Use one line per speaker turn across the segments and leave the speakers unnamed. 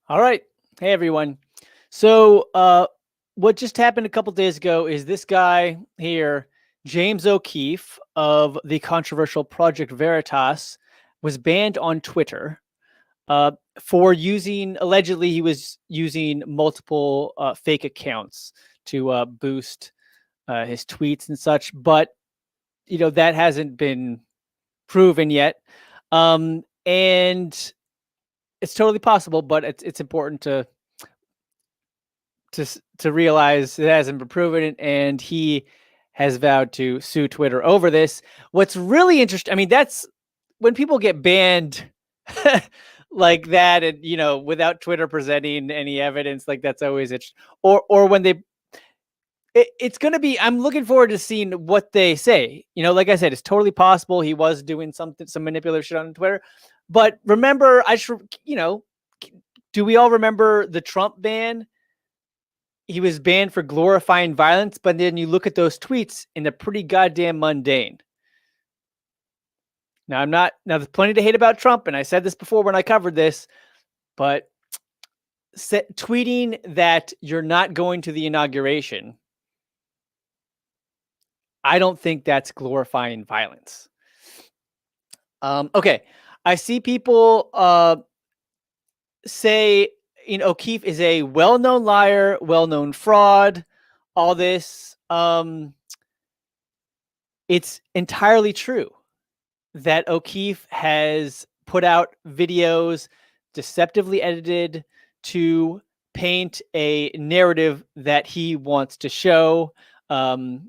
All right. Hey, everyone. So, what just happened a couple days ago is this guy here, James O'Keefe of the controversial Project Veritas, was banned on Twitter uh, for using, allegedly, he was using multiple fake accounts to boost his tweets and such. But, that hasn't been proven yet. And it's totally possible, but it's important to realize it hasn't been proven, and he has vowed to sue Twitter over this. What's really interesting, I mean, that's when people get banned like that, and without Twitter presenting any evidence, like that's always interesting. Or when it's going to be. I'm looking forward to seeing what they say. Like I said, it's totally possible he was doing some manipulative shit on Twitter. But remember, do we all remember the Trump ban? He was banned for glorifying violence, but then you look at those tweets and they're pretty goddamn mundane. Now, there's plenty to hate about Trump, and I said this before when I covered this, but tweeting that you're not going to the inauguration, I don't think that's glorifying violence. Okay, I see people say O'Keefe is a well-known liar, well-known fraud, all this. It's entirely true that O'Keefe has put out videos deceptively edited to paint a narrative that he wants to show. It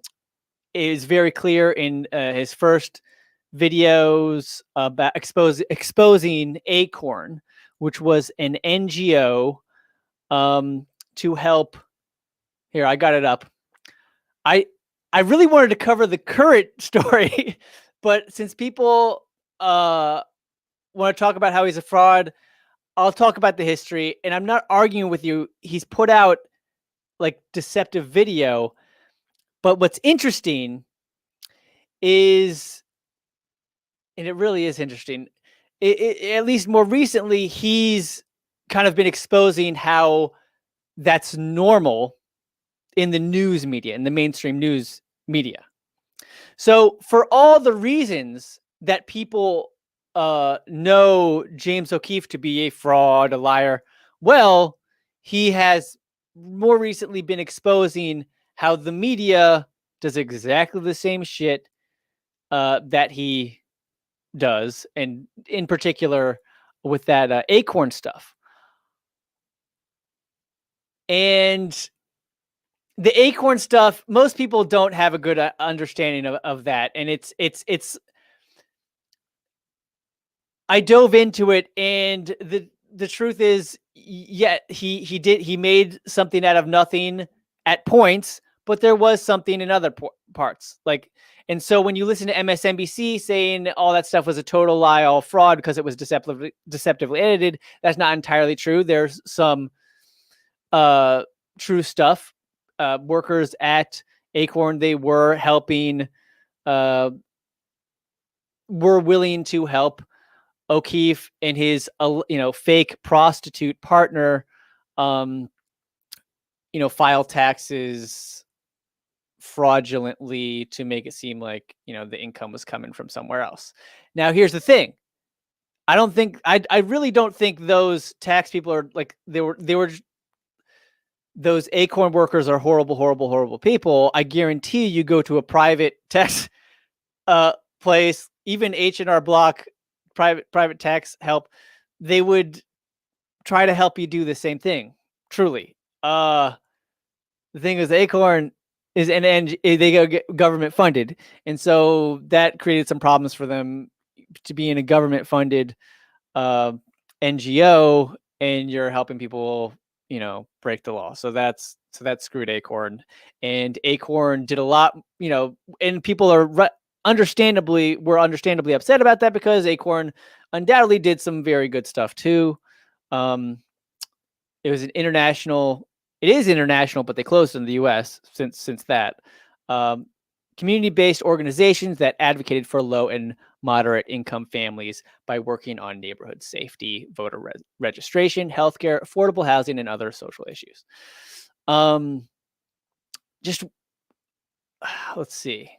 is very clear in his first videos about exposing Acorn, which was an NGO to help. Here, I got it up. I really wanted to cover the current story, but since people want to talk about how he's a fraud, I'll talk about the history. And I'm not arguing with you. He's put out like deceptive video, but what's interesting is, and it really is interesting, at least more recently, he's kind of been exposing how that's normal in the news media, in the mainstream news media. So for all the reasons that people know James O'Keefe to be a fraud, a liar, well, he has more recently been exposing how the media does exactly the same shit that he does, and in particular with that Acorn stuff. And the Acorn stuff, most people don't have a good understanding of that, and it's. I dove into it, and the truth is, yeah, he made something out of nothing at points, but there was something in other parts, like. And so when you listen to MSNBC saying all that stuff was a total lie, all fraud because it was deceptively edited, that's not entirely true. There's some true stuff. Workers at Acorn, they were helping, were willing to help O'Keefe and his, fake prostitute partner, file taxes fraudulently to make it seem like, the income was coming from somewhere else. Now, here's the thing. I really don't think those tax people are like, they were those Acorn workers are horrible, horrible, horrible people. I guarantee you go to a private tax place, even H&R Block, private tax help, they would try to help you do the same thing. Truly. The thing is, Acorn is they get government funded, and so that created some problems for them to be in a government funded NGO, and you're helping people, break the law. So that screwed Acorn, and Acorn did a lot, and people are understandably upset about that because Acorn undoubtedly did some very good stuff too. It was it is international, but they closed in the US since that. community-based organizations that advocated for low and moderate income families by working on neighborhood safety, voter registration, healthcare, affordable housing, and other social issues. Just let's see.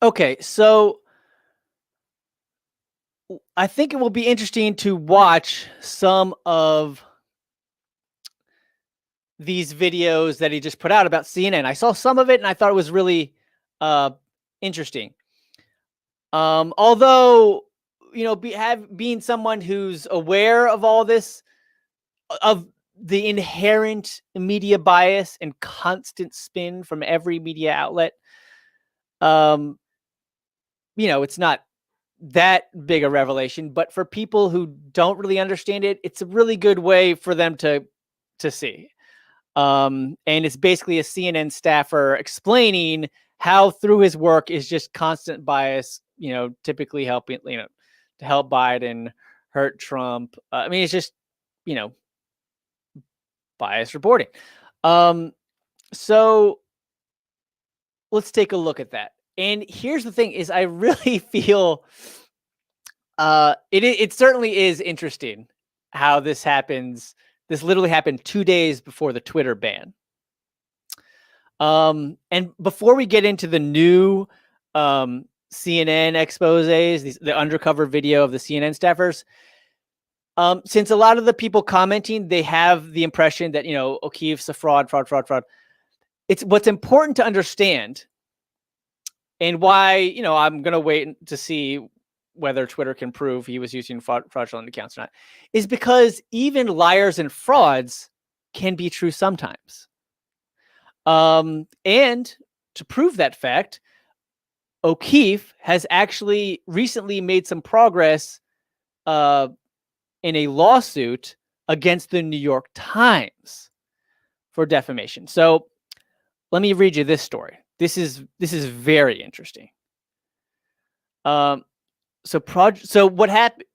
Okay, so I think it will be interesting to watch some of these videos that he just put out about CNN. I saw some of it and I thought it was really interesting. Although, you know, being someone who's aware of all this, of the inherent media bias and constant spin from every media outlet, you know, it's not that big a revelation, but for people who don't really understand it, it's a really good way for them to see. And it's basically a CNN staffer explaining how through his work is just constant bias, you know, typically helping, you know, to help Biden, hurt Trump. I mean, it's just, you know, bias reporting. So let's take a look at that. And here's the thing is I really feel it certainly is interesting how this happens. This literally happened 2 days before the Twitter ban. And before we get into the new CNN exposés, the undercover video of the CNN staffers, since a lot of the people commenting, they have the impression that, you know, O'Keefe's a fraud. It's what's important to understand, and why, you know, I'm going to wait to see whether Twitter can prove he was using fraudulent accounts or not, is because even liars and frauds can be true sometimes. And to prove that fact, O'Keefe has actually recently made some progress in a lawsuit against the New York Times for defamation. So let me read you this story. This is very interesting. So what happened?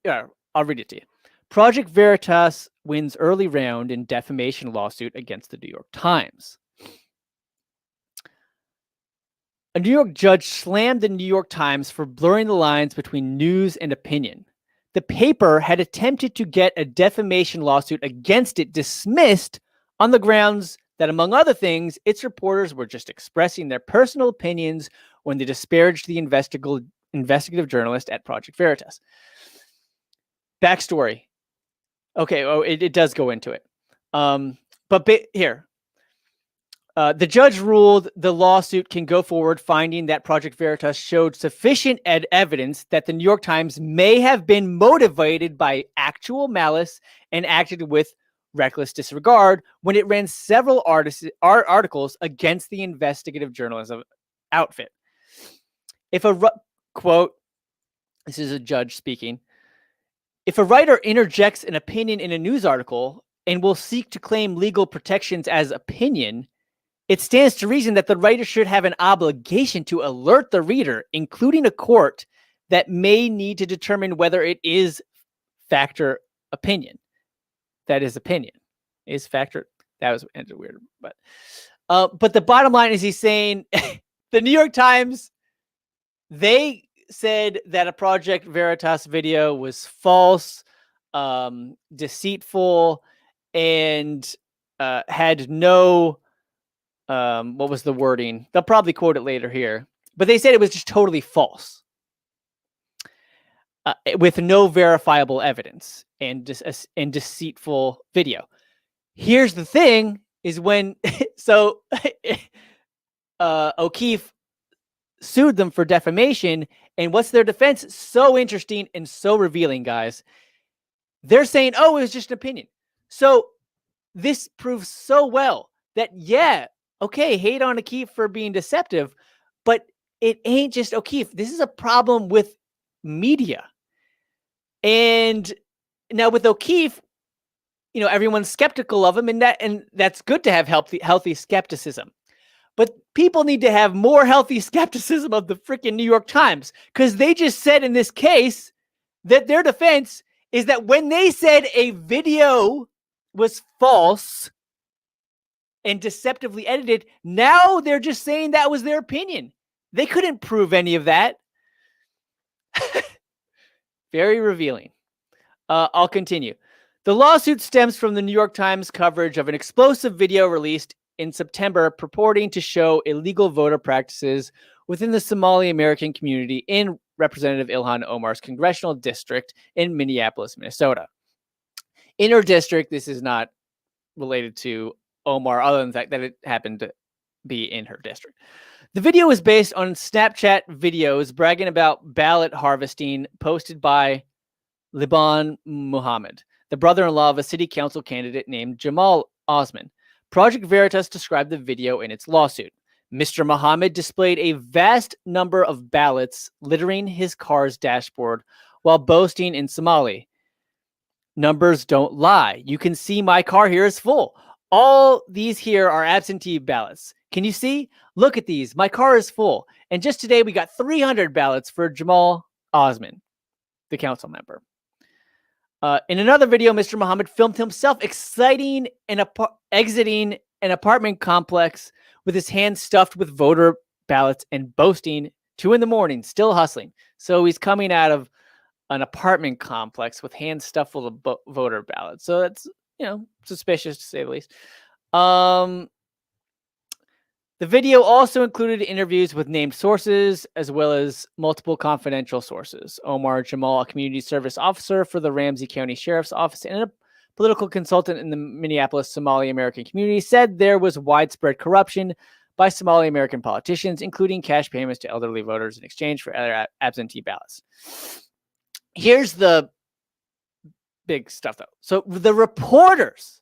I'll read it to you. Project Veritas wins early round in defamation lawsuit against the New York Times. A New York judge slammed the New York Times for blurring the lines between news and opinion. The paper had attempted to get a defamation lawsuit against it dismissed on the grounds that, among other things, its reporters were just expressing their personal opinions when they disparaged the investigative journalist at Project Veritas. Backstory. Okay, it does go into it. But here. The judge ruled the lawsuit can go forward, finding that Project Veritas showed sufficient evidence that the New York Times may have been motivated by actual malice and acted with reckless disregard when it ran several articles against the investigative journalism outfit. If quote, this is a judge speaking, if a writer interjects an opinion in a news article and will seek to claim legal protections as opinion, it stands to reason that the writer should have an obligation to alert the reader, including a court, that may need to determine whether it is fact or opinion. That is opinion. Is factor. That was ended weird, but the bottom line is he's saying the New York Times, they said that a Project Veritas video was false, deceitful, and had no what was the wording? They'll probably quote it later here, but they said it was just totally false, with no verifiable evidence and deceitful video. Here's the thing: is when O'Keefe sued them for defamation, and what's their defense? So interesting and so revealing, guys. They're saying, "Oh, it was just an opinion." So this proves so well that okay, hate on O'Keefe for being deceptive, but it ain't just O'Keefe. This is a problem with media. And now with O'Keefe, you know, everyone's skeptical of him, and that's good to have healthy skepticism. But people need to have more healthy skepticism of the freaking New York Times, because they just said in this case that their defense is that when they said a video was false, and deceptively edited. Now they're just saying that was their opinion. They couldn't prove any of that. Very revealing. I'll continue. The lawsuit stems from the New York Times coverage of an explosive video released in September purporting to show illegal voter practices within the Somali American community in Representative Ilhan Omar's congressional district in Minneapolis, Minnesota. In her district, this is not related to Omar, other than the fact that it happened to be in her district. The video is based on Snapchat videos bragging about ballot harvesting posted by Liban Muhammad, the brother-in-law of a city council candidate named Jamal Osman. Project Veritas described the video in its lawsuit. Mr. Muhammad displayed a vast number of ballots littering his car's dashboard while boasting in Somali. Numbers don't lie. You can see my car here is full. All these here are absentee ballots. Can you see? Look at these. My car is full. And just today we got 300 ballots for Jamal Osman, the council member. In another video, Mr. Muhammad filmed himself exiting an apartment complex with his hands stuffed with voter ballots and boasting, 2 a.m, still hustling. So he's coming out of an apartment complex with hands stuffed full of voter ballots. So that's, suspicious to say the least. The video also included interviews with named sources as well as multiple confidential sources. Omar Jamal, a community service officer for the Ramsey County Sheriff's Office and a political consultant in the Minneapolis Somali American community, said there was widespread corruption by Somali American politicians, including cash payments to elderly voters in exchange for other absentee ballots. Here's the big stuff, though. So the reporters,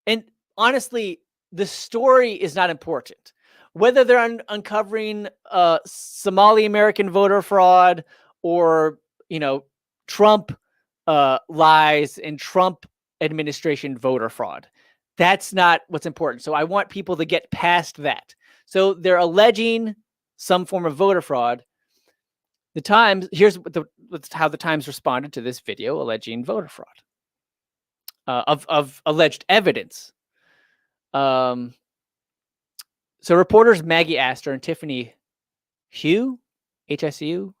and honestly, the story is not important. Whether they're uncovering Somali American voter fraud or, Trump lies and Trump administration voter fraud, that's not what's important. So I want people to get past that. So they're alleging some form of voter fraud. The Times, here's how the Times responded to this video alleging voter fraud of alleged evidence. So reporters Maggie Astor and Tiffany Hugh, Hugh,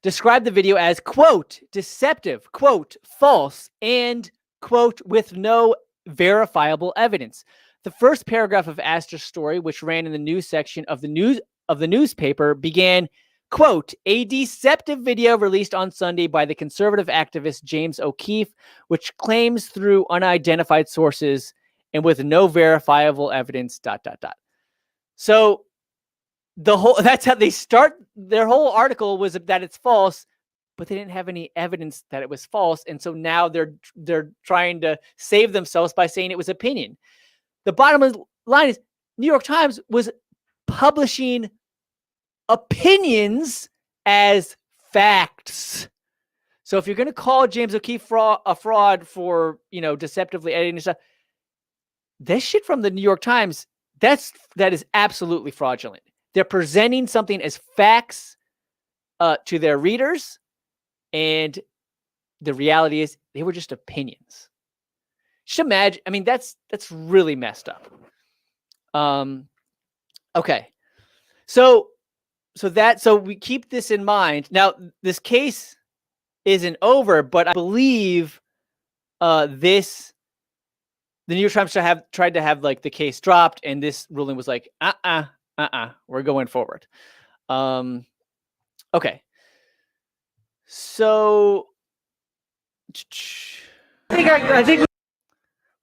described the video as, quote, deceptive, quote, false, and, quote, with no verifiable evidence. The first paragraph of Astor's story, which ran in the news section of the newspaper, began, quote, a deceptive video released on Sunday by the conservative activist James O'Keefe, which claims through unidentified sources and with no verifiable evidence, ... So that's how they start. Their whole article was that it's false, but they didn't have any evidence that it was false. And so now they're trying to save themselves by saying it was opinion. The bottom line is New York Times was publishing opinions as facts. So if you're going to call James O'Keefe a fraud for, deceptively editing stuff, this shit from the New York Times, that is absolutely fraudulent. They're presenting something as facts to their readers, and the reality is they were just opinions. Just imagine, that's really messed up. Okay. So we keep this in mind. Now, this case isn't over, but I believe the New York Times tried to have like the case dropped, and this ruling was like, we're going forward. Okay. So I think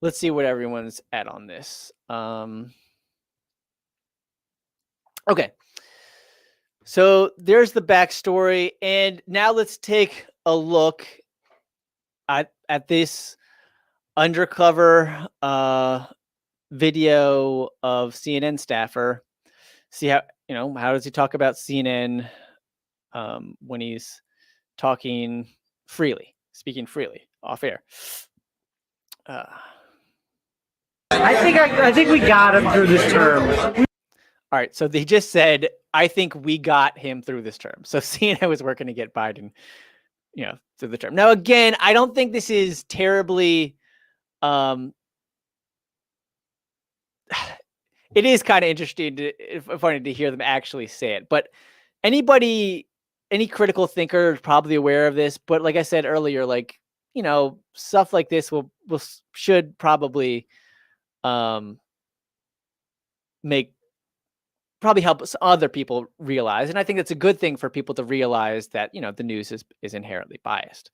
let's see what everyone's at on this. Okay. So there's the backstory, and now let's take a look at this undercover video of CNN staffer. See how does he talk about CNN when he's speaking freely off air.
I think we got him through this term.
All right, so they just said, I think we got him through this term. So CNN was working to get Biden, through the term. Now, again, I don't think this is terribly it is kind of interesting funny to hear them actually say it. But any critical thinker is probably aware of this. But like I said earlier, like, stuff like this should probably help other people realize. And I think it's a good thing for people to realize that, the news is inherently biased.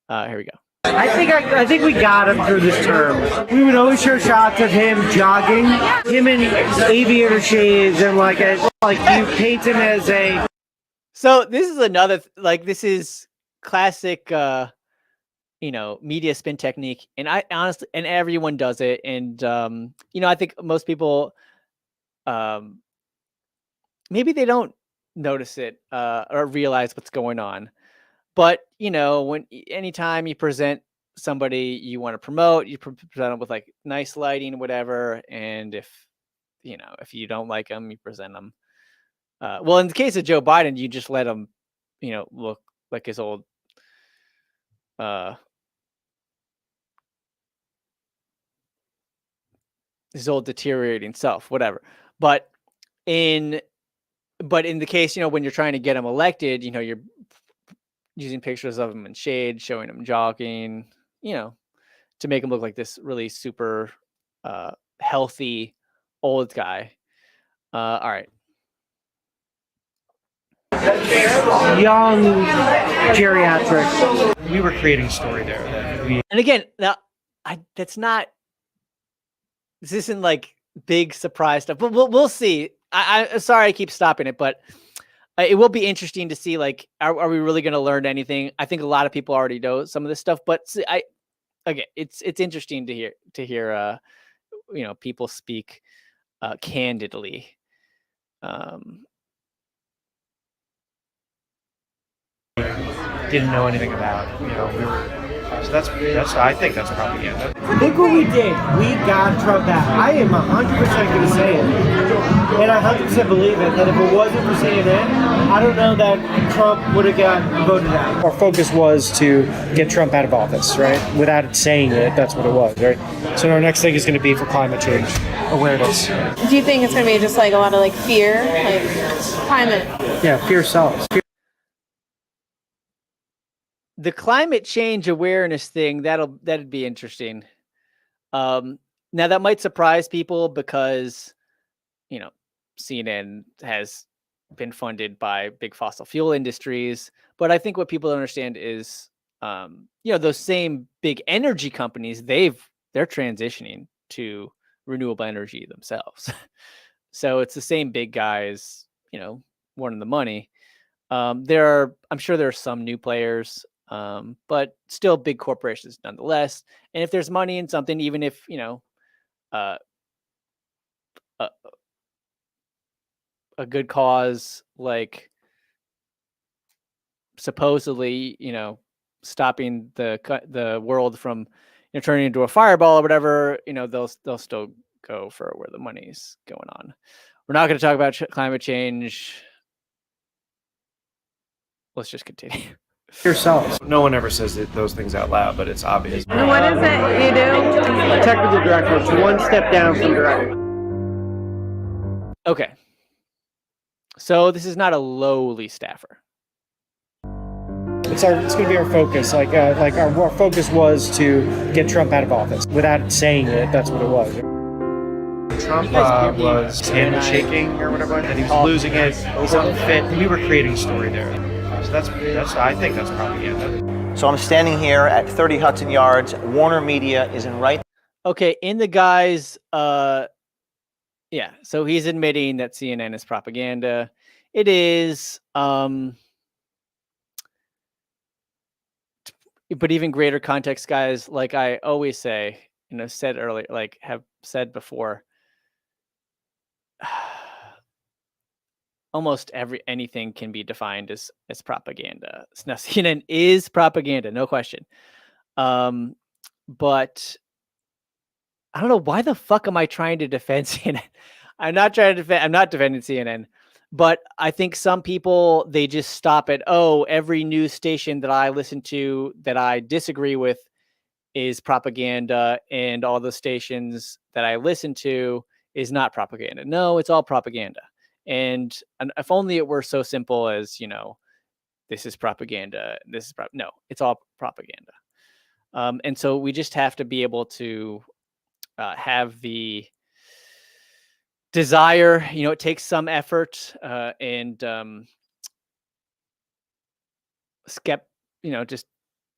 Here we go.
I think we got him through this term. We would always show shots of him jogging, him in aviator shades, and like you paint him as a.
So this is another this is classic, media spin technique, and I honestly, and everyone does it, and I think most people, maybe they don't notice it or realize what's going on. But, anytime you present somebody you want to promote, you present them with like nice lighting, whatever. And if you don't like them, you present them. Well, in the case of Joe Biden, you just let him, look like his old, deteriorating self, whatever. But in the case, when you're trying to get him elected, you're using pictures of him in shade, showing him jogging, to make him look like this really super healthy old guy. All right.
Young geriatric.
We were creating a story there.
And again, now this isn't like big surprise stuff, but we'll see. I'm sorry I keep stopping it, but it will be interesting to see, like, are we really going to learn anything? I think a lot of people already know some of this stuff, but it's interesting to hear people speak candidly.
Didn't know anything about, so that's I think that's propaganda.
Look what we did. We got Trump out. I am 100% going to say it, and I 100% believe it, that if it wasn't for CNN, I don't know that Trump would have got voted out.
Our focus was to get Trump out of office, right? Without saying it, that's what it was, right? So our next thing is going to be for climate change awareness.
Do you think it's going to be just like a lot of like fear, like climate?
Yeah, fear sells.
The climate change awareness thing, that'd be interesting. Now that might surprise people because, CNN has been funded by big fossil fuel industries. But I think what people don't understand is, those same big energy companies, they're transitioning to renewable energy themselves. So it's the same big guys, wanting the money. I'm sure there are some new players, but still big corporations nonetheless. And if there's money in something, even if, a good cause, like supposedly, stopping the world from, turning into a fireball or whatever, they'll still go for where the money's going on. We're not going to talk about climate change. Let's just continue.
Yourselves.
No one ever says those things out loud, but it's obvious.
And what is it you do?
Technical director. It's one step down from director.
Okay. So this is not a lowly staffer.
It's going to be our focus. Our focus was to get Trump out of office. Without saying it, that's what it was. Trump was hand shaking or whatever, and he was losing it. He wasn't fit. We were creating a story there. So that's I think that's propaganda.
So I'm standing here at 30 Hudson Yards. Warner Media is in right.
Okay, in the guy's, yeah. So he's admitting that CNN is propaganda. It is, but even greater context, guys. Like I always say, said earlier, like have said before. Almost anything can be defined as propaganda. Now, CNN is propaganda, no question. But I don't know why the fuck am I trying to defend CNN? I'm not defending CNN, but I think some people, they just stop at, every news station that I listen to that I disagree with is propaganda, and all the stations that I listen to is not propaganda. No, it's all propaganda. And if only it were so simple as, this is propaganda. This is no, it's all propaganda. And so we just have to be able to have the desire. It takes some effort and just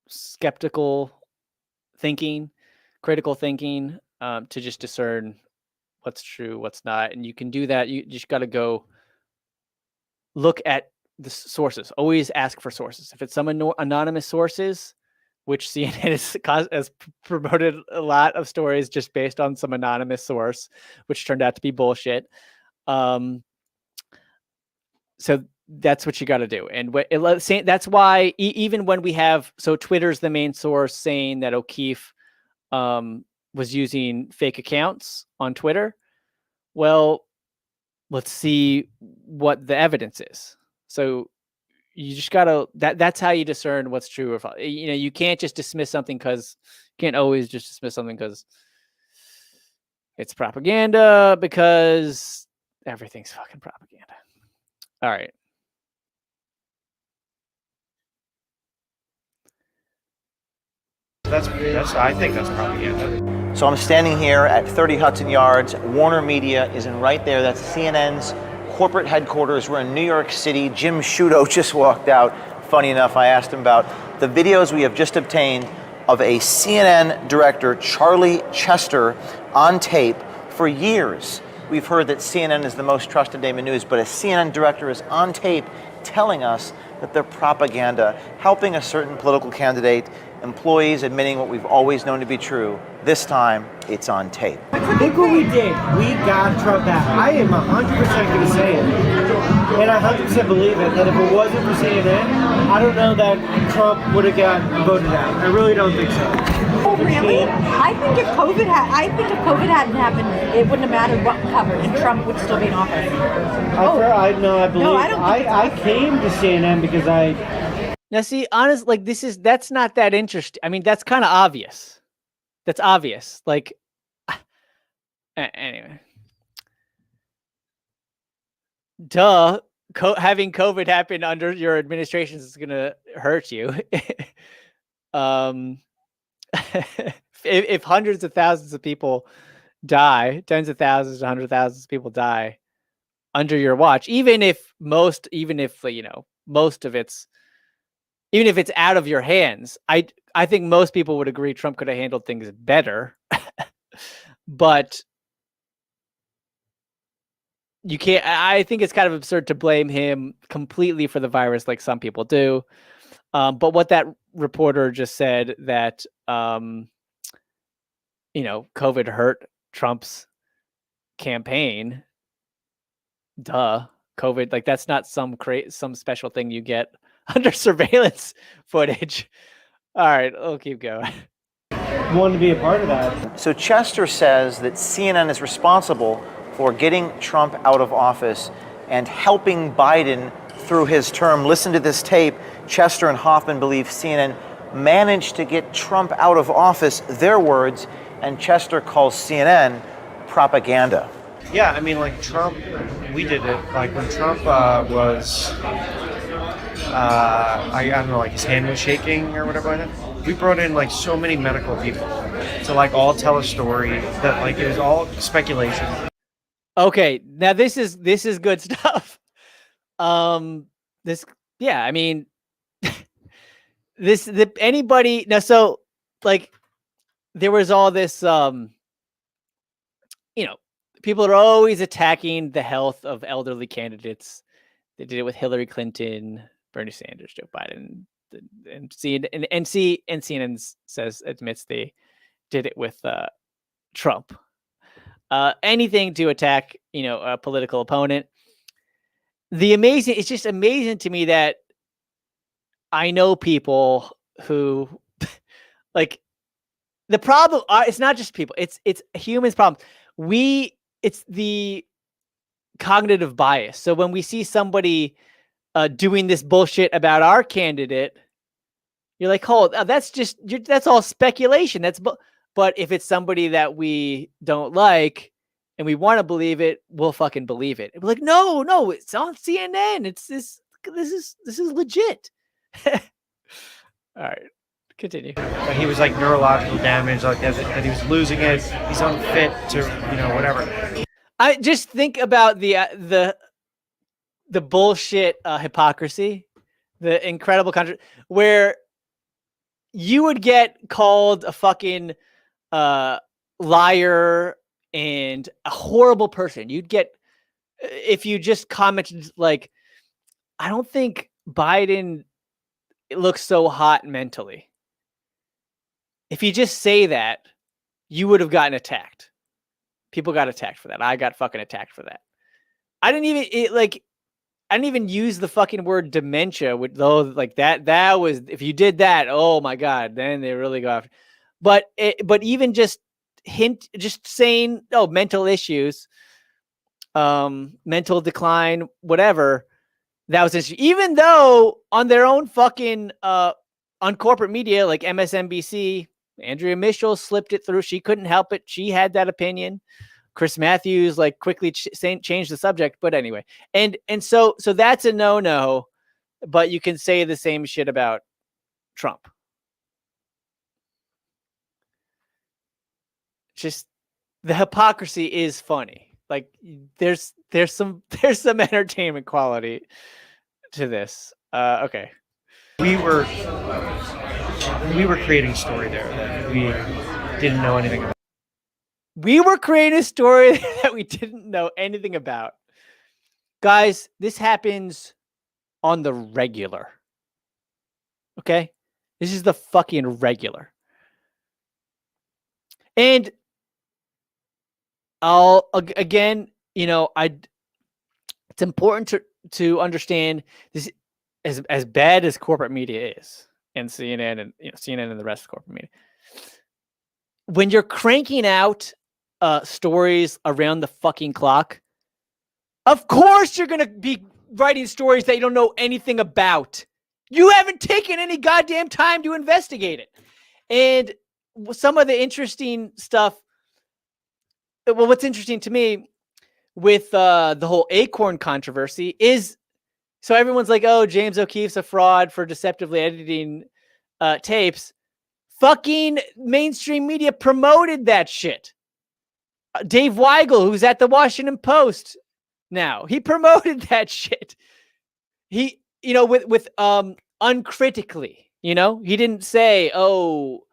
skeptical thinking, critical thinking to just discern what's true, what's not. And you can do that. You just got to go look at the sources. Always ask for sources. If it's some anonymous sources, which CNN has promoted a lot of stories just based on some anonymous source, which turned out to be bullshit. So that's what you got to do. And that's why even when we have, so Twitter's the main source saying that O'Keefe was using fake accounts on Twitter. Well, let's see what the evidence is. So you just gotta, that's how you discern what's true or false. You can't just dismiss something because you can't always just dismiss something because it's propaganda, because everything's fucking propaganda. All right.
I think that's propaganda.
So I'm standing here at 30 Hudson Yards. Warner Media is in right there. That's CNN's corporate headquarters. We're in New York City. Jim Sciutto just walked out. Funny enough, I asked him about the videos we have just obtained of a CNN director, Charlie Chester, on tape. For years, we've heard that CNN is the most trusted name in news, but a CNN director is on tape telling us that they're propaganda, helping a certain political candidate, employees admitting what we've always known to be true. This time, it's on tape.
Look what we did. We got Trump back. I am 100% going to say it. And I 100% believe it, that if it wasn't for CNN, I don't know that Trump would have got voted out. I really don't think so.
Oh, really? I think if COVID hadn't happened, it wouldn't have mattered what covered, and Trump would still be in office.
I believe.
No, I don't think
I came to CNN because
Now, see, honestly, that's not that interesting. I mean, that's kind of obvious. That's obvious. Like, anyway. Duh. Having COVID happen under your administration is going to hurt you. If hundreds of thousands of people die, tens of thousands, 100,000 people die under your watch, even if most of it's, even if it's out of your hands, I think most people would agree Trump could have handled things better. But you can't, I think it's kind of absurd to blame him completely for the virus like some people do. But what that reporter just said, that COVID hurt Trump's campaign. Duh. COVID, like, that's not some special thing you get under surveillance footage. All right, I'll keep going.
wanted to be a part of that.
So Chester says that CNN is responsible for getting Trump out of office and helping Biden through his term. Listen to this tape. Chester and Hoffman believe CNN managed to get Trump out of office, their words, and Chester calls CNN propaganda.
Yeah, I mean, like Trump, we did it. Like when Trump was, I don't know, like his hand was shaking or whatever like that. We brought in like so many medical people to like all tell a story that like it was all speculation.
Okay, now this is good stuff. I mean, anybody now. So like, there was all this, people are always attacking the health of elderly candidates. They did it with Hillary Clinton, Bernie Sanders, Joe Biden, and CNN admits they did it with Trump. Anything to attack, a political opponent. It's just amazing to me that I know people who like, the problem. It's not just people. It's humans' problem. It's the cognitive bias. So when we see somebody doing this bullshit about our candidate, you're like, "Oh, that's all speculation." But if it's somebody that we don't like, and we want to believe it, we'll fucking believe it. And we're like, no, it's on CNN. This is legit. All right, continue.
But he was like neurological damage, like that he was losing it. He's unfit to, whatever.
I just think about the bullshit hypocrisy, the incredible country where you would get called a fucking liar and a horrible person. You'd get, if you just commented like, I don't think Biden looks so hot mentally. If you just say that, you would have gotten attacked. People got attacked for that. I got fucking attacked for that. I didn't even use the fucking word dementia with though, like that was, if you did that, oh my God, then they really go after. But even just saying, oh, mental issues, mental decline, whatever, that was interesting. Even though on their own fucking, on corporate media, like MSNBC, Andrea Mitchell slipped it through. She couldn't help it. She had that opinion. Chris Matthews like quickly changed the subject, but anyway, and so that's a no, but you can say the same shit about Trump. Just the hypocrisy is funny. Like there's some entertainment quality to this. Okay,
We were creating a story there that we didn't know anything about.
We were creating a story that we didn't know anything about. Guys, this happens on the regular. Okay? This is the fucking regular. And again, it's important to understand this, as bad as corporate media is, and CNN and CNN and the rest of corporate media. When you're cranking out stories around the fucking clock, of course you're going to be writing stories that you don't know anything about. You haven't taken any goddamn time to investigate it. And some of the interesting stuff, well, what's interesting to me with the whole Acorn controversy is, so everyone's like, oh, James O'Keefe's a fraud for deceptively editing tapes. Fucking mainstream media promoted that shit. Dave Weigel, who's at the Washington Post now, he promoted that shit. He, with uncritically, he didn't say, oh,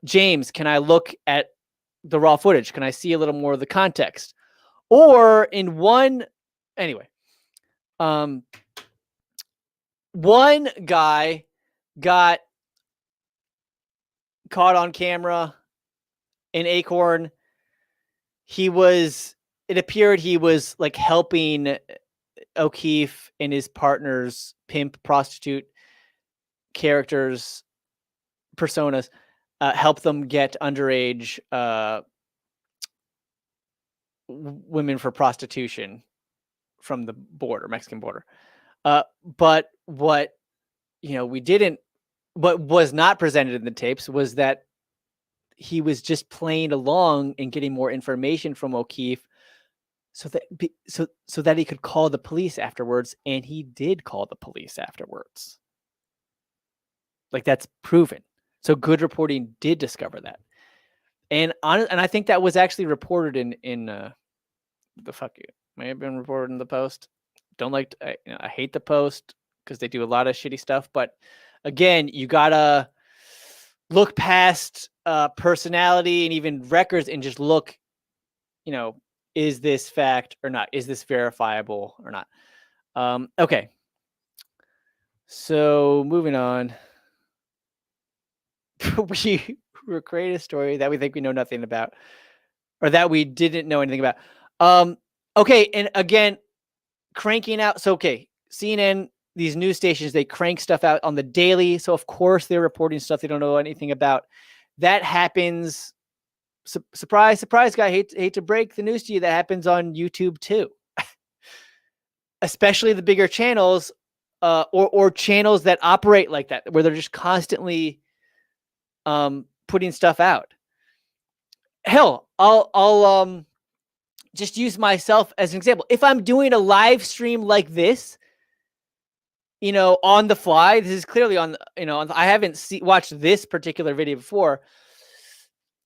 James, can I look at the raw footage? Can I see a little more of the context? Or in one, anyway, one guy got caught on camera in Acorn. It appeared he was like helping O'Keefe and his partners, pimp, prostitute characters, personas, help them get underage women for prostitution from the border, Mexican border. But what was not presented in the tapes was that he was just playing along and getting more information from O'Keefe so that he could call the police afterwards, and he did call the police afterwards. Like, that's proven. So Good Reporting did discover that. And I think that was actually reported in the fuck you. May have been reported in the Post. I hate the Post because they do a lot of shitty stuff, but again, you gotta look past personality and even records and just look, is this fact or not? Is this verifiable or not? Okay. So moving on. we creating a story that we think we know nothing about, or that we didn't know anything about. Okay. And again, cranking out. So, okay. CNN, these news stations, they crank stuff out on the daily. So of course they're reporting stuff they don't know anything about. That happens. Surprise, surprise, guy. Hate to break the news to you. That happens on YouTube too. Especially the bigger channels, or channels that operate like that, where they're just constantly putting stuff out. Hell, I'll just use myself as an example. If I'm doing a live stream like this, on the fly, this is clearly I haven't watched this particular video before.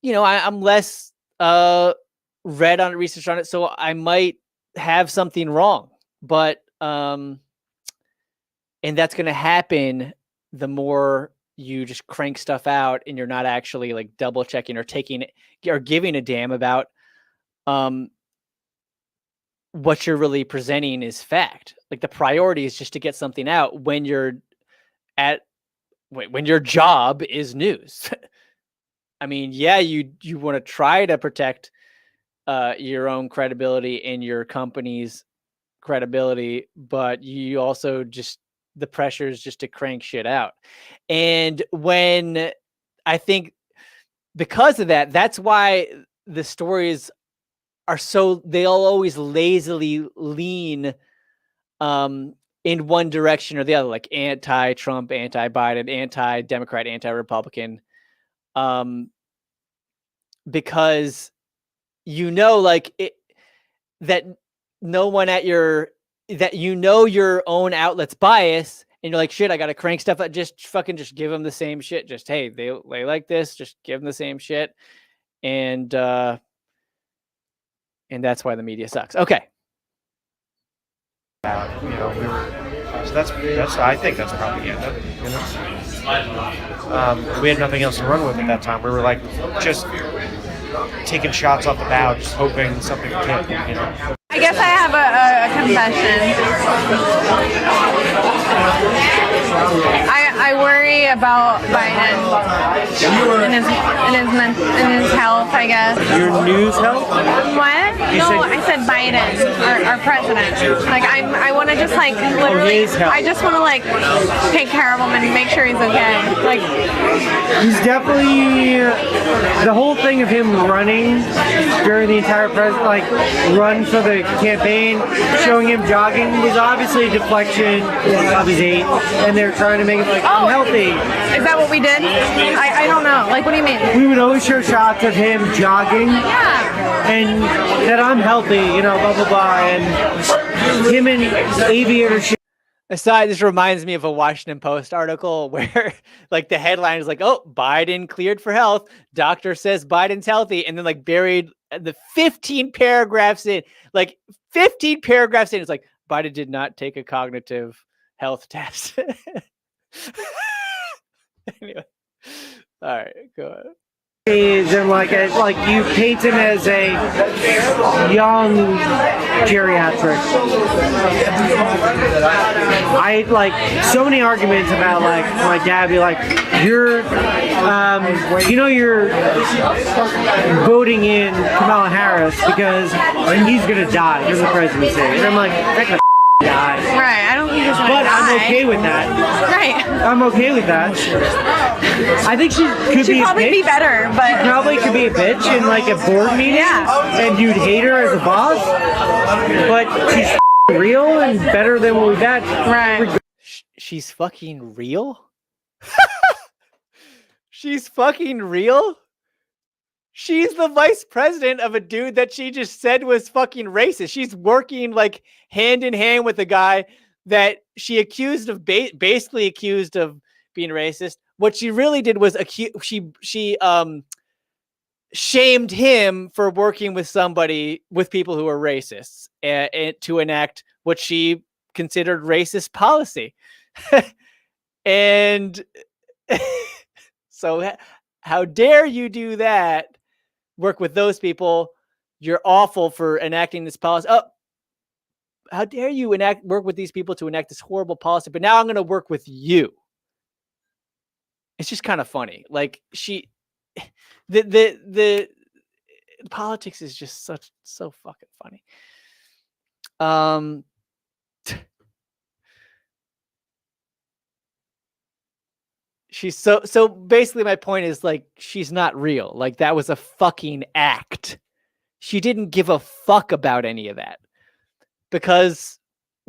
I'm less read on it, research on it, so I might have something wrong. But and that's going to happen the more you just crank stuff out and you're not actually like double checking or taking it or giving a damn about what you're really presenting is fact. Like the priority is just to get something out when your job is news. I mean, yeah, you want to try to protect your own credibility and your company's credibility, but you also just, the pressure is just to crank shit out. And when I think because of that, that's why the stories are so, they'll always lazily lean in one direction or the other, like anti-Trump, anti-Biden, anti-Democrat, anti-Republican, because like that no one at your own outlet's bias, and you're like, shit, I gotta crank stuff up. Just give them the same shit. Just, hey, they like this, just give them the same shit. And that's why the media sucks. Okay.
So that's I think that's propaganda. We had nothing else to run with at that time. We were like just taking shots off the bow, just hoping something would hit.
I guess I have a confession. I worry about Biden and his health, I guess.
Your news health?
What? I said Biden, our president. Like I want to just like literally, I just want to like take care of him and make sure he's okay. Like
he's definitely the whole thing of him running during the entire run for the campaign, showing him jogging was obviously a deflection of his age, and they're trying to make it like I'm healthy.
Is that what we did? I don't know. Like, what do you mean?
We would always show shots of him jogging, and that I'm healthy, blah blah blah, and him in aviator shit.
Aside, this reminds me of a Washington Post article where like the headline is like, oh, Biden cleared for health. Doctor says Biden's healthy. And then like buried the 15 paragraphs in, it's like, Biden did not take a cognitive health test. Anyway. All right, go ahead.
And like you paint him as a young geriatric. I like so many arguments about like my dad be like, you're you're voting in Kamala Harris because he's gonna die in the presidency, and I'm like, that could die.
Right, I don't think he's gonna
but
die.
I'm okay with that.
Right.
I'm okay with that. I think she could
She'd probably be better, but
she probably could be a bitch in like a board meeting, and you'd hate her as a boss. But she's real and better than what we've had.
right.
She's fucking real? She's fucking real? She's the vice president of a dude that she just said was fucking racist. She's working like hand in hand with a guy that she accused of basically accused of being racist. What she really did was she shamed him for working with people who are racists and to enact what she considered racist policy. And so how dare you do that? Work with those people. You're awful for enacting this policy. Oh, how dare you work with these people to enact this horrible policy? But now I'm going to work with you. It's just kind of funny. Like the politics is just so fucking funny. She's so basically my point is like, she's not real. Like that was a fucking act. She didn't give a fuck about any of that because,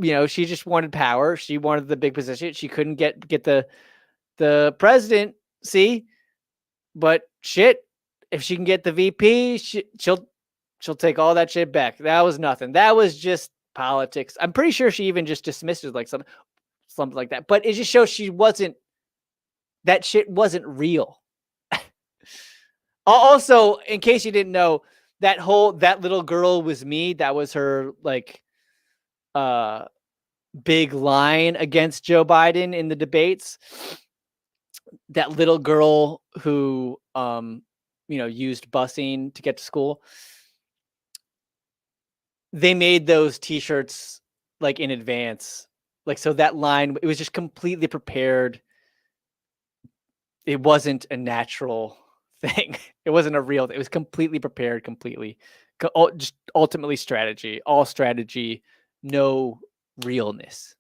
she just wanted power. She wanted the big position. She couldn't get the presidency, but shit, if she can get the VP, she'll She'll take all that shit back. That was nothing. That was just politics. I'm pretty sure she even just dismissed it like something like that. But it just shows that shit wasn't real. Also, in case you didn't know, that little girl was me. That was her like big line against Joe Biden in the debates. That little girl who used busing to get to school. They made those t-shirts like in advance. Like, so that line, it was just completely prepared. It wasn't a natural thing. It wasn't a real, it was completely prepared, just ultimately strategy, all strategy, no realness.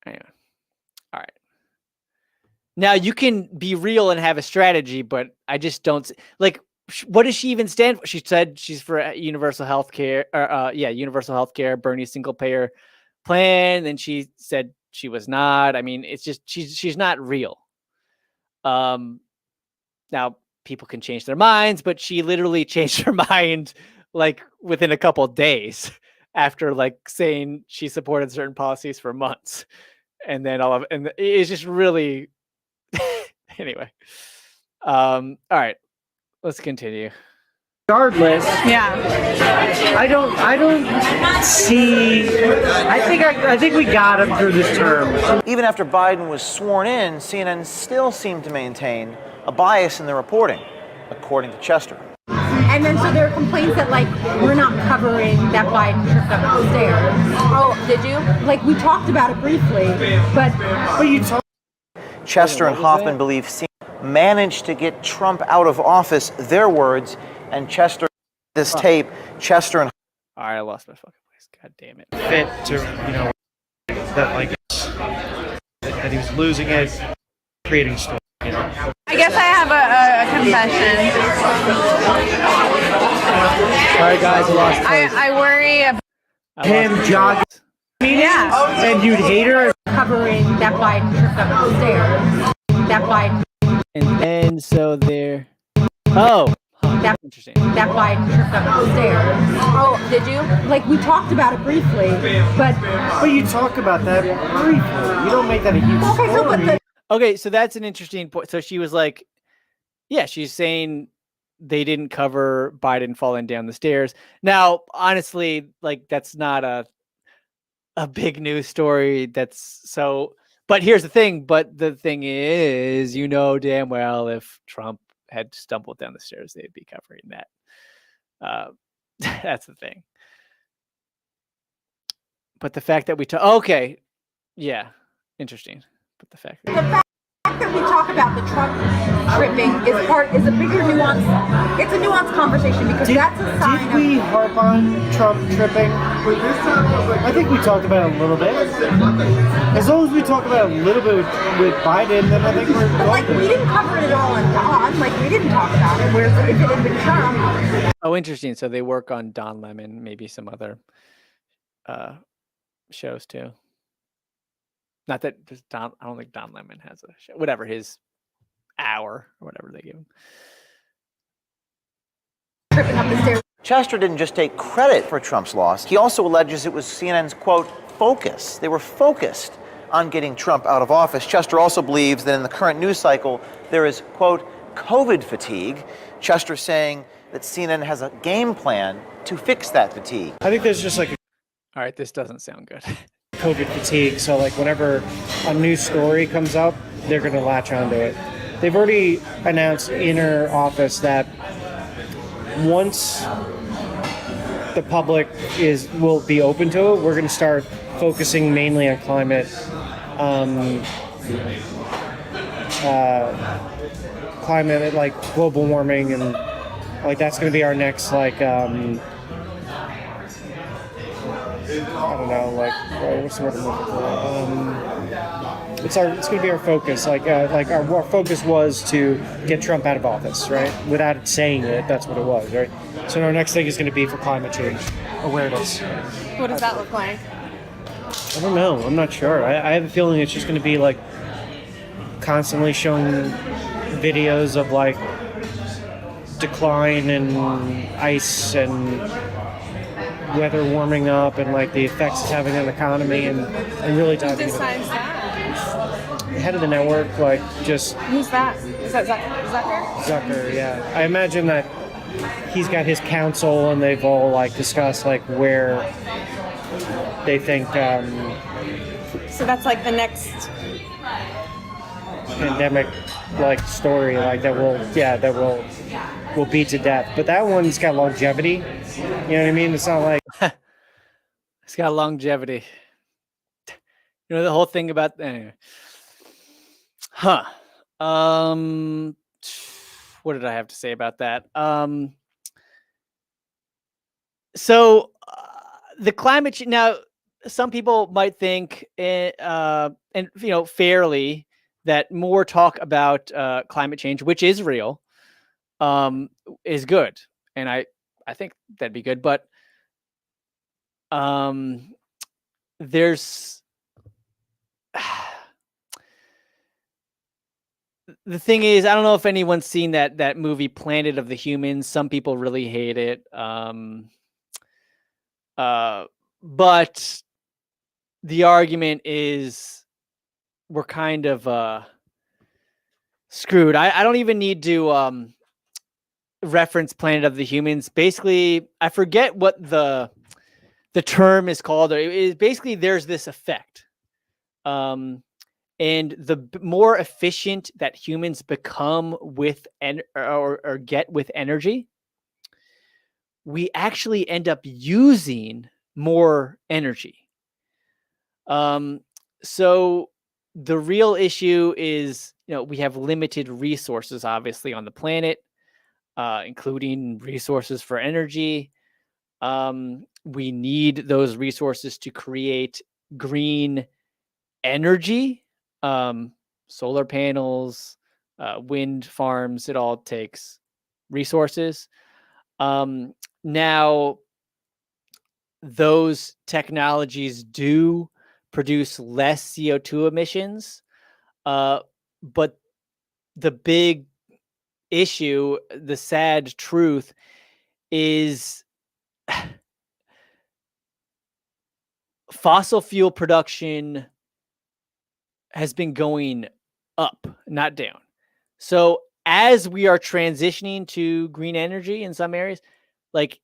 Anyway. All right. Now you can be real and have a strategy, but I just don't like, what does she even stand for? She said she's for universal health care, universal health care, Bernie single payer plan. And she said she was not. I mean, it's just, she's not real. Now people can change their minds, but she literally changed her mind like within a couple of days after like saying she supported certain policies for months. And then and it's just really, anyway. All right. Let's continue.
Regardless,
Yeah.
I don't see. I think we got him through this term.
Even after Biden was sworn in, CNN still seemed to maintain a bias in their reporting, according to Chester.
And then so there are complaints that like we're not covering that Biden tripped up the stairs. Oh, did you? Like we talked about it briefly, but
you talk.
Chester and Hoffman believe CNN managed to get Trump out of office, their words, and Chester, this tape, Chester and...
All right, I lost my fucking place. God damn it.
Fit to, that like that he was losing it, creating story.
I guess I have a confession.
All right, guys, I lost.
I worry about
Him jogging.
yeah.
And you'd hate her.
covering that Biden tripped up the stairs. That Biden.
And then so there. Oh,
That-
interesting.
That Biden tripped up the stairs. Oh, did you? Like we talked about it briefly, but
you talk about that briefly. You don't make that a huge
okay. So, but
story.
Okay, so that's an interesting point. So she was like, yeah, she's saying they didn't cover Biden falling down the stairs. Now, honestly, like that's not a big news story. That's so. But here's the thing. But the thing is, damn well if Trump had stumbled down the stairs, they'd be covering that. That's the thing. But the fact that we okay, yeah, interesting. But the fact that
we talk about the Trump tripping is a bigger nuance. It's a nuanced conversation because that's a sign
Did we harp on Trump tripping? I think we talked about it a little bit. As long as we talk about it a little bit with Biden, then I think we're
like we didn't cover it at all on Don. Like we didn't talk about it. Whereas if it had been Trump.
Oh, interesting. So they work on Don Lemon, maybe some other shows too. Not that I don't think Don Lemon has a show. Whatever, his hour or whatever they give him.
Tripping up the stairs.
Chester didn't just take credit for Trump's loss. He also alleges it was CNN's, quote, focus. They were focused on getting Trump out of office. Chester also believes that in the current news cycle, there is, quote, COVID fatigue. Chester saying that CNN has a game plan to fix that fatigue.
I think there's just like
All right, this doesn't sound good.
COVID fatigue, so like whenever a new story comes up, they're going to latch onto it. They've already announced in her office that once the public will be open to it, we're going to start focusing mainly on climate, climate like global warming, and like that's going to be our next like. I don't know, like what's the word I'm looking for? It's going to be our focus. Our focus was to get Trump out of office, right? Without saying it, that's what it was, right? So our next thing is going to be for climate change awareness.
What does that look like?
I don't know. I'm not sure. I have a feeling it's just going to be like constantly showing videos of like decline in ice and weather warming up and like the effects it's having on the economy and really
Who
diving into
decides that?
the head of the network, like just
Who's that? Is that Zucker?
Zucker, yeah. I imagine that he's got his council and they've all like discussed like where they think
So that's like the next.
pandemic like story like that will beat to death. But that one's got longevity. You know what I mean? It's not like
It's got longevity. You know the whole thing about anyway. Huh. What did I have to say about that? So the climate now some people might think and fairly that more talk about climate change, which is real, is good. And I think that'd be good, but there's the thing is, I don't know if anyone's seen that movie Planet of the Humans. Some people really hate it. But the argument is we're kind of screwed. I don't even need to reference Planet of the Humans. Basically, I forget what the term is called. It is basically there's this effect. And the more efficient that humans become with or get with energy, we actually end up using more energy. So the real issue is, we have limited resources, obviously, on the planet, including resources for energy. We need those resources to create green energy, solar panels, wind farms. It all takes resources. Now, those technologies do produce less CO2 emissions, but the big issue, the sad truth, is fossil fuel production has been going up, not down. So as we are transitioning to green energy in some areas, like,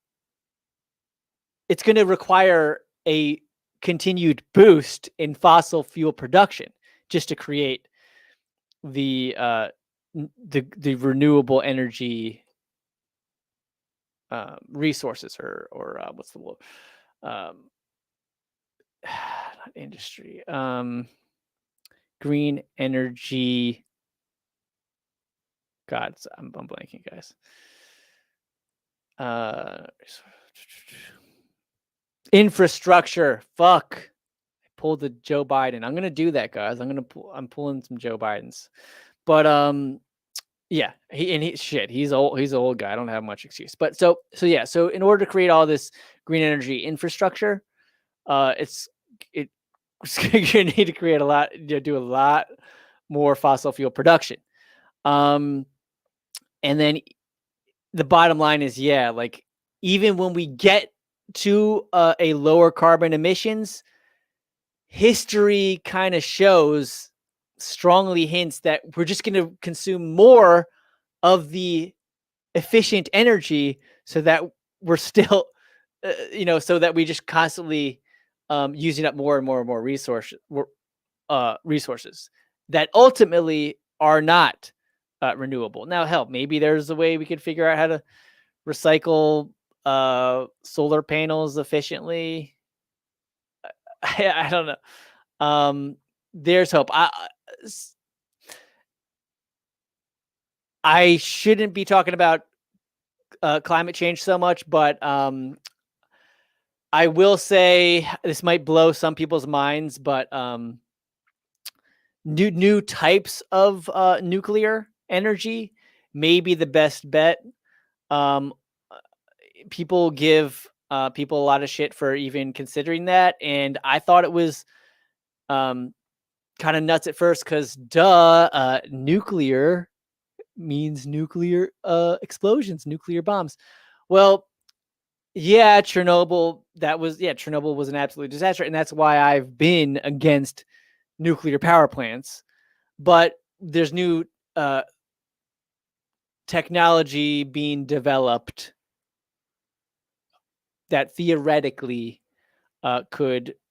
it's going to require a continued boost in fossil fuel production just to create the renewable energy resources or what's the word? Not industry. Green energy. God, I'm blanking, guys. Infrastructure. Fuck. I pulled the Joe Biden. I'm gonna do that, guys. I'm pulling some Joe Bidens. But yeah, he's old. He's an old guy. I don't have much excuse. But so in order to create all this green energy infrastructure, you're gonna need to create a lot, do a lot more fossil fuel production. And then the bottom line is, like, even when we get to a lower carbon emissions, history kind of shows, strongly hints that we're just going to consume more of the efficient energy so that we're still, so that we just constantly using up more and more and more resources that ultimately are not renewable. Now, hell, maybe there's a way we could figure out how to recycle solar panels efficiently. I don't know. There's hope. I shouldn't be talking about climate change so much, but I will say this might blow some people's minds, but new types of nuclear energy may be the best bet. People give people a lot of shit for even considering that, and I thought it was kind of nuts at first because nuclear means nuclear explosions, nuclear bombs. Well, yeah, Chernobyl was an absolute disaster, and that's why I've been against nuclear power plants. But there's new technology being developed that theoretically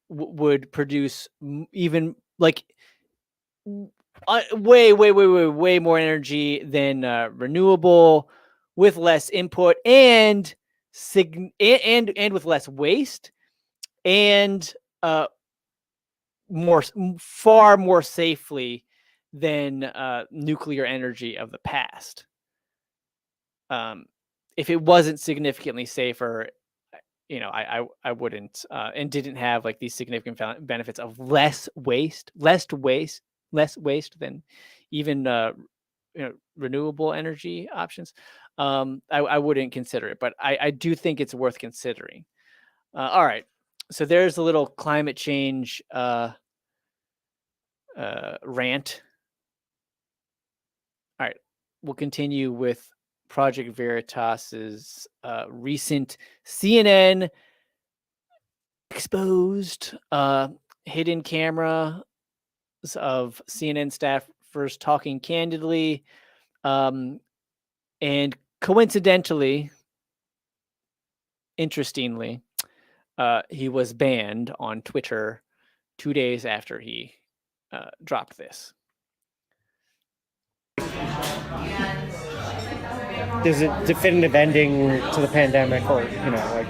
would produce even like way more energy than renewable, with less input and with less waste, and far more safely than nuclear energy of the past. If it wasn't significantly safer, I wouldn't and didn't have like these significant benefits of less waste than even renewable energy options. I wouldn't consider it, but I do think it's worth considering. All right, so there's a little climate change rant. All right, we'll continue with Project Veritas's recent CNN exposed hidden cameras of CNN staffers talking candidly, and coincidentally, interestingly, he was banned on Twitter 2 days after he dropped this.
There's a definitive ending to the pandemic, or like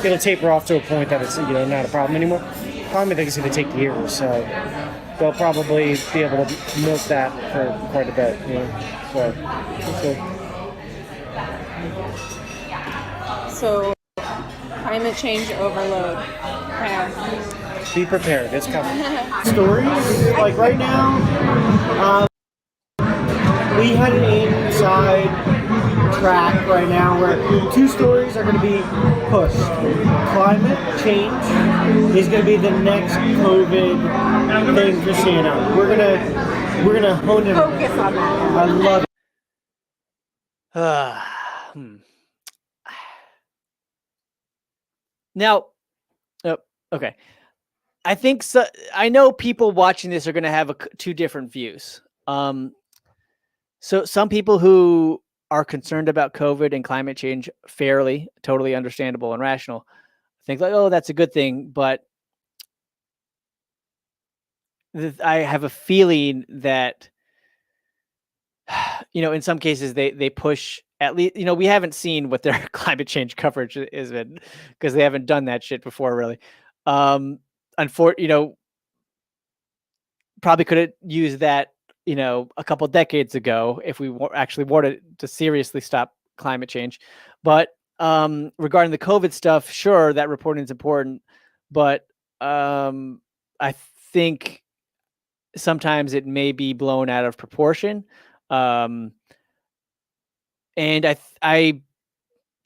it'll taper off to a point that it's not a problem anymore. I think it's going to take years, so they'll probably be able to milk that for quite a bit.
So climate change overload.
Be prepared. It's coming.
Stories like right now, we had an inside track right now where 2 stories are going to be pushed. Climate change is going to be the next COVID thing for CNN. We're gonna hone in.
Focus on that.
I love it.
Now, okay. I think so. I know people watching this are going to have 2 different views. So some people who are concerned about COVID and climate change, totally understandable and rational, think like, oh, that's a good thing. But I have a feeling that, in some cases they push, at least, we haven't seen what their climate change coverage is in, because they haven't done that shit before, really. Probably could have used that, a couple decades ago if we actually wanted to seriously stop climate change. But regarding the COVID stuff, sure, that reporting is important, but I think sometimes it may be blown out of proportion. And I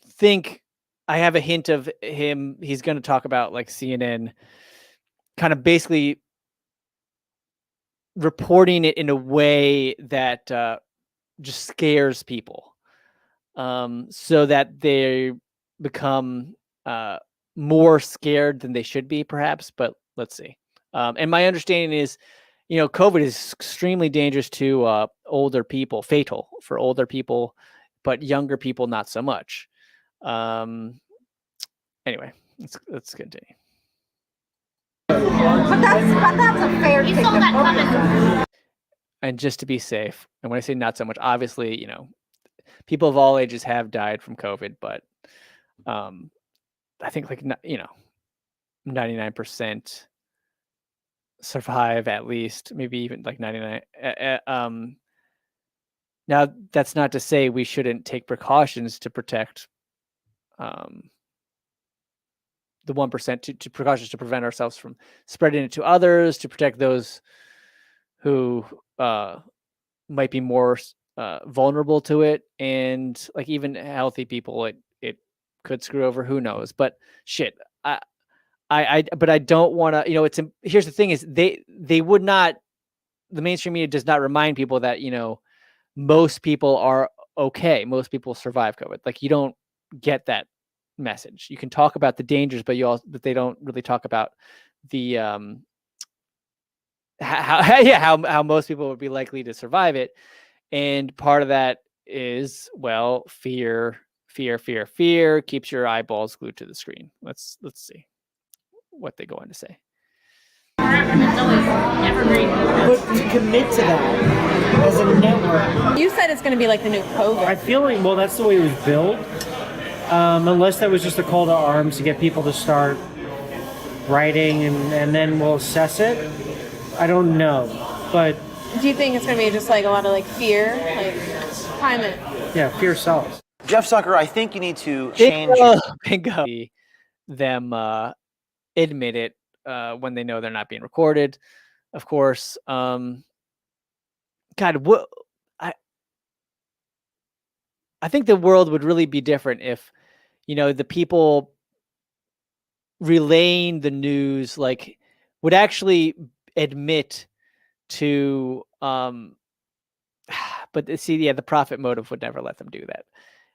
think I have a hint of him. He's going to talk about like CNN kind of basically reporting it in a way that just scares people, so that they become more scared than they should be, perhaps. But let's see. And my understanding is, COVID is extremely dangerous to older people, fatal for older people, but younger people not so much. Anyway, let's continue.
But that's a fair thing.
And just to be safe, and when I say not so much, obviously, people of all ages have died from COVID, but I think 99% survive, at least, maybe even like 99. Now, that's not to say we shouldn't take precautions to protect the 1%, to precautions to prevent ourselves from spreading it to others, to protect those who might be more vulnerable to it, and like even healthy people, it could screw over. Who knows? But shit, but I don't want to. Here's the thing: is they would not. The mainstream media does not remind people that most people are okay. Most people survive COVID. Like, you don't get that message. You can talk about the dangers, but they don't really talk about the how most people would be likely to survive it. And part of that is, well, fear keeps your eyeballs glued to the screen. Let's see what they go on to say.
But to commit to that as a network,
You said it's going to be like the new COVID.
I feel like, well, that's the way it was built. Unless that was just a call to arms to get people to start writing, and then we'll assess it. I don't know, but
Do you think it's going to be just like a lot of like fear, like climate?
yeah, fear sells.
Jeff Zucker, I think you need to change.
Bingo. Them admit it when they know they're not being recorded, of course. God, what I think the world would really be different if, the people relaying the news like would actually admit to but the profit motive would never let them do that.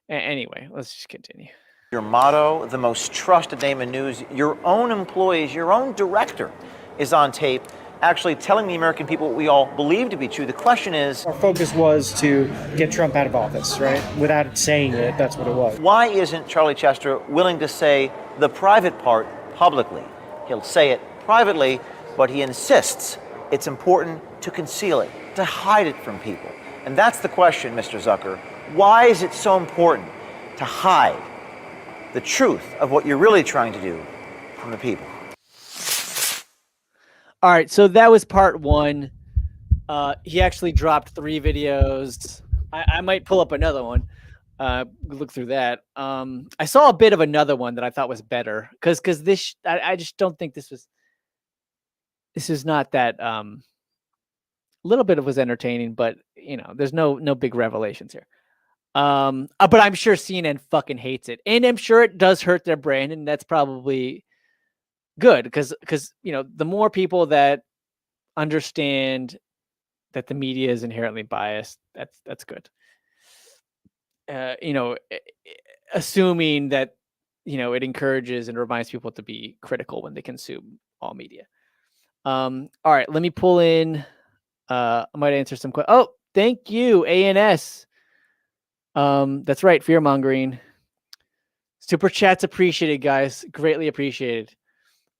Anyway, let's just continue.
Your motto, the most trusted name in news, your own employees, your own director is on tape actually telling the American people what we all believe to be true. The question is,
Our focus was to get Trump out of office, right? Without saying it, that's what it was.
why isn't Charlie Chester willing to say the private part publicly? He'll say it privately, but he insists it's important to conceal it, to hide it from people. And that's the question, Mr. Zucker. Why is it so important to hide the truth of what you're really trying to do from the people?
All right, so that was part one. He actually dropped 3 videos. I might pull up another one. Look through that. I saw a bit of another one that I thought was better because this I just don't think this is not that. A little bit of was entertaining, but there's no big revelations here. But I'm sure CNN fucking hates it, and I'm sure it does hurt their brand, and that's probably good because the more people that understand that the media is inherently biased, that's good. Assuming that it encourages and reminds people to be critical when they consume all media. All right, let me pull in. I might answer some questions. Oh, thank you, ANS. That's right, fear mongering. Super chats appreciated, guys. Greatly appreciated.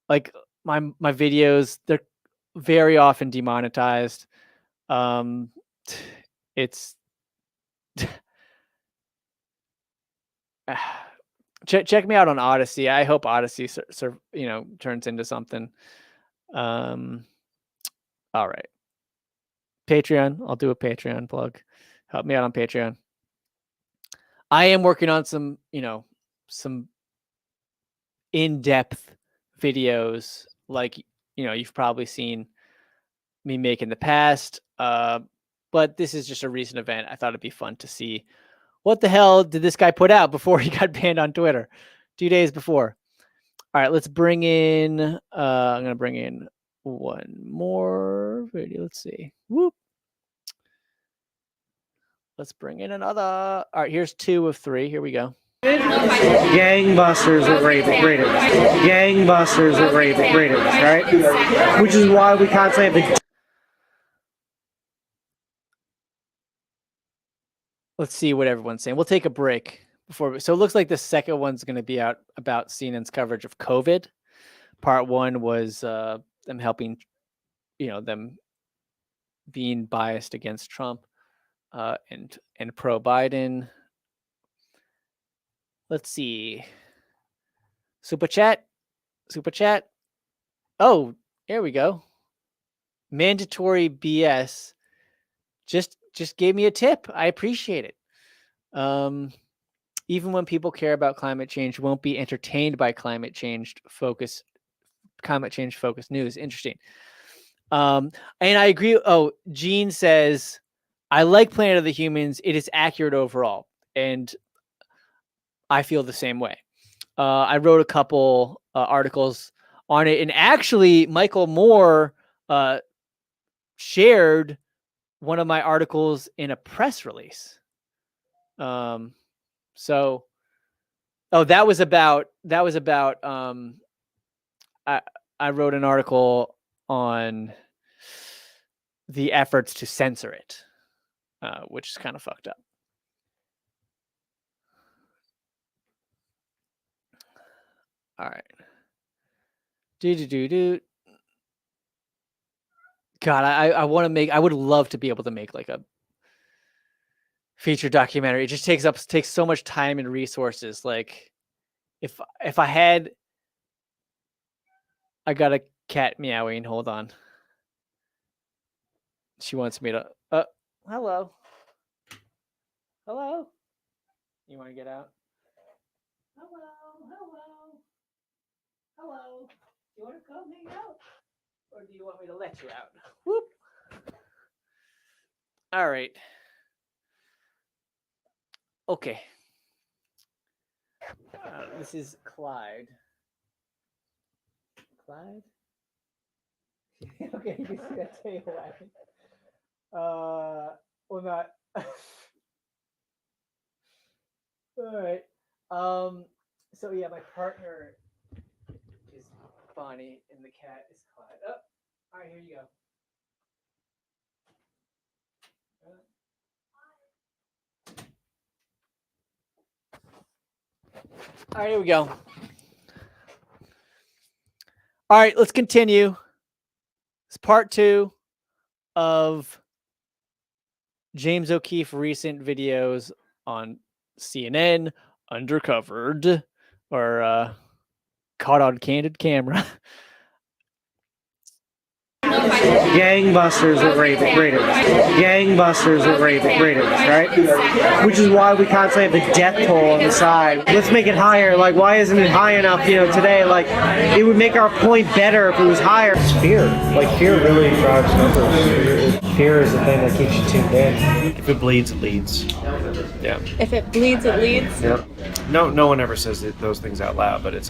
Like my videos, they're very often demonetized. It's check me out on Odyssey. I hope Odyssey turns into something. All right. Patreon. I'll do a Patreon plug. Help me out on Patreon. I am working on some in-depth videos like you've probably seen me make in the past. But this is just a recent event. I thought it'd be fun to see what the hell did this guy put out before he got banned on Twitter 2 days before. All right, let's bring in I'm gonna bring in one more video. Let's see. Whoop. Let's bring in another. All right, here's 2 of 3. Here we go.
Gangbusters at ratings. Gangbusters at ratings, right? Which is why we constantly have to.
Let's see what everyone's saying. We'll take a break before. So it looks like the second one's going to be out about CNN's coverage of COVID. Part 1 was them helping, them being biased against Trump and pro Biden. Let's see. Super chat. Oh, here we go. Mandatory BS. Just gave me a tip. I appreciate it. Even when people care about climate change, won't be entertained by climate change focused news. Interesting. And I agree. Oh, Gene says, I like Planet of the Humans. It is accurate overall. And I feel the same way. I wrote a couple articles on it. And actually, Michael Moore shared one of my articles in a press release. So, that was about I wrote an article on the efforts to censor it, which is kind of fucked up. All right. God, I would love to be able to make like a feature documentary. It just takes so much time and resources. Like if I got a cat meowing. Hold on. She wants me to, hello. Hello. You want to get out? Hello. Do you want to come hang out? Or do you want me to let you out? Whoop. All right. Okay. This is Clyde. Clyde? Okay, you can see that tail wagging. Well, not. All right. So yeah, my partner is Bonnie, and the cat is Clyde. Oh, all right, here you go. All right, here we go. All right, let's continue. It's part 2 of James O'Keefe recent videos on CNN, Undercovered, or Caught on Candid Camera.
Gangbusters with ratings. Gangbusters with ratings, right? Which is why we constantly have the death toll on the side. Let's make it higher. Like, why isn't it high enough, today? Like, it would make our point better if it was higher. It's fear. Like, fear really drives numbers. Fear is the thing that keeps you tuned in. If it bleeds, it leads. Yeah.
If it bleeds, it leads.
Yeah. No one ever says those things out loud, but it's...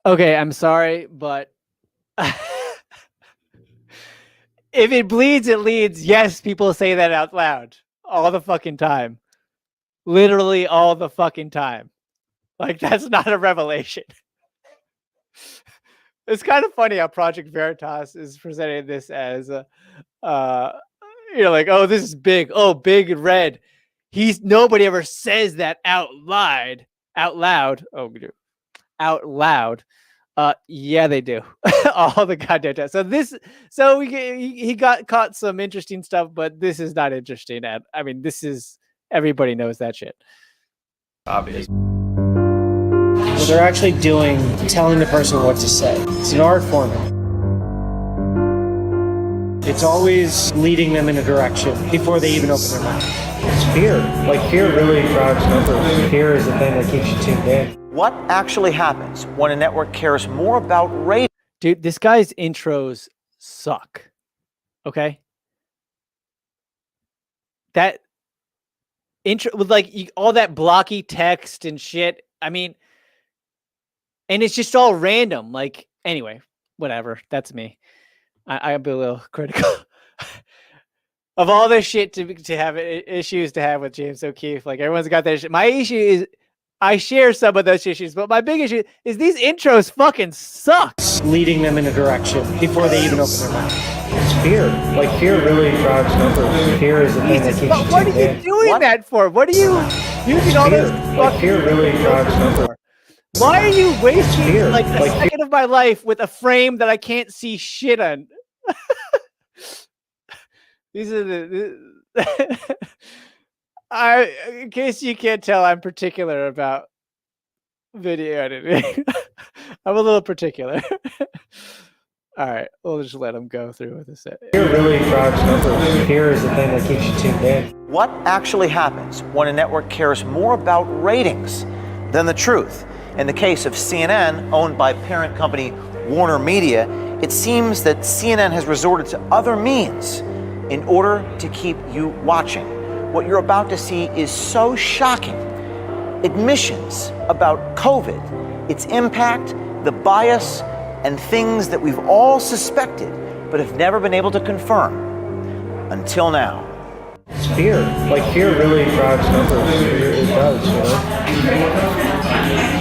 Okay, I'm sorry, but... If it bleeds, it leads. Yes, people say that out loud all the fucking time. Literally all the fucking time. Like, that's not a revelation. It's kind of funny how Project Veritas is presenting this as like, oh, this is big. Oh, big and red. Nobody ever says that out loud. Yeah, they do. All the goddamn time. So he got caught some interesting stuff, but this is not interesting. Everybody knows that shit.
Obvious. What they're actually doing, telling the person what to say. It's an art form. It's always leading them in a direction before they even open their mouth. It's fear. Like, fear really drives numbers. Fear is the thing that keeps you tuned in.
What actually happens when a network cares more about ratings?
Dude, this guy's intros suck. Okay? That intro with all that blocky text and shit. And it's just all random. Like, anyway, whatever. That's me. I'll be a little critical of all this shit to have issues to have with James O'Keefe. Like, everyone's got that shit. My issue is I share some of those issues, but my big issue is these intros fucking suck.
Leading them in a direction before they even open their mouth. It's fear. Like, fear really drives numbers. Fear is the thing that keeps you tuned in.
What are you doing that for? What are you using all this fucking...
Fear really drives numbers.
Why are you wasting a second of my life with a frame that I can't see shit on? These are the... in case you can't tell, I'm particular about video editing. I'm a little particular. All right, we'll just let him go through with this.
Fear really drives numbers. Fear is the thing that keeps you tuned in.
What actually happens when a network cares more about ratings than the truth? In the case of CNN, owned by parent company Warner Media, it seems that CNN has resorted to other means in order to keep you watching. What you're about to see is so shocking. Admissions about COVID, its impact, the bias, and things that we've all suspected but have never been able to confirm until now.
fear. Like fear really drives numbers. It does, you know.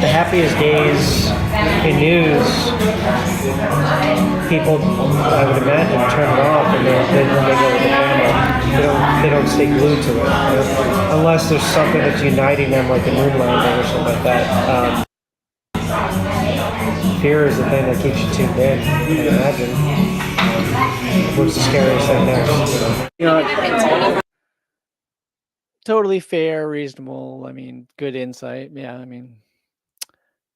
The happiest days in news, people, I would imagine, turn it off and then when they go with the family, they don't stay glued to it, you know? Unless there's something that's uniting them, like a moon landing or something like that. Fear is the thing that keeps you tuned in. I imagine. What's the scariest thing next? You know,
Totally fair, reasonable. I mean, good insight. Yeah, I mean,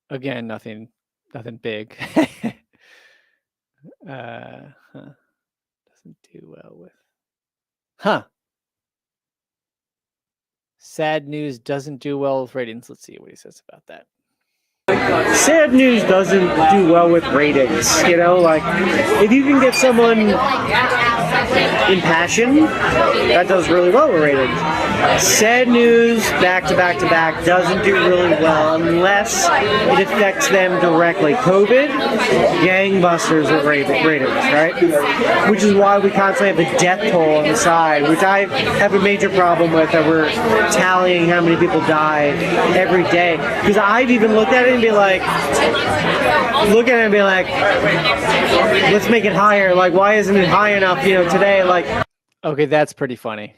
again, nothing big. Doesn't do well with. Sad news doesn't do well with ratings. Let's see what he says about that.
sad news doesn't do well with ratings. You know, like if you can get someone impassioned, that does really well with ratings. Sad news back to back to back doesn't do really well unless it affects them directly. COVID, gangbusters with ratings, right? Which is why we constantly have a death toll on the side, which I have a major problem with, that we're tallying how many people die every day. Because I've even looked at it and be like, let's make it higher. Like, why isn't it high enough, you know, today? Like,
okay, that's pretty funny.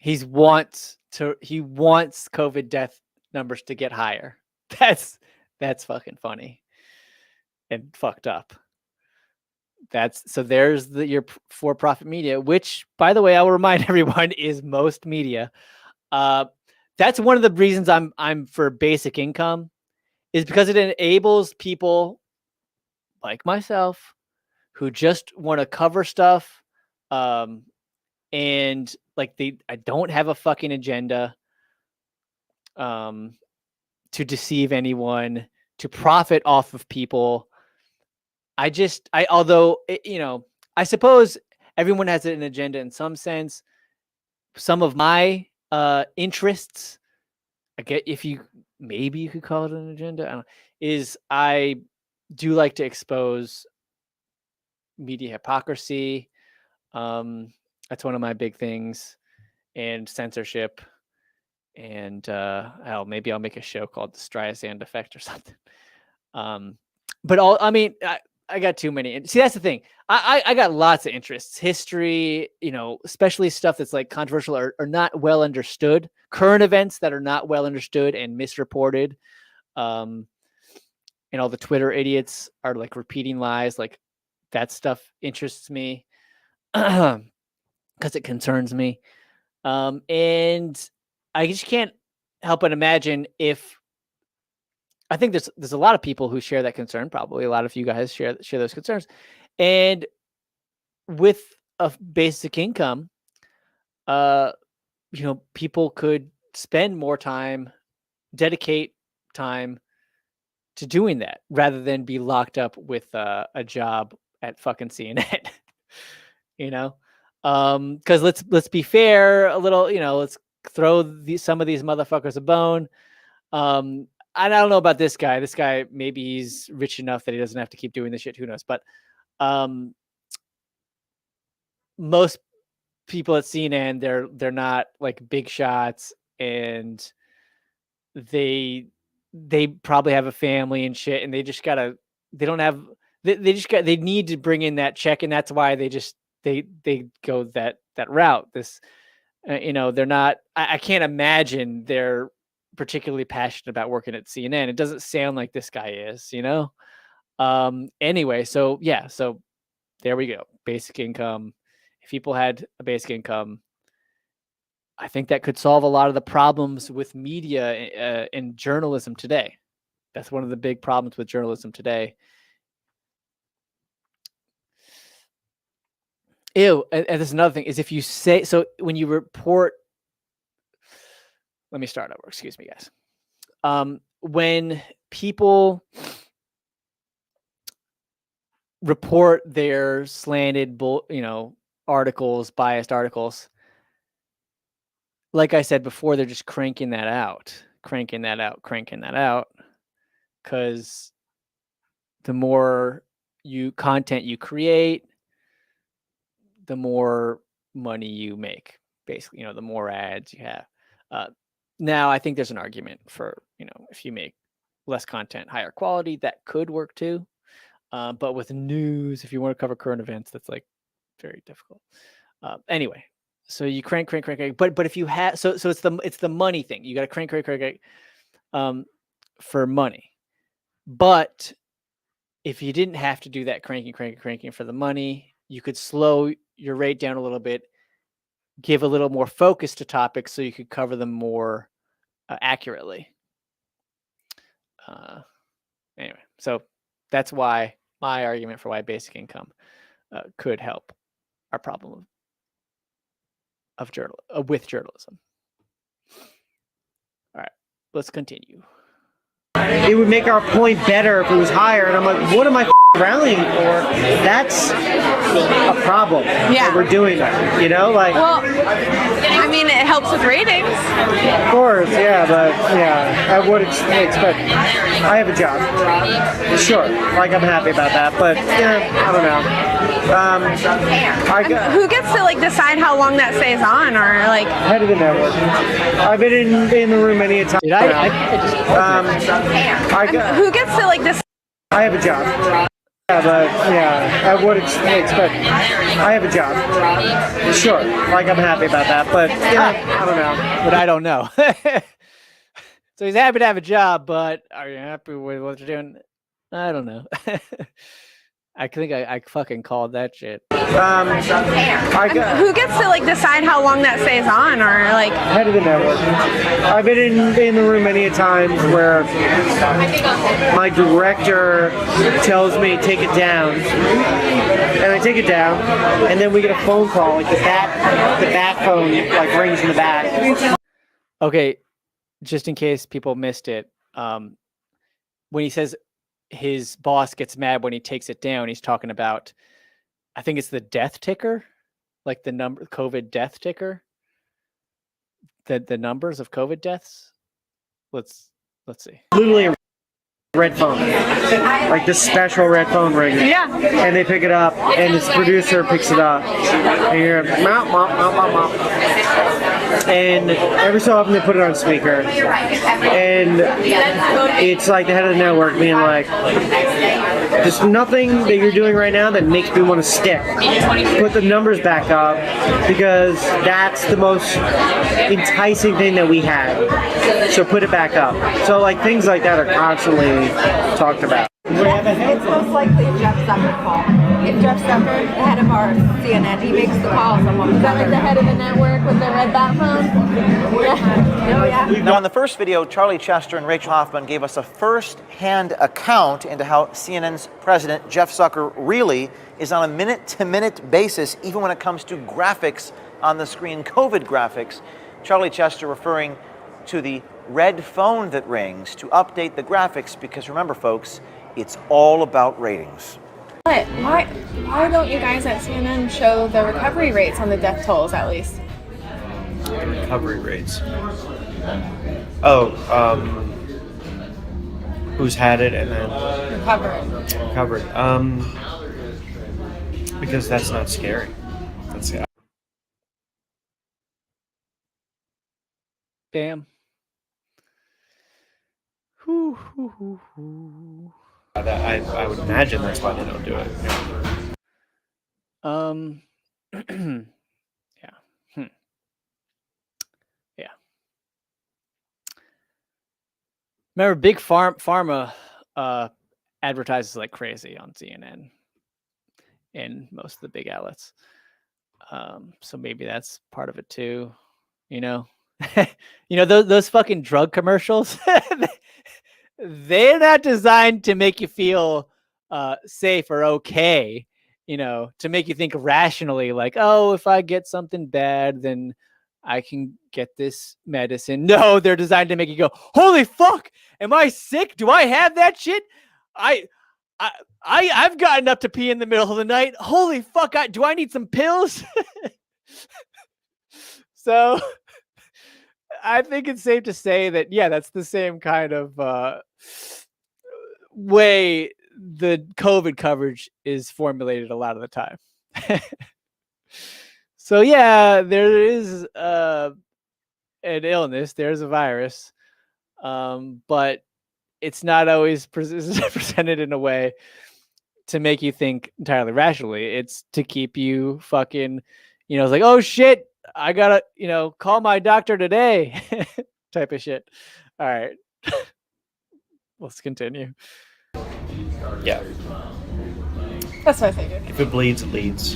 He wants COVID death numbers to get higher. That's fucking funny and fucked up. There's your for-profit media, which, by the way, I will remind everyone, is most media. That's one of the reasons I'm for basic income, is because it enables people like myself who just want to cover stuff, and like I don't have a fucking agenda to deceive anyone, to profit off of people. I suppose everyone has an agenda in some sense. Some of my interests, maybe you could call it an agenda, I don't know, I do like to expose media hypocrisy. That's one of my big things, and censorship. And maybe I'll make a show called The Streisand Effect or something. I got too many. See, that's the thing. I got lots of interests. History, especially stuff that's like controversial or not well understood. Current events that are not well understood and misreported. And all the Twitter idiots are like repeating lies. Like, that stuff interests me because it concerns me. And I just can't help but imagine if, I think there's a lot of people who share that concern. Probably a lot of you guys share those concerns. And with a basic income, people could spend more time, dedicate time to doing that, rather than be locked up with a job at fucking CNN. Because let's be fair a little. Let's throw some of these motherfuckers a bone. I don't know about this guy. This guy, maybe he's rich enough that he doesn't have to keep doing this shit. Who knows? But most people at CNN, they're not like big shots, and they probably have a family and shit, and they need to bring in that check, and that's why they go that route. They're not. I can't imagine they're particularly passionate about working at CNN. It doesn't sound like this guy is, anyway, so there we go. Basic income. If people had a basic income, I think that could solve a lot of the problems with media and journalism today. That's one of the big problems with journalism today. And there's another thing, is if you say, so when you report, let me start over. Excuse me, guys. When people report their slanted, articles, biased articles, like I said before, they're just cranking that out. Because the more content you create, the more money you make. basically, the more ads you have. Now, I think there's an argument for, if you make less content, higher quality, that could work too. But with news, if you want to cover current events, that's like very difficult. Anyway, so you crank. But if you have, so it's the money thing. You got to crank, for money. But if you didn't have to do that cranking for the money, you could slow your rate down a little bit, give a little more focus to topics so you could cover them more accurately. Anyway, so that's why my argument for why basic income could help our problem with journalism. All right, let's continue.
It would make our point better if it was higher. And I'm like, what am I rallying for? That's a problem.
Yeah.
That we're doing that,
Well, I mean, it helps with ratings.
Of course, yeah, but yeah, I would expect. I have a job. Sure, like I'm happy about that, but yeah, I don't know.
Who gets to decide how long that stays on, or
Head of the network. I've been in the room many a time.
Did
who gets to decide?
I have a job. Yeah, but yeah, I would expect. I have a job. Sure, like I'm happy about that, but yeah, I don't know.
But I don't know. So he's happy to have a job, but are you happy with what you're doing? I don't know. I think I fucking called that shit.
Who gets to decide how long that stays on, or
Head of the network. I've been in the room many a times where my director tells me take it down, and I take it down, and then we get a phone call, the bat phone rings in the back.
Okay, just in case people missed it, when he says his boss gets mad when he takes it down, he's talking about, I think it's the death ticker, the number COVID death ticker, the numbers of COVID deaths. Let's see.
Literally a red phone, this special red phone ring.
Yeah.
And they pick it up, and this producer picks it up, and you're mop, mop, mop, mop, mop. And every so often they put it on speaker, and it's the head of the network being there's nothing that you're doing right now that makes me want to stick. Put the numbers back up, because that's the most enticing thing that we have. So put it back up. So things like that are constantly talked about.
It's most likely a Jeff Zucker call. If Jeff Zucker, the head of our CNN, he makes the calls. Is that the head of the network with the red bat phone? Yeah. Oh, yeah.
Now, in the first video, Charlie Chester and Rachel Hoffman gave us a first-hand account into how CNN's president, Jeff Zucker, really is on a minute-to-minute basis, even when it comes to graphics on the screen, COVID graphics. Charlie Chester referring to the red phone that rings to update the graphics, because remember, folks, it's all about ratings.
But why don't you guys at CNN show the recovery rates on the death tolls at least?
Recovery rates. Oh, who's had it and then recovered. Because that's not scary. That's
Bam.
I would imagine that's why they don't do it.
Yeah. Yeah. Remember, big pharma advertises like crazy on CNN and most of the big outlets. So maybe that's part of it too. Those fucking drug commercials. They're not designed to make you feel safe or okay, to make you think rationally, oh, if I get something bad, then I can get this medicine. No, they're designed to make you go, holy fuck, am I sick? Do I have that shit? I've gotten up to pee in the middle of the night. Holy fuck, do I need some pills? So I think it's safe to say that, yeah, that's the same kind of way the COVID coverage is formulated a lot of the time. So yeah, there is an illness. There's a virus, but it's not always presented in a way to make you think entirely rationally. It's to keep you fucking, it's like, oh shit, I gotta, call my doctor today, type of shit. All right, let's continue.
Yeah.
That's what I figured.
If it bleeds, it leads.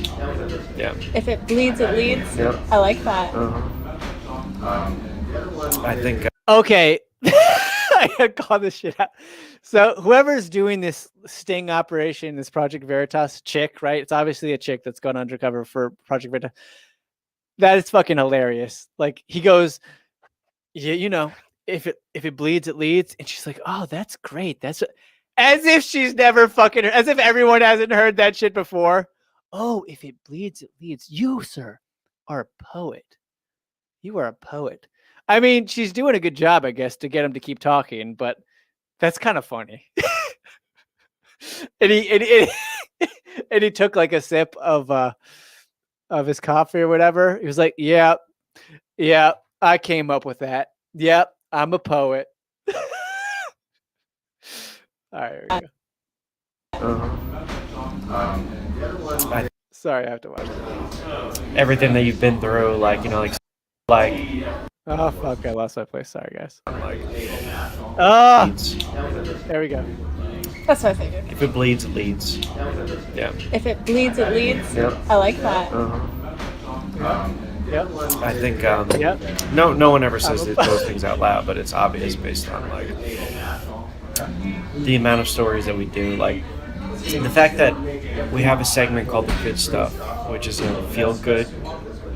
Yeah.
If it bleeds, it leads.
Yep.
I like that.
I think.
Okay. I gotta call this shit out. So whoever's doing this sting operation, this Project Veritas chick, right? It's obviously a chick that's gone undercover for Project Veritas. That is fucking hilarious. Like he goes, yeah, if it bleeds, it leads, and she's like, oh, that's great. As if she's never fucking, as if everyone hasn't heard that shit before. Oh, if it bleeds, it leads. You, sir, are a poet. You are a poet. I mean, she's doing a good job, I guess, to get him to keep talking, but that's kind of funny. and he took like a sip of his coffee or whatever. He was like, yeah, I came up with that. Yep, I'm a poet. All right, here we go. Sorry, I have to watch it.
Everything that you've been through, like.
Oh fuck! I lost my place. Sorry, guys.
Leads.
There we go.
That's what I figured.
If it bleeds, it leads. Yeah.
If it bleeds, it leads.
Yep.
I like that.
Yep.
I think.
Yep.
No one ever says those things out loud, but it's obvious based on like the amount of stories that we do. Like the fact that we have a segment called The Good Stuff, which is a feel-good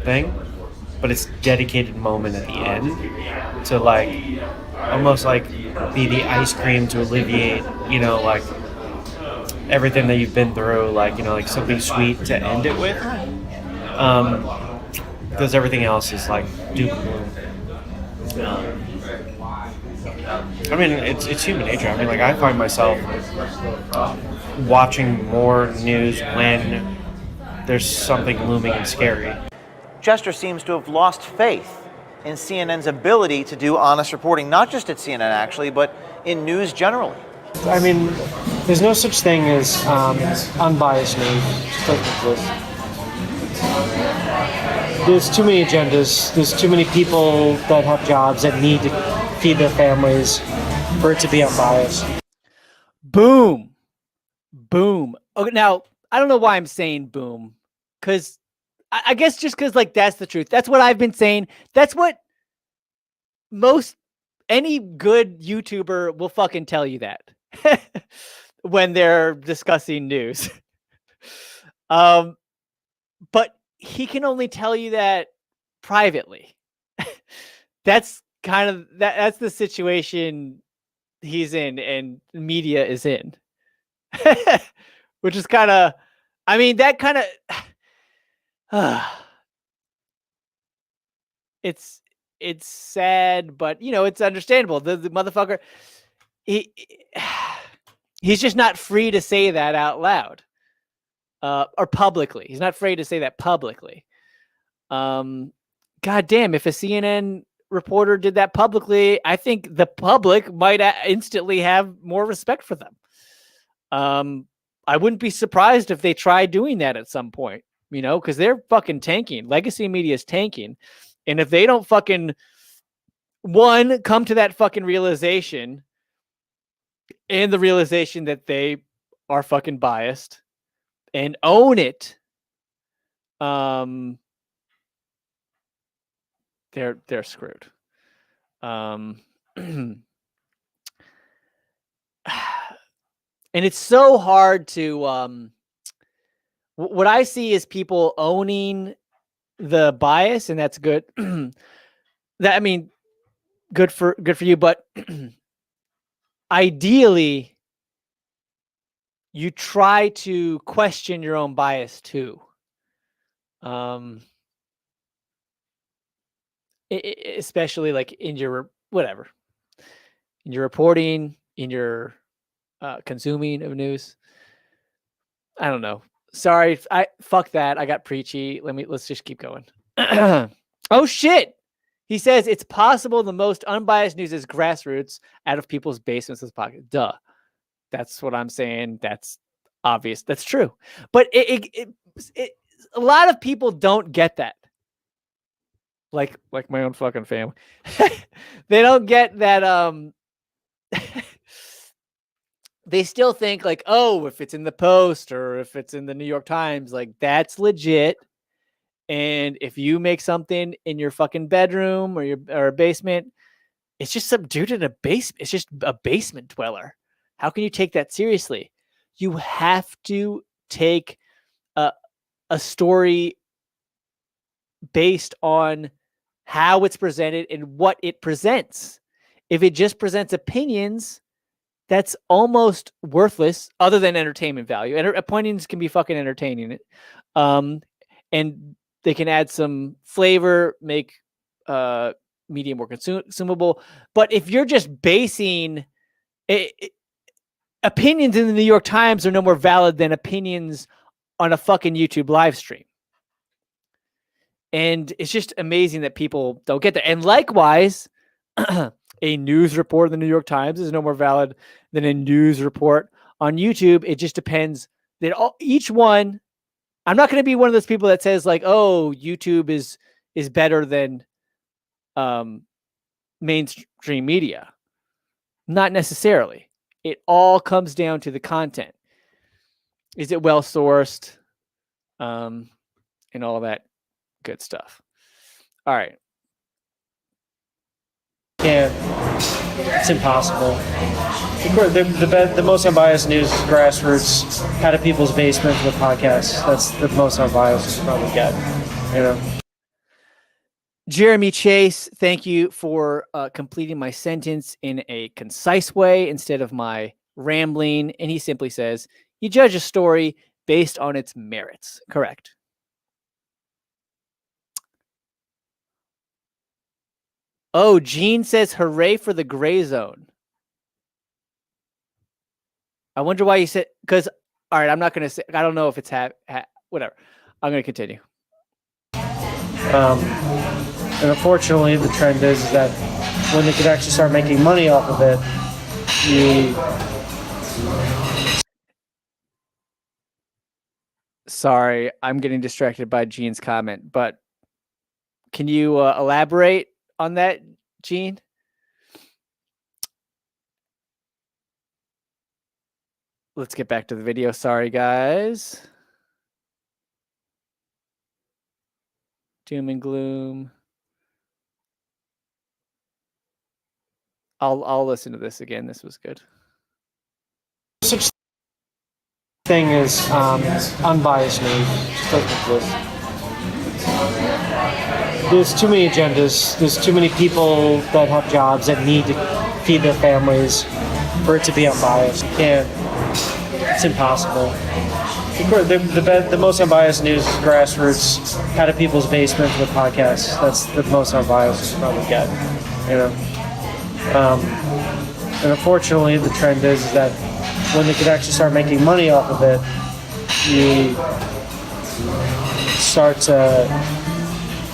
thing, but it's a dedicated moment at the end to like almost like be the ice cream to alleviate, like everything that you've been through, like, like something sweet to end it with. Because everything else is like doom and gloom. I mean, it's human nature. I mean, like I find myself watching more news when there's something looming and scary.
Jester seems to have lost faith in CNN's ability to do honest reporting, not just at CNN actually, but in news generally.
I mean, there's no such thing as unbiased news. It just doesn't exist. There's too many agendas. There's too many people that have jobs that need to feed their families for it to be unbiased.
Boom. Okay, now I don't know why I'm saying boom, because I guess just because like that's the truth. That's what I've been saying. That's what any good YouTuber will fucking tell you that when they're discussing news. But he can only tell you that privately. That's kind of that's the situation he's in and media is in. Which is kind of, I mean, that kind of it's sad, but it's understandable. The motherfucker, he's just not free to say that out loud, or publicly. He's not afraid to say that publicly. God damn, if a CNN reporter did that publicly, I think the public might instantly have more respect for them. I wouldn't be surprised if they tried doing that at some point, because they're fucking tanking. Legacy media is tanking. And if they don't fucking, come to that fucking realization and the realization that they are fucking biased and own it, they're screwed. And it's so hard to, what I see is people owning the bias, and that's good. Good for you, but ideally you try to question your own bias too. Especially like in your in your reporting, in your consuming of news. I don't know. Sorry, I fuck that. I got preachy. Let's just keep going. Oh shit. He says it's possible the most unbiased news is grassroots out of people's basements of pocket. Duh. That's what I'm saying. That's obvious. That's true. But a lot of people don't get that. Like my own fucking family. They don't get that they still think like, oh, if it's in the Post or if it's in the New York Times, like that's legit. And if you make something in your fucking bedroom or a basement, it's just some dude in a basement. It's just a basement dweller. How can you take that seriously? You have to take a story based on how it's presented and what it presents. If it just presents opinions, that's almost worthless other than entertainment value. And opinions can be fucking entertaining. And they can add some flavor, make media more consumable. But if you're just basing opinions in the New York Times are no more valid than opinions on a fucking YouTube live stream. And it's just amazing that people don't get that. And likewise, a news report in the New York Times is no more valid than a news report on YouTube. It just depends that each one. I'm not going to be one of those people that says like, "Oh, YouTube is better than mainstream media." Not necessarily. It all comes down to the content. Is it well sourced? And all of that good stuff. All right.
Can't. It's impossible. The most unbiased news is grassroots, out of people's basements with podcasts. That's the most unbiased you probably get. You know.
Jeremy Chase, thank you for completing my sentence in a concise way instead of my rambling. And he simply says, you judge a story based on its merits. Correct. Oh, Gene says, hooray for the gray zone. I wonder why you said, because, all right, I'm not going to say, I don't know if it's whatever. I'm going to continue.
And unfortunately, the trend is that when they could actually start making money off of it,
Sorry, I'm getting distracted by Gene's comment, but can you elaborate on that, Gene? Let's get back to the video. Sorry, guys. Doom and gloom. I'll listen to this again. This was good.
such thing as unbiased news. It just doesn't exist. There's too many agendas. There's too many people that have jobs that need to feed their families for it to be unbiased. You can't. It's impossible. The most unbiased news is grassroots, out of people's basements with podcasts. That's the most unbiased you probably get. You know. And unfortunately, the trend is that when they could actually start making money off of it, you start to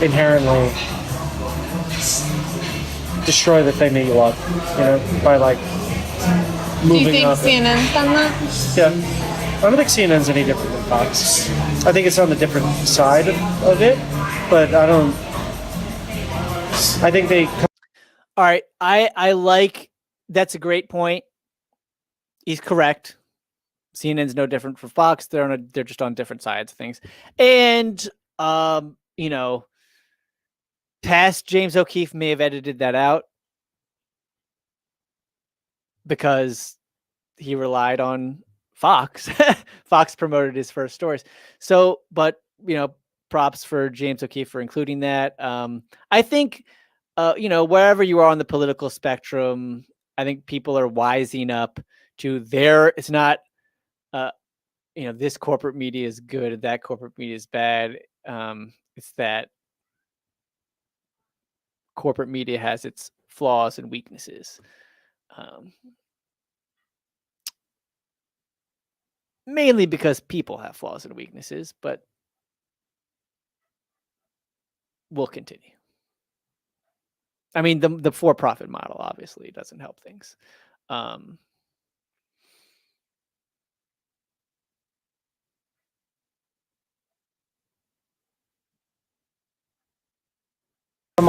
inherently destroy the thing that you love, you know, by like moving.
Do you think
up
CNN's done that?
Yeah, I don't think CNN's any different than Fox. I think it's on the different side of it, but I don't. I think they.
All right, I like. That's a great point. He's correct. CNN's no different from Fox. They're just on different sides of things. And you know, past James O'Keefe may have edited that out because he relied on Fox. Fox promoted his first stories. So, but you know, props for James O'Keefe for including that. I think you know, wherever you are on the political spectrum, I think people are wising up to it's not, you know, this corporate media is good, that corporate media is bad. It's that corporate media has its flaws and weaknesses. mainly because people have flaws and weaknesses, but we'll continue. I mean, the for-profit model obviously doesn't help things.
Come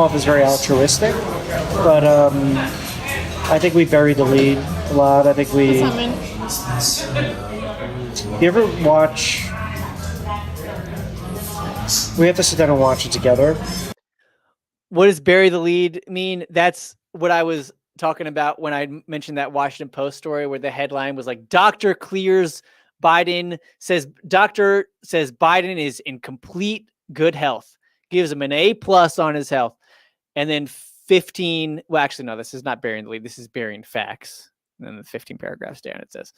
off as very altruistic, but I think we buried the lead a lot. I think we. You ever watch? We have to sit down and watch it together.
What does bury the lead mean? That's what I was talking about when I mentioned that Washington Post story where the headline was like, Doctor says Biden is in complete good health, gives him an A+ on his health. And then 15, well, actually, no, this is not burying the lead. This is burying facts. And then the 15 paragraphs down, it says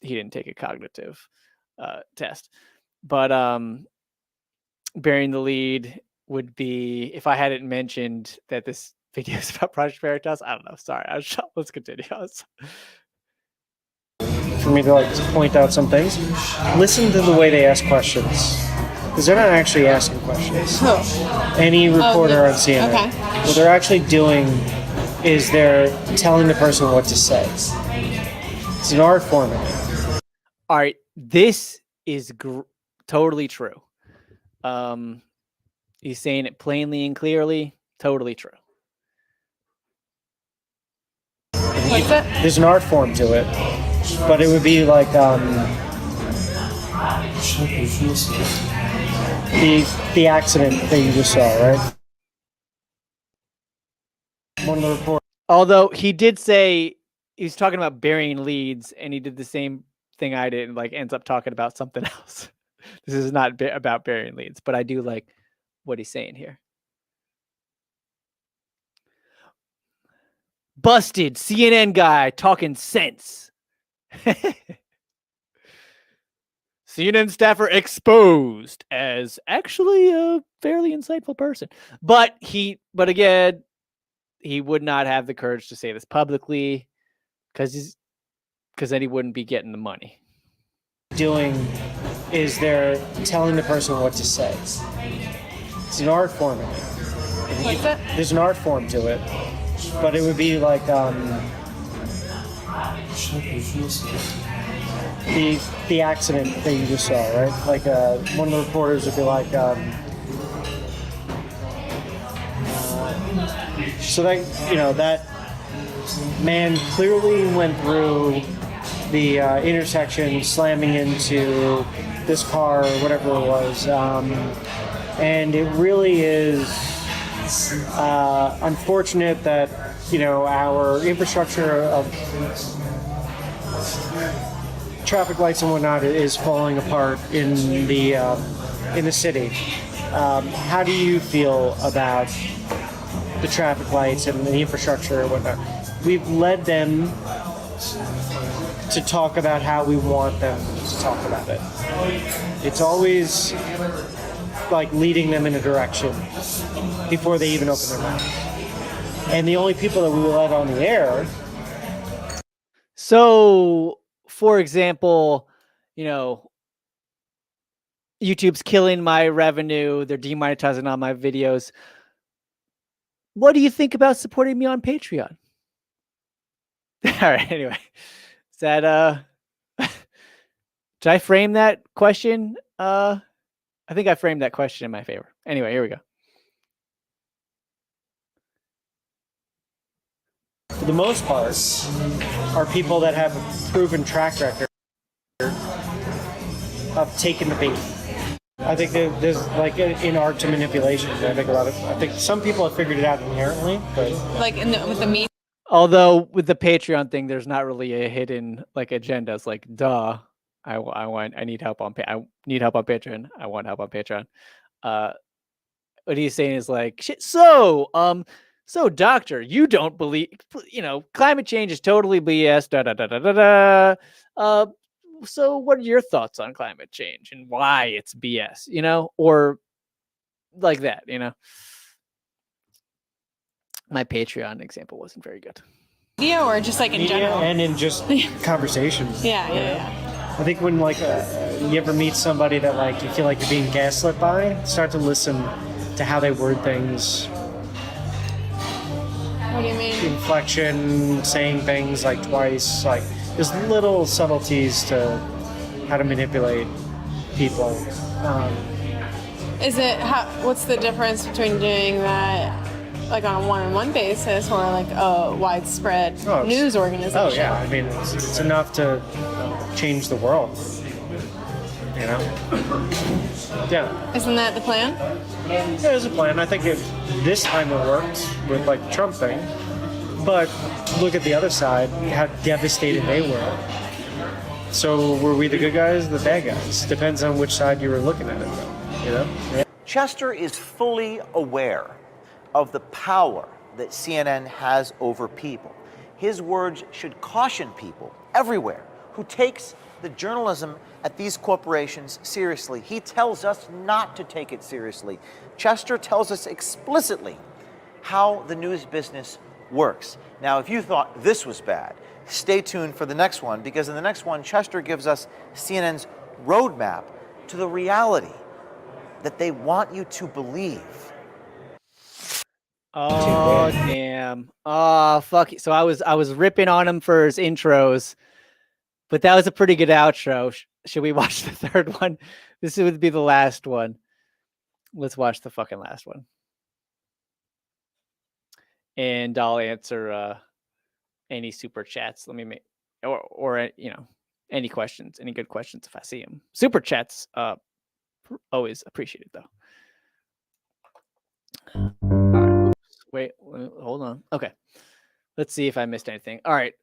he didn't take a cognitive test. But burying the lead would be if I hadn't mentioned that this video is about Project Veritas. I don't know. Sorry. Let's continue.
For me to like point out some things, listen to the way they ask questions. Because they're not actually asking questions. Any reporter on CNN.
Okay.
What they're actually doing is they're telling the person what to say. It's an art form.
All right. This is totally true. He's saying it plainly and clearly. Totally true.
What's it?
There's an art form to it. But it would be like the accident that you just saw, right? One of the reports.
Although he did say he's talking about burying leads, and he did the same thing I did, and like ends up talking about something else. This is not about burying leads, but I do like what he's saying here. Busted CNN guy talking sense. CNN staffer exposed as actually a fairly insightful person. But again, he would not have the courage to say this publicly because then he wouldn't be getting the money.
Doing is they're telling the person what to say. It's an art form.
What's it?
There's an art form to it. But it would be like the accident that you just saw, right? Like one of the reporters would be like, so that man clearly went through the intersection, slamming into this car or whatever it was, and it really is unfortunate that our infrastructure of traffic lights and whatnot is falling apart in the city. How do you feel about the traffic lights and the infrastructure and whatnot? We've led them to talk about how we want them to talk about it. It's always like leading them in a direction before they even open their mouth. And the only people that we let on the air.
So, for example, YouTube's killing my revenue. They're demonetizing all my videos. What do you think about supporting me on Patreon? All right. Anyway, is that did I frame that question? I think I framed that question in my favor. Anyway, here we go.
For the most part, are people that have a proven track record of taking the bait. I think there's like an art to manipulation. I think some people have figured it out inherently, but
Like with the meat.
Although with the Patreon thing, there's not really a hidden like agenda. It's like, duh, I need help on Patreon. I want help on Patreon. What he's saying is like, shit. So doctor, you don't believe, climate change is totally BS. Da da da da da da. So what are your thoughts on climate change and why it's BS? Or like that. My Patreon example wasn't very good.
Video or just like in
media
general?
and in just conversations.
Yeah.
I think when like you ever meet somebody that like you feel like you're being gaslit by, start to listen to how they word things,
What do you mean?
inflection, saying things like twice, like there's little subtleties to how to manipulate people.
What's the difference between doing that like on a one-on-one basis or like a widespread news organization?
Oh yeah, I mean it's enough to change the world. You know? Yeah.
Isn't that the plan?
There's a plan. I think this time it worked with like the Trump thing. But look at the other side, how devastated they were. So were we the good guys, the bad guys? Depends on which side you were looking at it, though. You know? Yeah.
Chester is fully aware of the power that CNN has over people. His words should caution people everywhere who takes the journalism at these corporations seriously. He tells us not to take it seriously. Chester tells us explicitly how the news business works. Now, if you thought this was bad, stay tuned for the next one, because in the next one, Chester gives us CNN's roadmap to the reality that they want you to believe.
Oh damn! Oh fuck! So I was ripping on him for his intros, but that was a pretty good outro. Should we watch the third one? This would be the last one. Let's watch the fucking last one, and I'll answer any super chats. Let me make or you know, any questions, any good questions if I see them. Super chats, always appreciated though. Wait, hold on. Okay. Let's see if I missed anything. All right.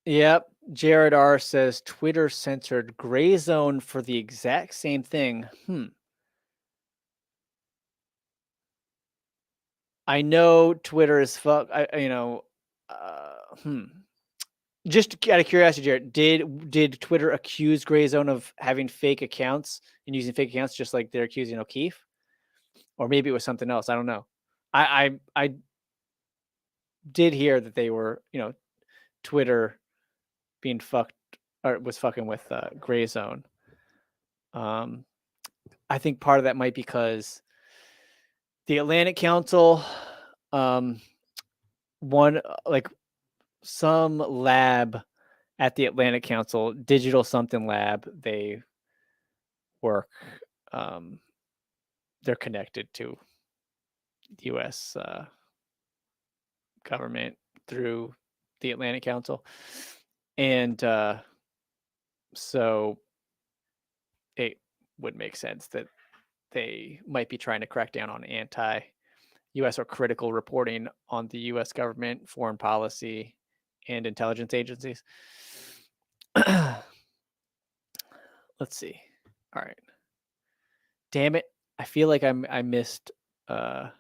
Yep. Jared R says Twitter censored Gray Zone for the exact same thing. I know Twitter is fuck. Just out of curiosity, Jared, did Twitter accuse Gray Zone of having fake accounts and using fake accounts just like they're accusing O'Keefe? Or maybe it was something else. I don't know. I did hear that they were, Twitter being fucked or was fucking with Gray Zone. I think part of that might be because the Atlantic Council, some lab at the Atlantic Council, Digital Something Lab, they work. They're connected to the U.S. Government through the Atlantic Council. And so it would make sense that they might be trying to crack down on anti-U.S. or critical reporting on the U.S. government, foreign policy, and intelligence agencies. Let's see. All right. Damn it. I feel like I missed a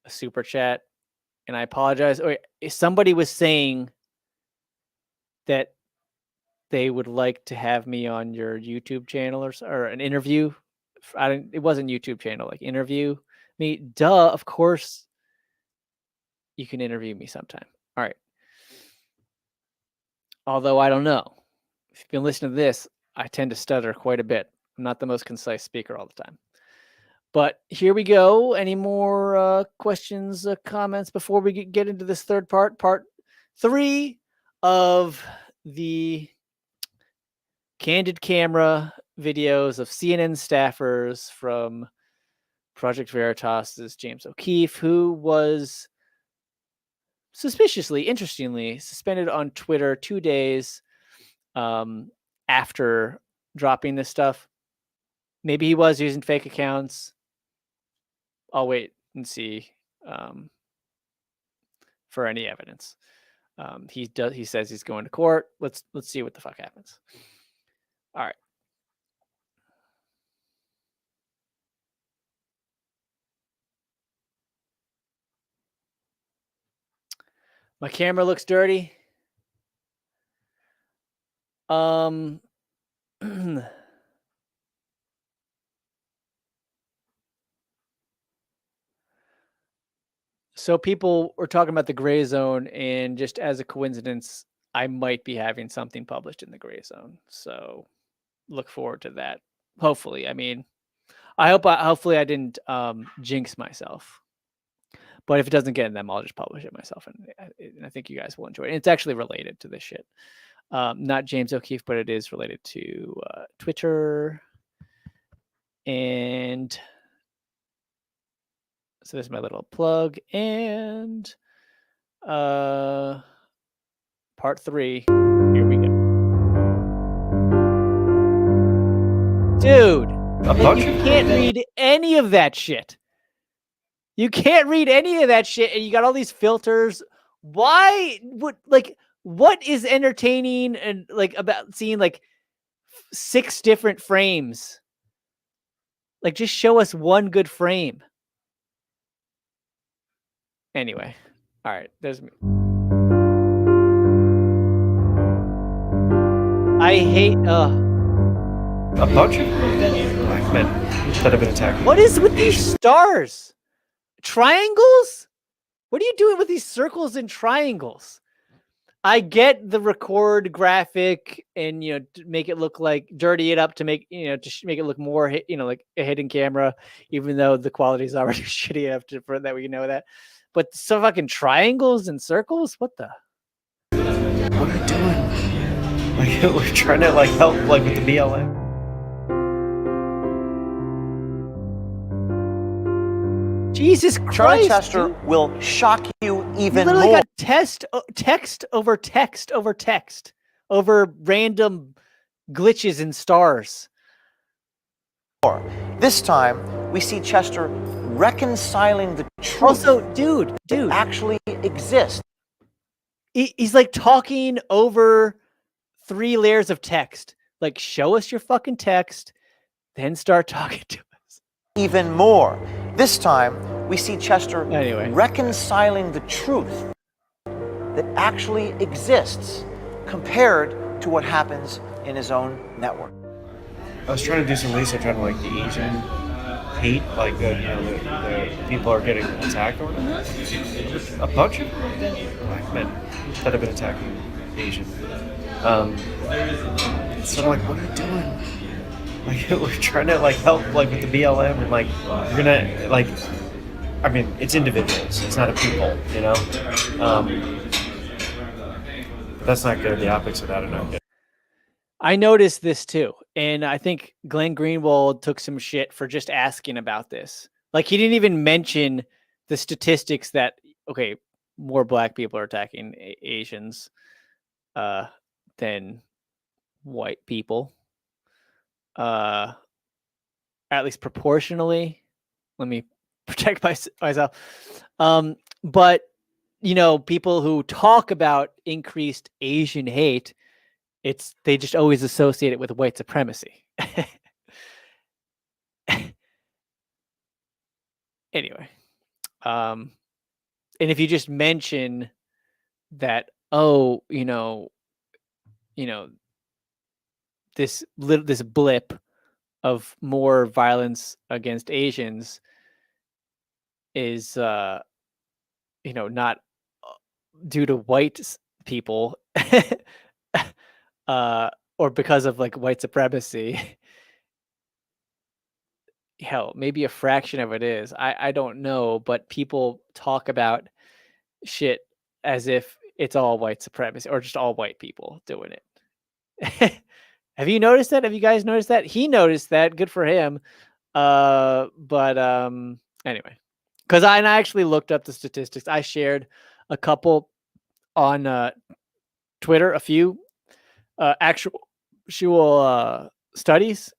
super chat, and I apologize. Somebody was saying that they would like to have me on your YouTube channel or an interview. It wasn't YouTube channel, like interview me. Duh, of course you can interview me sometime. All right. Although I don't know. If you've been listening to this, I tend to stutter quite a bit. I'm not the most concise speaker all the time. But here we go. Any more questions, comments before we get into this third part? Part 3 of the candid camera videos of CNN staffers from Project Veritas's James O'Keefe, who was interestingly, suspended on Twitter 2 days after dropping this stuff. Maybe he was using fake accounts. I'll wait and see for any evidence. He says he's going to court. Let's see what the fuck happens. All right. My camera looks dirty. So people were talking about the Gray Zone, and just as a coincidence, I might be having something published in the Gray Zone. So look forward to that. Hopefully. I mean, hopefully I didn't jinx myself. But if it doesn't get in them, I'll just publish it myself, and I think you guys will enjoy it. And it's actually related to this shit. Not James O'Keefe, but it is related to Twitter. And so there's my little plug. And part 3. Here we go. Dude, you can't read any of that shit. You can't read any of that shit, and you got all these filters. Why would what is entertaining and about seeing 6 different frames? Just show us one good frame. Anyway, all right. There's me. I hate.
A bunch of black men that have been attacked.
What is with these stars? Triangles? What are you doing with these circles and triangles? I get the record graphic and to make it look dirty it up to make make it look more like a hidden camera, even though the quality is already shitty enough for that we know that. But so fucking triangles and circles, what the?
What are you doing? We're trying to help with the BLM.
Jesus Christ!
Charlie Chester will shock you even
literally
more.
Got text over text over text over random glitches and stars.
This time, we see Chester reconciling the truth.
Also, dude,
that actually exists.
He's talking over 3 layers of text. Show us your fucking text, then start talking to us.
Even more. This time, we see Chester
anyway
reconciling the truth that actually exists compared to what happens in his own network.
I was trying to do some research on the Asian hate, the people are getting attacked or whatever. A bunch of black men that have been attacking Asian. So I'm what are you doing? We're trying to help with the BLM and we're gonna I mean it's individuals, it's not a people, but that's not good. The optics of that are not good.
I noticed this too, and I think Glenn Greenwald took some shit for just asking about this. He didn't even mention the statistics that more black people are attacking Asians than white people. At least proportionally. Let me protect myself. But people who talk about increased Asian hate, they just always associate it with white supremacy. Anyway, and if you just mention that, this blip of more violence against Asians is not due to white people or because of white supremacy. Hell, maybe a fraction of it is. I don't know, but people talk about shit as if it's all white supremacy or just all white people doing it. Have you noticed that? Have you guys noticed that? He noticed that. Good for him. But anyway, because I actually looked up the statistics. I shared a couple on Twitter, a few actual studies,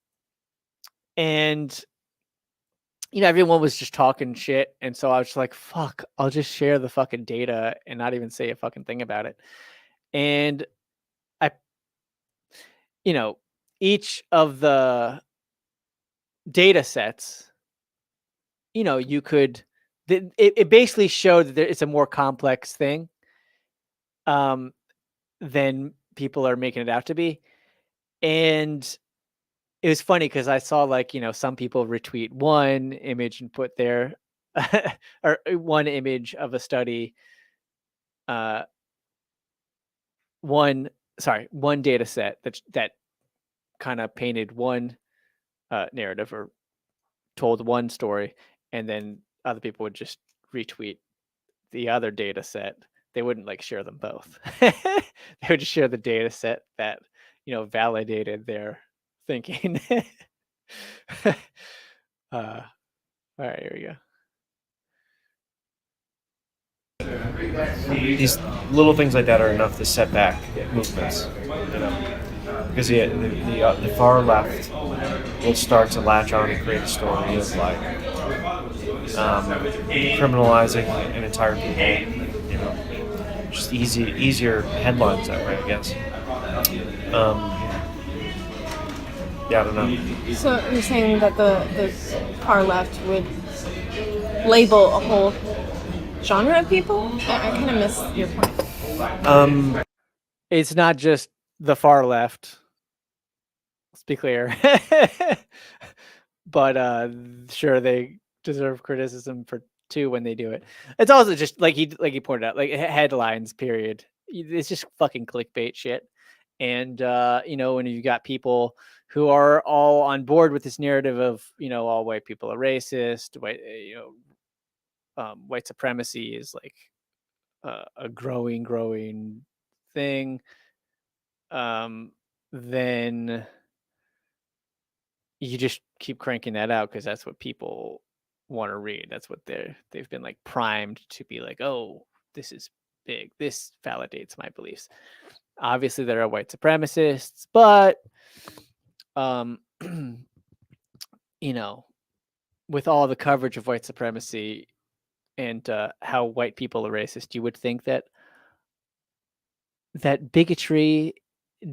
and everyone was just talking shit, and so I was just fuck, I'll just share the fucking data and not even say a fucking thing about it. And each of the data sets, you could, it basically showed that it's a more complex thing than people are making it out to be. And it was funny because I saw some people retweet one image and put their or one image of a study one data set that kind of painted one narrative or told one story, and then other people would just retweet the other data set. They wouldn't like share them both. They would just share the data set that, validated their thinking. All right, here we go.
These little things like that are enough to set back movements, because the far left will start to latch on and create a story of like criminalizing an entire people, just easier headlines that way, I guess. Yeah, I don't know.
So you're saying that the far left would label a whole genre of people? I kind of missed your point.
It's not just the far left. Let's be clear. But sure, they deserve criticism for too when they do it. It's also just like he pointed out, like headlines. Period. It's just fucking clickbait shit. And when you got people who are all on board with this narrative of all white people are racist, white supremacy is like a growing thing, then you just keep cranking that out because that's what people want to read. That's what they've been like primed to be like, oh, this is big. This validates my beliefs. Obviously, there are white supremacists, but with all the coverage of white supremacy and how white people are racist, you would think that bigotry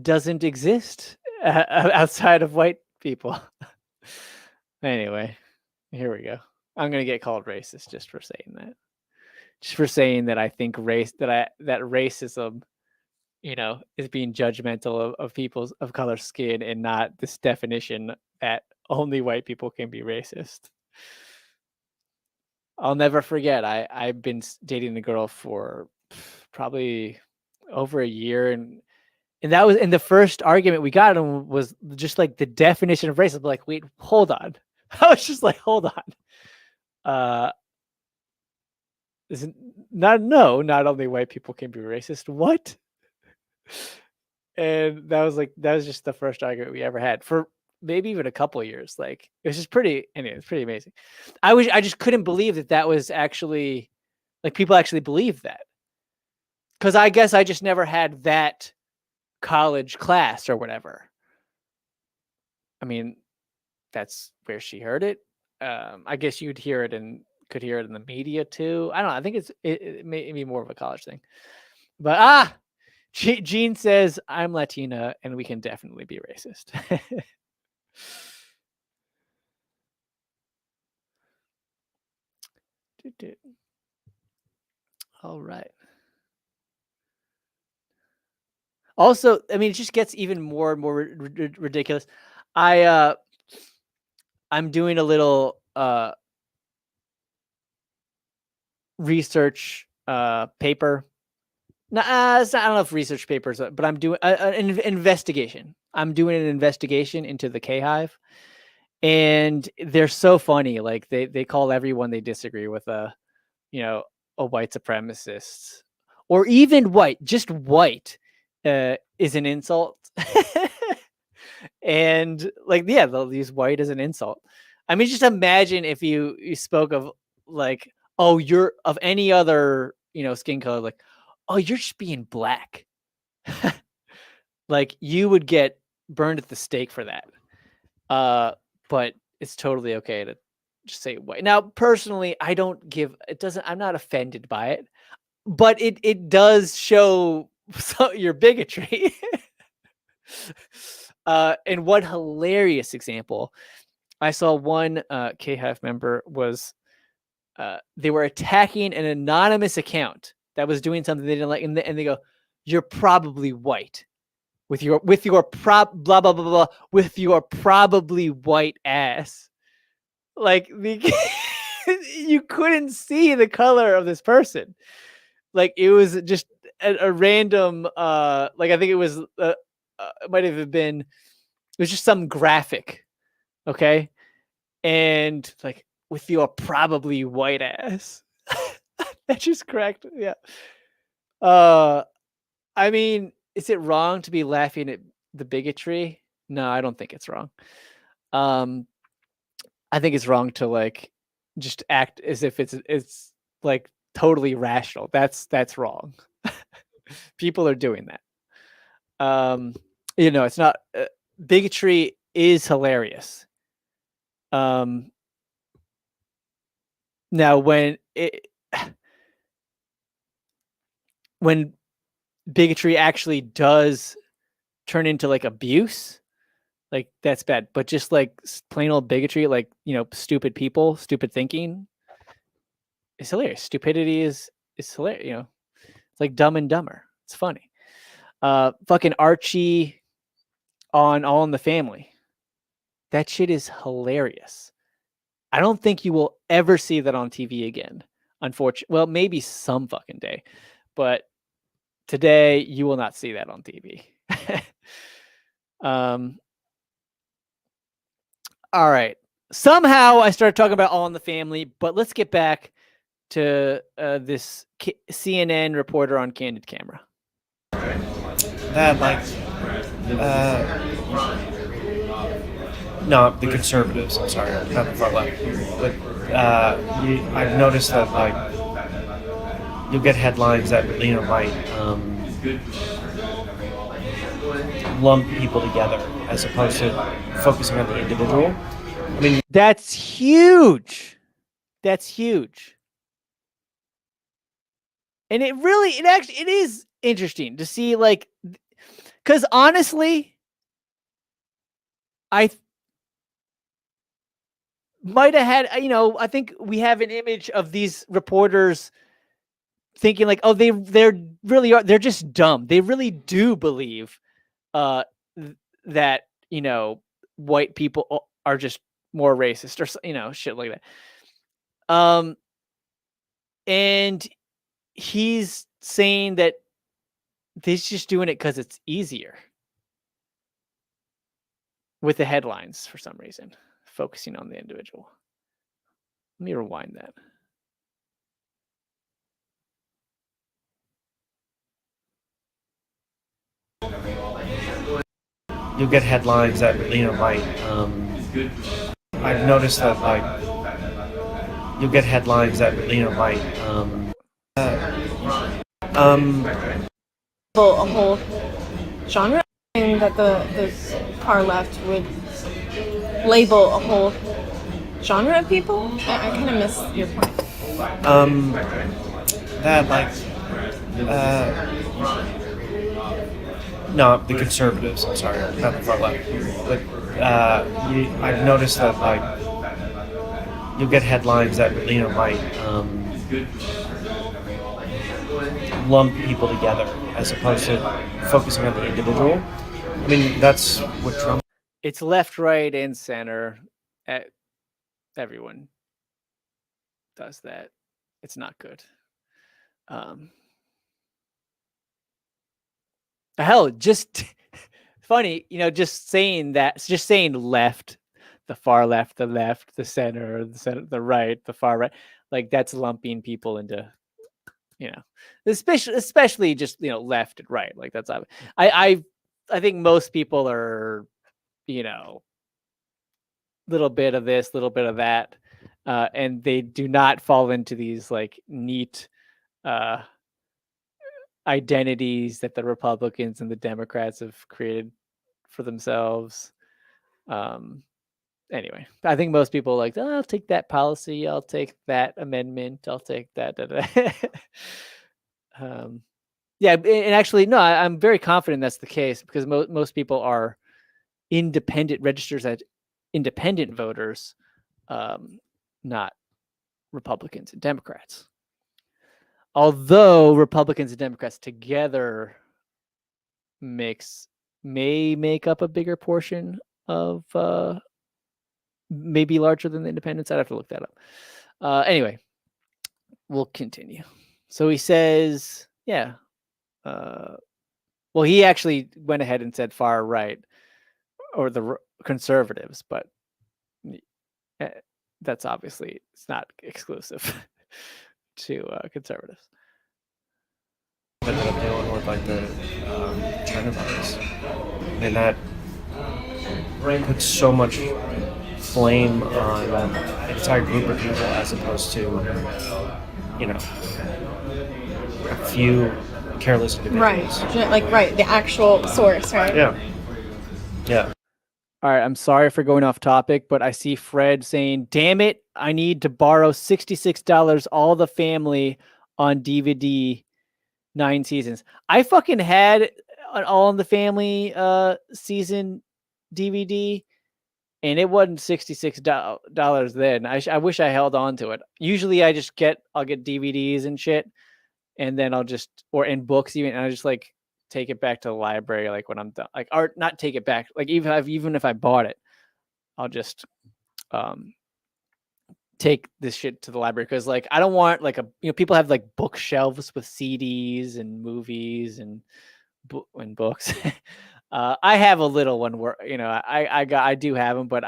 doesn't exist outside of white people. Anyway, here we go. I'm gonna get called racist just for saying that. Just for saying that I think that racism, is being judgmental of people's of color skin and not this definition that only white people can be racist. I'll never forget. I've been dating a girl for probably over a year, and that was in the first argument we got and was just like the definition of racism. Like, wait, hold on. I was just like, hold on. Not only white people can be racist. What? And that was just the first argument we ever had for maybe even a couple of years. Like, it was just it's pretty amazing. I just couldn't believe that was actually like people actually believe that. Because I guess I just never had that college class or whatever. I mean, that's where she heard it. I guess you'd hear it and could hear it in the media too. I don't know. I think it may be more of a college thing. But Gene says I'm Latina and we can definitely be racist. All right. Also, I mean, it just gets even more and more ridiculous. I'm doing a little research paper. I don't know if research papers, but I'm doing an investigation. I'm doing an investigation into the K-Hive, and they're so funny. Like they call everyone they disagree with a white supremacist, or even white. Just white is an insult. And like, yeah, they'll use white as an insult. I mean, just imagine if you spoke of like, oh, you're of any other skin color, like, oh, you're just being black. Like, you would get burned at the stake for that. But it's totally okay to just say white. Now, personally, I'm not offended by it, but it does show your bigotry. And one hilarious example, I saw one K-Hive member was they were attacking an anonymous account that was doing something they didn't like, and they go, "You're probably white with your blah blah blah blah with your probably white ass." Like you couldn't see the color of this person. Like, it was just a random like I think it was it might have been, it was just some graphic, okay, and like with your probably white ass. That just cracked. Yeah. I mean, is it wrong to be laughing at the bigotry? No, I don't think it's wrong. Um, I think it's wrong to like just act as if it's like totally rational. That's wrong. People are doing that. It's not bigotry is hilarious. Now when bigotry actually does turn into like abuse, like that's bad. But just like plain old bigotry, like stupid people, stupid thinking, is hilarious. Stupidity is hilarious. It's like Dumb and Dumber. It's funny. Fucking Archie on All in the Family. That shit is hilarious. I don't think you will ever see that on TV again. Unfortunately, well, maybe some fucking day, but today you will not see that on TV. All right. Somehow I started talking about All in the Family, but let's get back to this CNN reporter on Candid Camera.
That no, the conservatives. I'm sorry, not the far left. But I've noticed that you'll get headlines that might lump people together as opposed to focusing on the individual. I mean,
that's huge. That's huge. And it is interesting to see, like, because honestly, I might have had, I think we have an image of these reporters thinking like, oh, they're really are, they're just dumb. They really do believe that, white people are just more racist or, shit like that. And he's saying that he's just doing it because it's easier with the headlines for some reason, focusing on the individual. Let me rewind that.
You'll get headlines that might. I've noticed that you'll get headlines that might.
A whole genre that the far left would label a whole genre of people. I kind of miss your point.
No, the conservatives. I'm sorry, not the far left. But I've noticed that you'll get headlines that might lump people together as opposed to focusing on the individual. I mean, that's what Trump.
It's left, right, and center. Everyone does that. It's not good. Hell, just funny, just saying left, the far left, the center, the right, the far right, like that's lumping people into, especially just left and right, like that's I think most people are, little bit of this, little bit of that, and they do not fall into these like neat identities that the Republicans and the Democrats have created for themselves. Anyway, I think most people are like, oh, I'll take that policy, I'll take that amendment, I'll take that. Yeah, and actually, no, I'm very confident that's the case because most people are independent registers as independent voters, not Republicans and Democrats. Although Republicans and Democrats together may make up a bigger portion of maybe larger than the independents. I'd have to look that up. Anyway, we'll continue. So he says, yeah, well, he actually went ahead and said far right or the conservatives, but that's obviously it's not exclusive to conservatives.
Ended up dealing with like the China virus, and that put so much blame on an entire group of people as opposed to, you know, a few careless individuals.
Right, the actual source, right?
Yeah.
All right, I'm sorry for going off topic, but I see Fred saying, "Damn it, I need to borrow $66 All the Family on DVD, 9 seasons." I fucking had an All in the Family season DVD, and it wasn't $66 then. I wish I held on to it. Usually I'll get DVDs and shit, and then or in books even, and I just like take it back to the library like when I'm done. Like, or not take it back. Like even if I bought it, I'll just take this shit to the library, because like I don't want like people have like bookshelves with CDs and movies and books. I have a little one where I do have them, but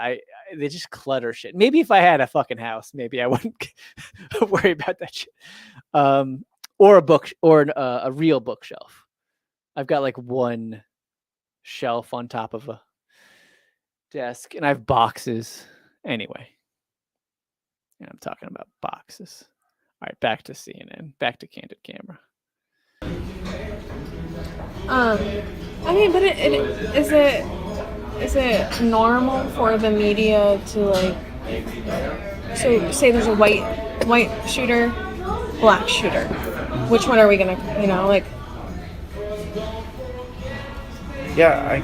they just clutter shit. Maybe if I had a fucking house, maybe I wouldn't worry about that shit. Or a book or a real bookshelf. I've got like one shelf on top of a desk, and I have boxes. Anyway, I'm talking about boxes. All right, back to CNN. Back to Candid Camera.
I mean, but is it normal for the media to like, so say there's a white shooter, black shooter, which one are we gonna, like?
Yeah,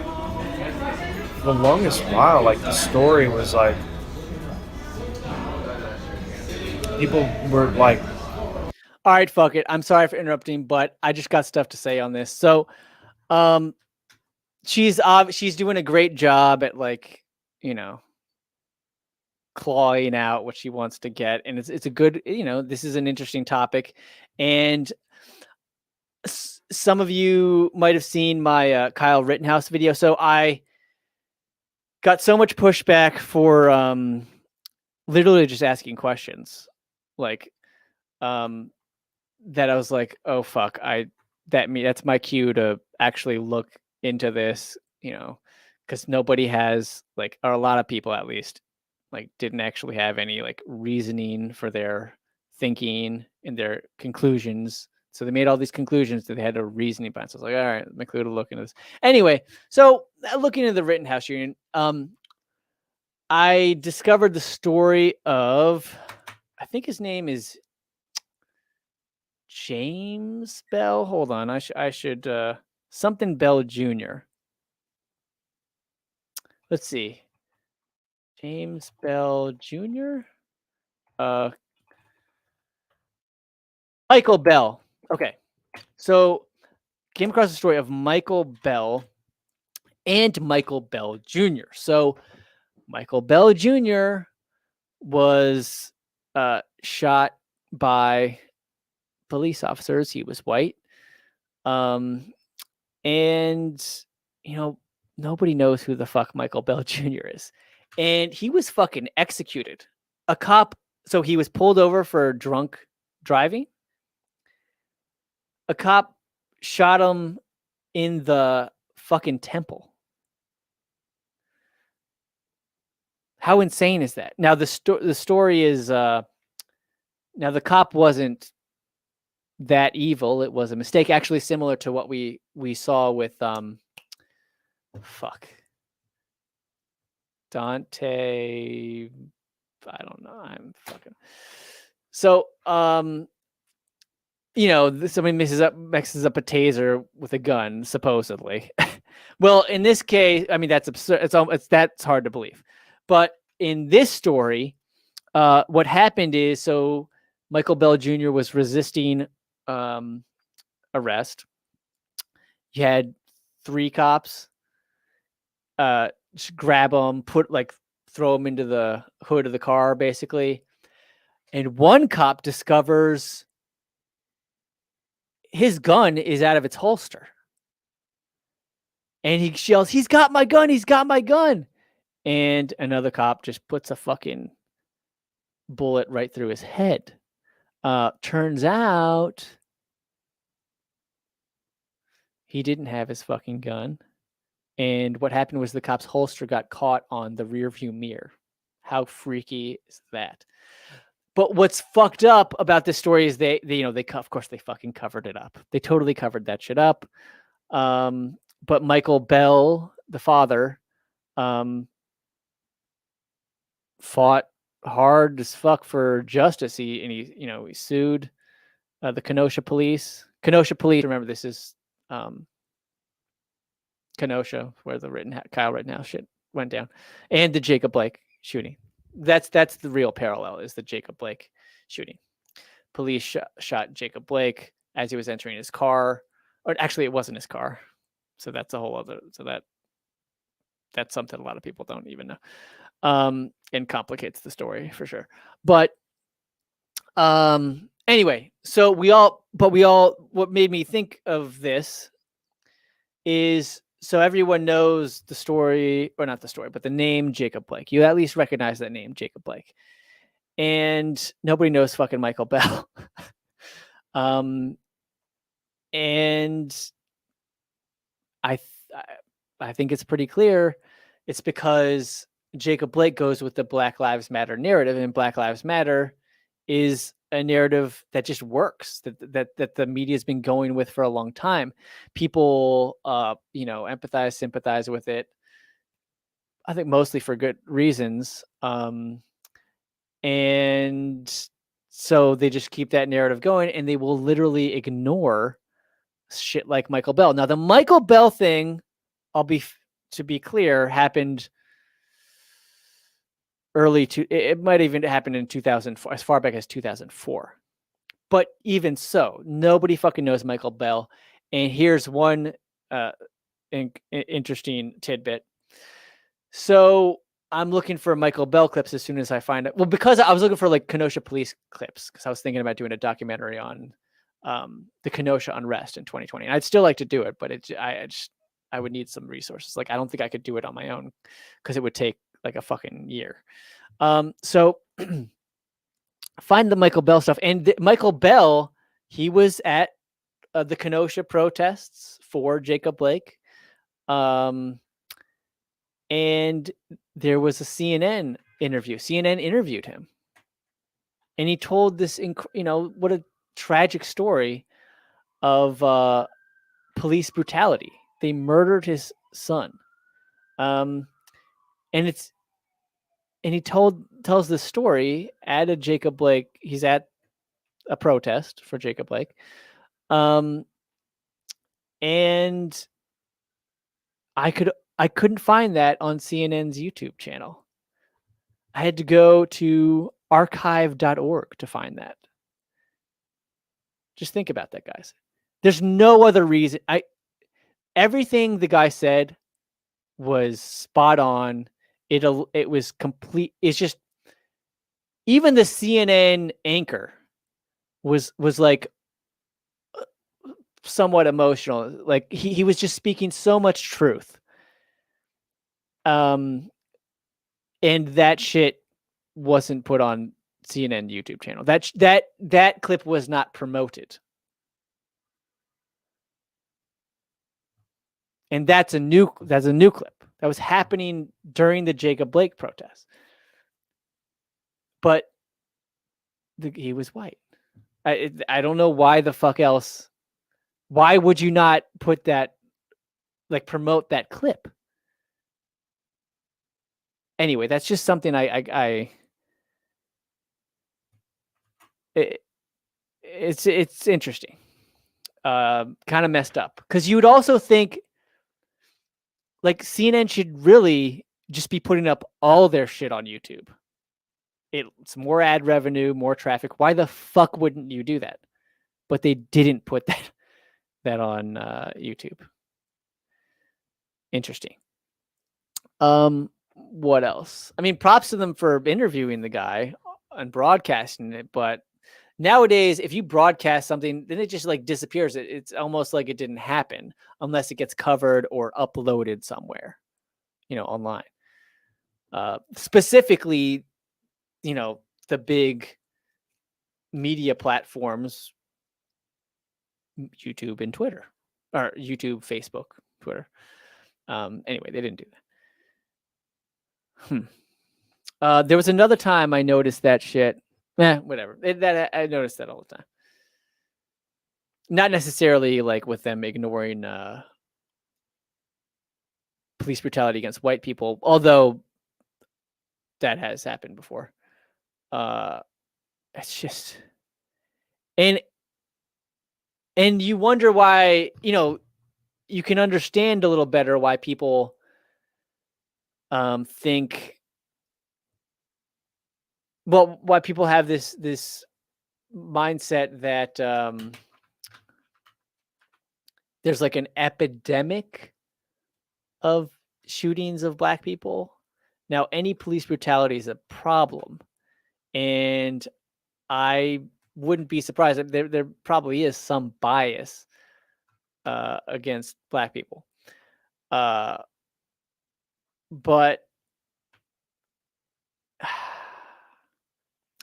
for the longest while, like the story was like, people were like,
all right, fuck it. I'm sorry for interrupting, but I just got stuff to say on this. So, she's doing a great job at like, clawing out what she wants to get. And it's a good, this is an interesting topic. And some of you might have seen my Kyle Rittenhouse video. So I got so much pushback for literally just asking questions, like that I was like, oh fuck, that's my cue to actually look into this, because nobody has like, or a lot of people at least, like didn't actually have any like reasoning for their thinking and their conclusions. So they made all these conclusions that they had a reasoning behind. So I was like, all right, my clue to look into this. Anyway, so looking into the Rittenhouse Union, I discovered the story of, I think his name is James Bell. Hold on, I should something Bell Jr. Let's see, James Bell Jr. Michael Bell. Okay, so came across the story of Michael Bell and Michael Bell Jr. So Michael Bell Jr. was shot by police officers. He was white. And nobody knows who the fuck Michael Bell Jr. is. And he was fucking executed. A cop, so he was pulled over for drunk driving. A cop shot him in the fucking temple. How insane is that? Now the story is now the cop wasn't that evil. It was a mistake, actually similar to what we saw with Dante. I don't know. I'm fucking. So somebody messes up a taser with a gun, supposedly. Well, in this case, I mean, that's absurd. That's hard to believe. But in this story, what happened is, so Michael Bell Jr. was resisting arrest. You had 3 cops just grab him, throw him into the hood of the car, basically. And one cop discovers his gun is out of its holster. And he yells, "He's got my gun! He's got my gun!" And another cop just puts a fucking bullet right through his head. Turns out he didn't have his fucking gun. And what happened was the cop's holster got caught on the rear view mirror. How freaky is that? But what's fucked up about this story is they of course they fucking covered it up. They totally covered that shit up. But Michael Bell, the father, fought hard as fuck for justice. He sued the Kenosha police. Kenosha police. Remember, this is Kenosha, where the Kyle Rittenhouse shit went down, and the Jacob Blake shooting. That's the real parallel, is the Jacob Blake shooting. Police shot Jacob Blake as he was entering his car, or actually it wasn't his car. So that's a whole other. So that's something a lot of people don't even know, and complicates the story for sure. But anyway, so what made me think of this is, so everyone knows the story, or not the story, but the name Jacob Blake. You at least recognize that name, Jacob Blake. And nobody knows fucking Michael Bell. And I think it's pretty clear it's because Jacob Blake goes with the Black Lives Matter narrative, and Black Lives Matter is a narrative that just works, that the media has been going with for a long time. People, empathize, sympathize with it. I think mostly for good reasons. And so they just keep that narrative going, and they will literally ignore shit like Michael Bell. Now, the Michael Bell thing, to be clear, happened it might even happen in 2004, as far back as 2004. But even so, nobody fucking knows Michael Bell. And here's one interesting tidbit. So I'm looking for Michael Bell clips as soon as I find it. Well, because I was looking for like Kenosha police clips, because I was thinking about doing a documentary on the Kenosha unrest in 2020. And I'd still like to do it, but I would need some resources. Like, I don't think I could do it on my own, because it would take like a fucking year. So find the Michael Bell stuff. And Michael Bell, he was at the Kenosha protests for Jacob Blake. And there was a CNN interview. CNN interviewed him. And he told this, what a tragic story of police brutality. They murdered his son. And he tells this story at a Jacob Blake. He's at a protest for Jacob Blake. And I couldn't find that on CNN's YouTube channel. I had to go to archive.org to find that. Just think about that, guys. There's no other reason. Everything the guy said was spot on. It was complete. It's just, even the CNN anchor was like somewhat emotional. Like he was just speaking so much truth. And that shit wasn't put on CNN YouTube channel. That clip was not promoted. And that's a new clip that was happening during the Jacob Blake protest. But he was white. I don't know why the fuck else. Why would you not put that, like, promote that clip? Anyway, that's just something it's interesting. Kind of messed up, because you would also think, like, CNN should really just be putting up all their shit on YouTube. It's more ad revenue, more traffic. Why the fuck wouldn't you do that? But they didn't put that on YouTube. Interesting. What else? I mean, props to them for interviewing the guy and broadcasting it, but Nowadays, if you broadcast something, then it just like disappears. It's almost like it didn't happen unless it gets covered or uploaded somewhere, online. Specifically, the big media platforms, YouTube and Twitter, or YouTube, Facebook, Twitter. Anyway, they didn't do that. There was another time I noticed that shit. Whatever. I noticed that all the time. Not necessarily like with them ignoring police brutality against white people, although that has happened before. It's just, and you wonder why, you can understand a little better why people think, well, why people have this mindset that there's like an epidemic of shootings of Black people. Now, any police brutality is a problem, and I wouldn't be surprised. There probably is some bias against Black people, but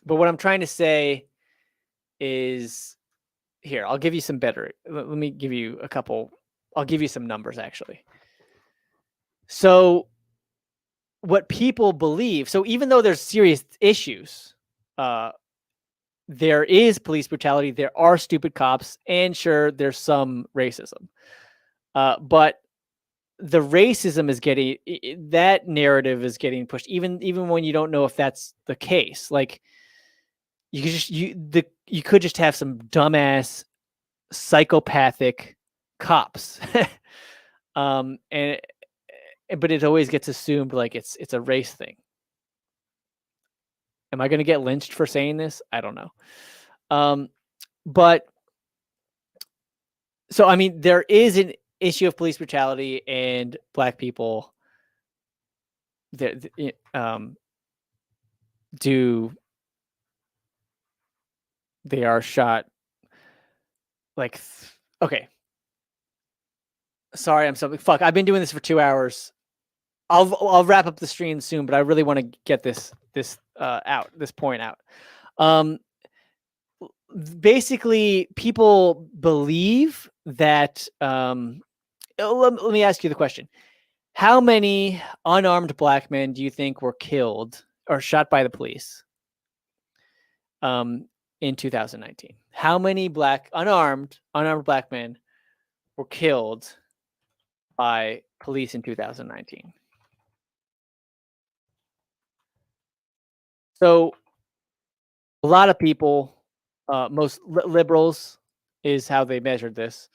what I'm trying to say is, here, I'll give you some better. Let me give you a couple. I'll give you some numbers, actually. So what people believe, so even though there's serious issues, there is police brutality, there are stupid cops, and sure, there's some racism. But the racism is getting, that narrative is getting pushed, even when you don't know if that's the case. Like, you could just have some dumbass psychopathic cops. But it always gets assumed like it's a race thing. Am I going to get lynched for saying this? I don't know. But so, I mean, there is an issue of police brutality, and Black people they are shot like, okay. Sorry, I'm so fuck. I've been doing this for 2 hours. I'll wrap up the stream soon, but I really want to get this point out. Basically, people believe that. Let me ask you the question: how many unarmed Black men do you think were killed or shot by the police in 2019? How many unarmed Black men were killed by police in 2019? So a lot of people, most liberals is how they measured this.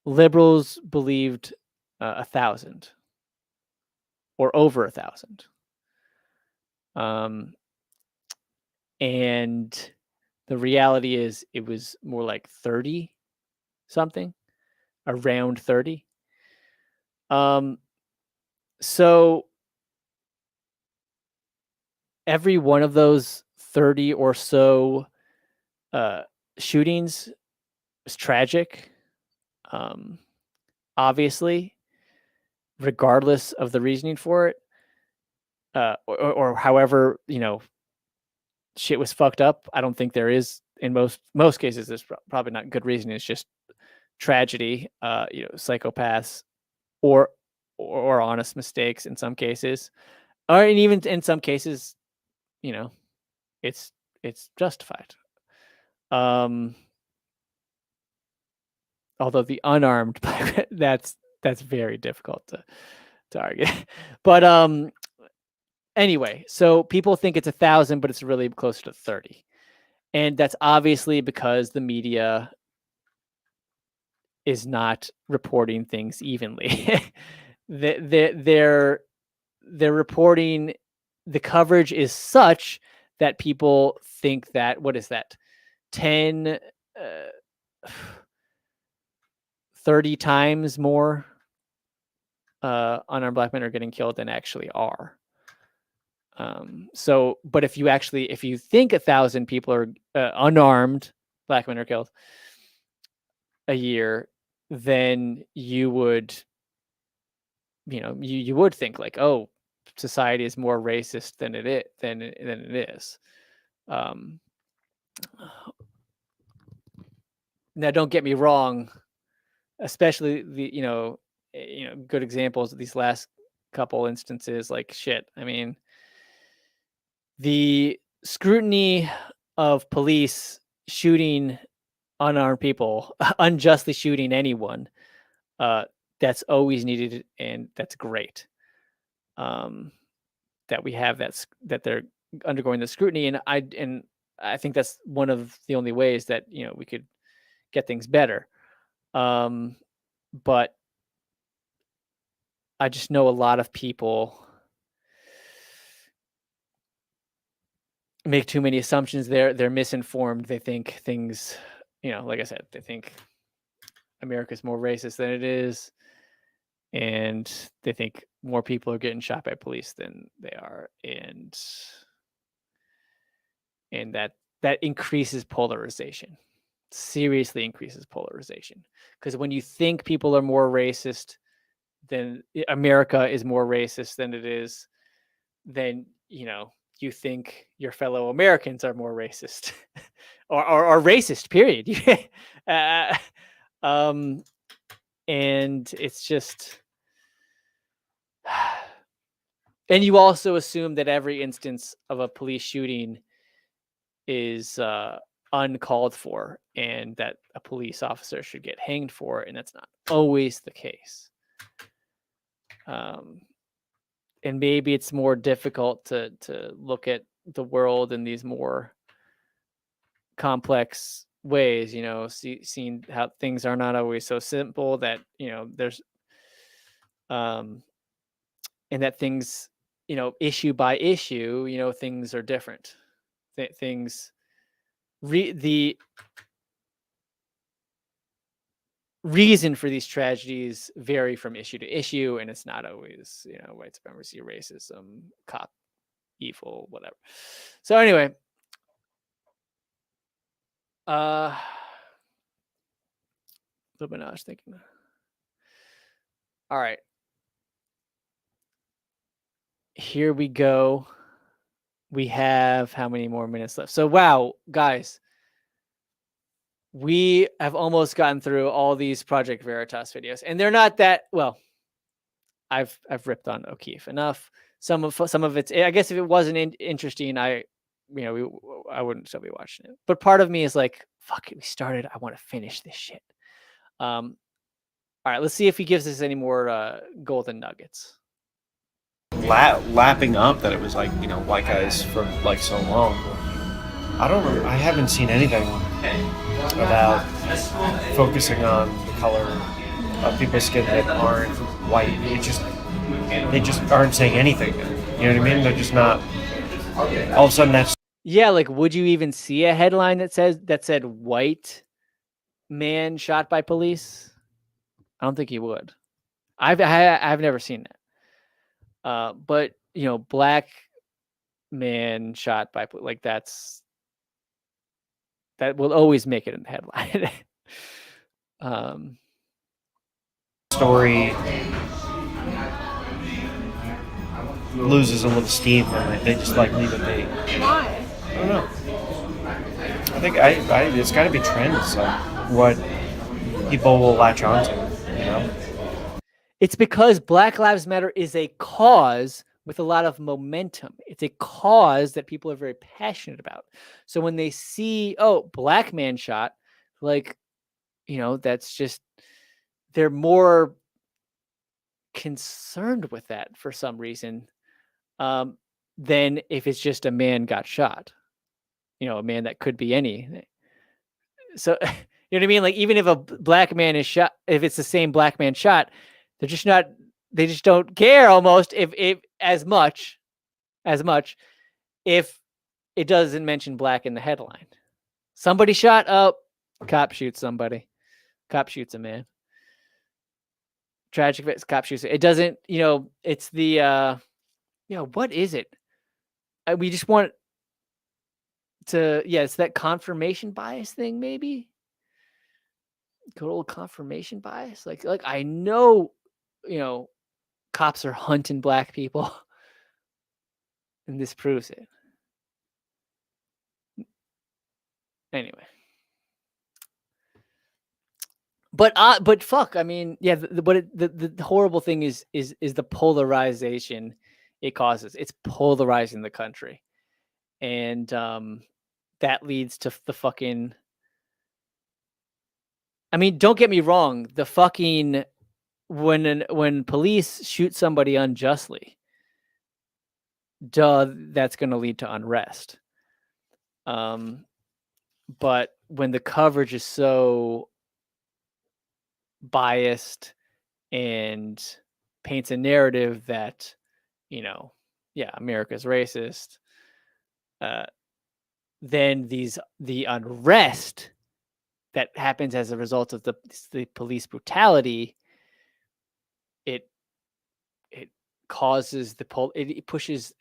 Liberals believed 1,000 or over 1,000. And the reality is it was more like 30 something, around 30. So every one of those 30 or so shootings is tragic. Obviously, regardless of the reasoning for it, or however, shit was fucked up. I don't think there is, in most cases, there's probably not good reasoning. It's just tragedy, psychopaths or honest mistakes in some cases, or even in some cases, it's justified. Although the unarmed, that's very difficult to argue. But anyway, so people think it's 1,000, but it's really closer to 30, and that's obviously because the media is not reporting things evenly. They're reporting, the coverage is such that people think that, what is that, 10, 30 times more unarmed Black men are getting killed than actually are. So, but if you think 1,000 people are unarmed, black men are killed a year, then you would, you would think like, oh, society is more racist than it is. Now, don't get me wrong, especially the good examples of these last couple instances, like shit. I mean, the scrutiny of police shooting unarmed people, unjustly shooting anyone, that's always needed, and that's great. That we have that they're undergoing the scrutiny, and I think that's one of the only ways that we could get things better. But I just know a lot of people make too many assumptions. They're misinformed. They think things, like I said, they think America's more racist than it is, and they think more people are getting shot by police than they are, and that increases polarization. Seriously increases polarization, because when you think people are more racist than America is more racist than it is, then you think your fellow Americans are more racist or racist, period. And it's just, and you also assume that every instance of a police shooting is uncalled for, and that a police officer should get hanged for it, and that's not always the case. And maybe it's more difficult to look at the world in these more complex ways, seeing how things are not always so simple, that there's and that things, issue by issue, things are different. The reason for these tragedies vary from issue to issue, and it's not always white supremacy, racism, cop evil, whatever. So anyway, but I was thinking, all right, here we go. We have how many more minutes left? So wow, guys, we have almost gotten through all these Project Veritas videos, and they're not that well. I've ripped on O'Keefe enough. Some of it's, I guess, if it wasn't interesting, I wouldn't still be watching it. But part of me is like, fuck it, we started. I want to finish this shit. All right, let's see if he gives us any more golden nuggets.
Lapping up that it was like white guys for like so long. I don't know. I haven't seen anything about focusing on the color of people's skin that aren't white. They just aren't saying anything. You know what I mean? They're just not. All of a sudden, that's
Yeah, like, would you even see a headline that said white man shot by police? I don't think you would. I've never seen that. But black man shot by like that will always make it in the headline.
story loses a little steam and they just like leave it be.
Why?
I don't know. I think it's got to be trends, like what people will latch onto.
It's because Black Lives Matter is a cause with a lot of momentum. It's a cause that people are very passionate about. So when they see, oh, black man shot, like, that's just, they're more concerned with that for some reason than if it's just a man got shot. A man that could be any. So, you know what I mean? Like, even if a black man is shot, if it's the same black man shot, they just don't care almost if as much if it doesn't mention black in the headline. Somebody shot up, cop shoots somebody. Cop shoots a man. Tragic, cop shoots. It doesn't, it's the, what is it? we just want to, yeah, it's that confirmation bias thing, maybe. Good old confirmation bias. Like I know, cops are hunting black people, and this proves it. Anyway. But fuck, I mean, yeah, the horrible thing is the polarization it causes. It's polarizing the country. And that leads to the fucking, I mean, don't get me wrong, the fucking when police shoot somebody unjustly, that's going to lead to unrest. But when the coverage is so biased and paints a narrative that, America's racist, then the unrest that happens as a result of the police brutality, it causes it pushes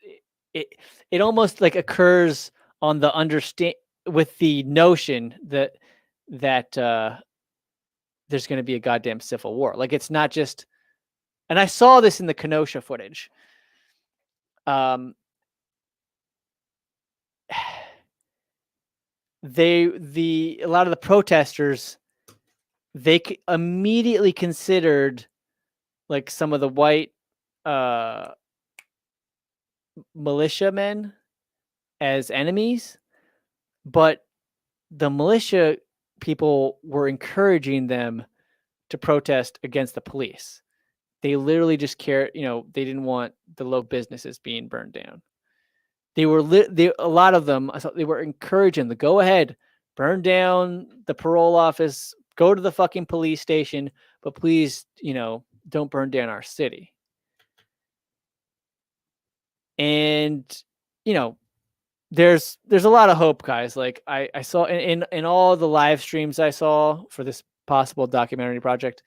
it almost like occurs on the understand with the notion that there's going to be a goddamn civil war. Like, it's not just, and I saw this in the Kenosha footage. A lot of the protesters, they immediately considered like some of the white militiamen as enemies, but the militia people were encouraging them to protest against the police. They literally just cared, they didn't want the local businesses being burned down. They were a lot of them, I thought they were encouraging to go ahead, burn down the parole office, go to the fucking police station, but please, don't burn down our city. And, there's a lot of hope, guys. Like I saw in all the live streams I saw for this possible documentary project,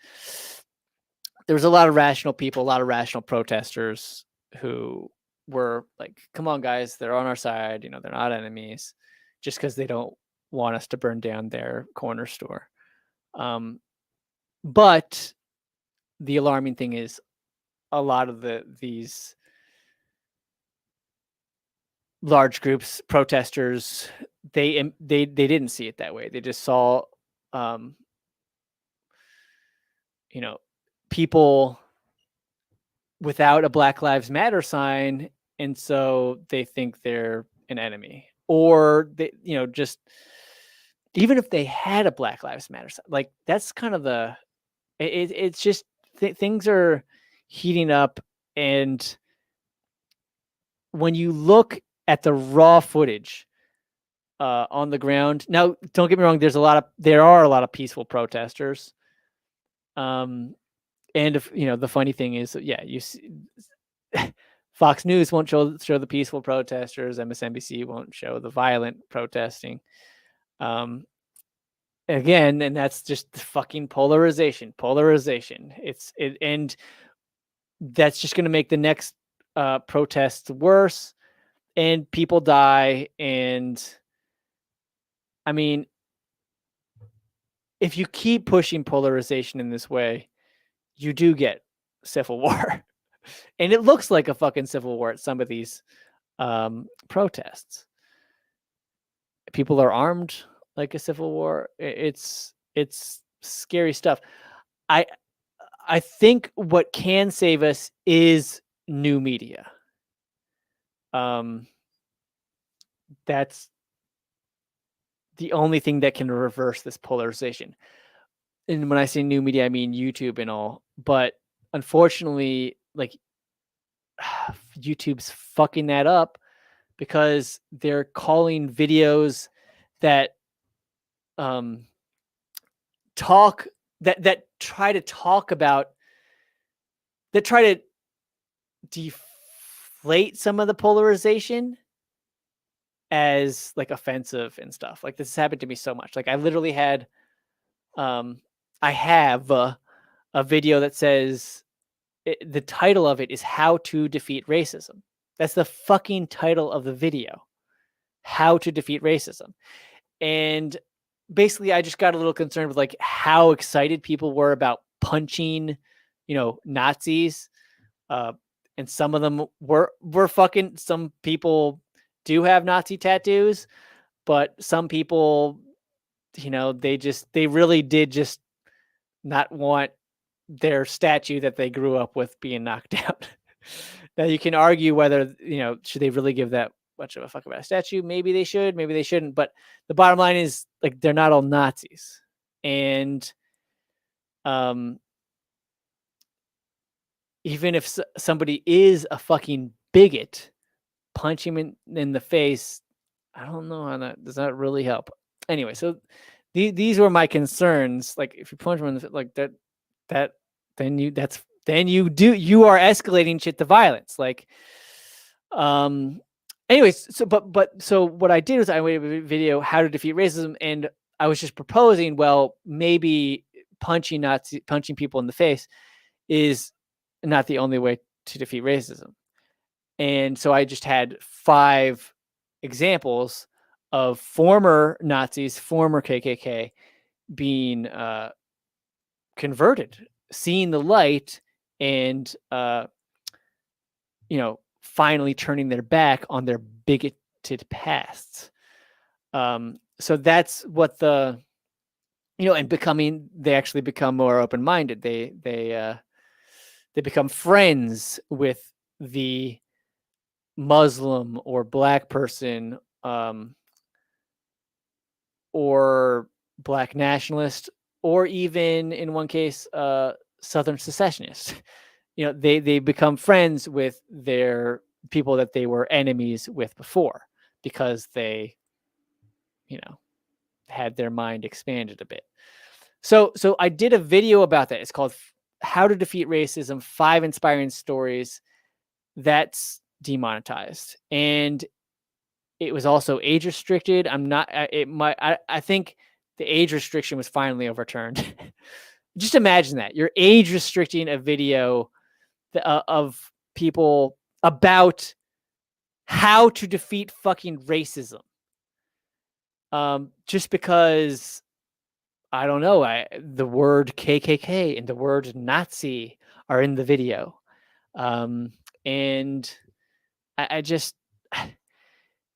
there was a lot of rational people, a lot of rational protesters who were like, come on, guys, they're on our side. They're not enemies just because they don't want us to burn down their corner store. But the alarming thing is a lot of these large groups, protesters, they didn't see it that way. They just saw, people without a Black Lives Matter sign, and so they think they're an enemy. Or they, just even if they had a Black Lives Matter sign, like that's kind of it's just things are heating up. And when you look at the raw footage on the ground, now don't get me wrong, there are a lot of peaceful protesters. And if, the funny thing is, yeah, you see, Fox News won't show the peaceful protesters. MSNBC won't show the violent protesting. Again, and that's just the fucking polarization. And that's just going to make the next protests worse, and people die. And I mean, if you keep pushing polarization in this way, you do get civil war. And it looks like a fucking civil war at some of these protests. People are armed like a civil war. It's scary stuff. I think what can save us is new media. That's the only thing that can reverse this polarization. And when I say new media, I mean YouTube and all. But unfortunately, like, YouTube's fucking that up because they're calling videos that try to talk about, that try to deflate some of the polarization as like offensive and stuff. Like, this has happened to me so much. Like, I literally had I have a video that says, the title of it is "How to Defeat Racism." That's the fucking title of the video. How to defeat racism. And basically I just got a little concerned with like how excited people were about punching, Nazis. And some of them were fucking, some people do have Nazi tattoos, but some people, they really did just not want their statue that they grew up with being knocked down. Now you can argue whether, should they really give that much of a fuck about a statue? Maybe they should, maybe they shouldn't. But the bottom line is like, they're not all Nazis. And, even if somebody is a fucking bigot, punch him in the face. I don't know how that does not really help. Anyway, so these were my concerns. Like if you punch him in the like that, then you are escalating shit to violence. Like, anyways, so what I did was I made a video, how to defeat racism, and I was just proposing, well, maybe punching people in the face is not the only way to defeat racism. And so I just had 5 examples of former Nazis, former KKK being converted, seeing the light, and finally turning their back on their bigoted pasts. So that's what and they actually become more open-minded. They become friends with the Muslim or Black person, or Black nationalist, or even in one case, Southern secessionist. They become friends with their people that they were enemies with before, because they, had their mind expanded a bit. So I did a video about that. It's called How to Defeat Racism, 5 Inspiring Stories. That's demonetized. And it was also age restricted. I think the age restriction was finally overturned. Just imagine that. You're age restricting a video of people about how to defeat fucking racism. Just because, I don't know, the word KKK and the word Nazi are in the video. And I just,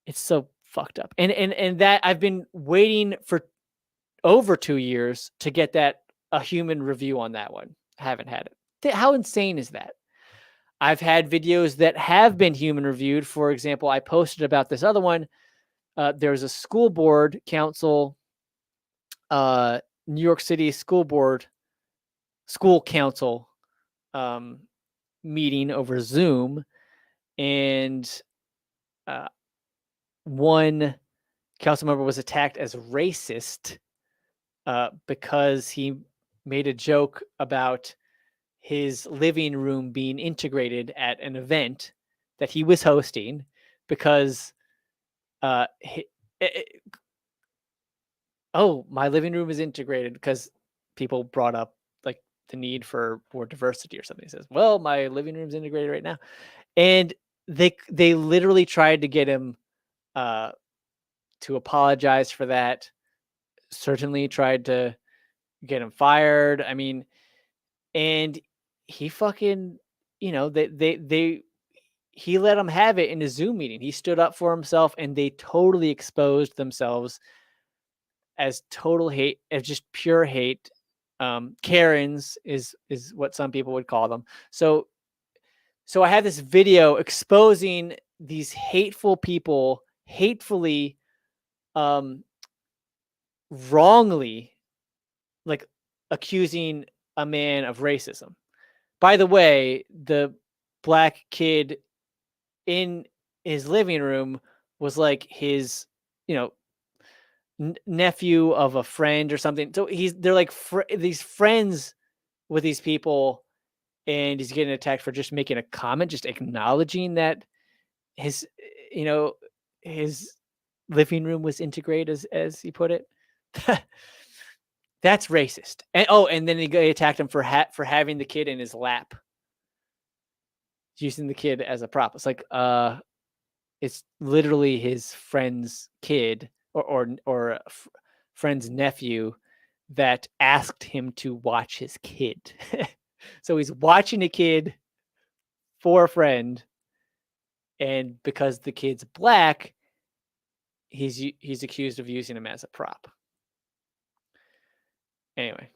it's so fucked up. And that I've been waiting for over 2 years to get a human review on that one. I haven't had it. How insane is that? I've had videos that have been human reviewed. For example, I posted about this other one. There's a school board council, New York City school council meeting over Zoom, and one council member was attacked as racist because he made a joke about his living room being integrated at an event that he was hosting, because my living room is integrated, because people brought up like the need for more diversity or something. He says, well, my living room's integrated right now. And they literally tried to get him to apologize for that. Certainly tried to get him fired. I mean, and he fucking, he let them have it in a Zoom meeting. He stood up for himself, and they totally exposed themselves as total hate, as just pure hate. Karens is what some people would call them. So I had this video exposing these hateful people, hatefully, wrongly, like accusing a man of racism. By the way, the Black kid in his living room was like his, nephew of a friend or something. So they're like these friends with these people, and he's getting attacked for just making a comment, just acknowledging that his, his living room was integrated, as he put it. That's racist. And then he attacked him for having the kid in his lap. using the kid as a prop. It's like, it's literally his friend's kid or friend's nephew that asked him to watch his kid. So he's watching a kid for a friend, and because the kid's black, he's accused of using him as a prop. Anyway,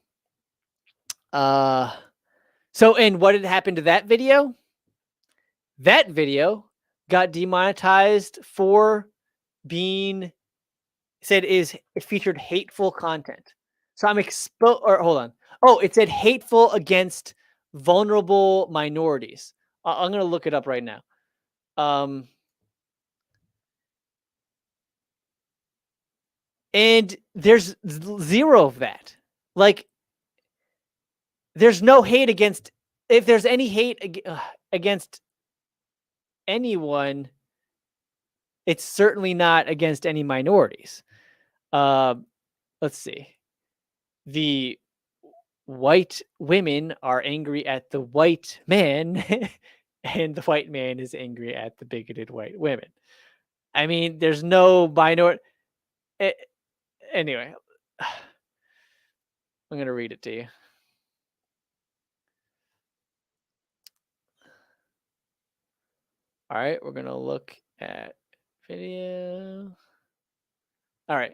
so and what had happened to that video? That video got demonetized for being said it featured hateful content. So I'm hold on. Oh, it said hateful against vulnerable minorities. I'm going to look it up right now. And there's zero of that. Like, there's no hate against, if there's any hate against anyone, it's certainly not against any minorities. Let's see. The white women are angry at the white man, and the white man is angry at the bigoted white women. I mean, there's no minority. Anyway, I'm going to read it to you. All right, we're going to look at video. All right.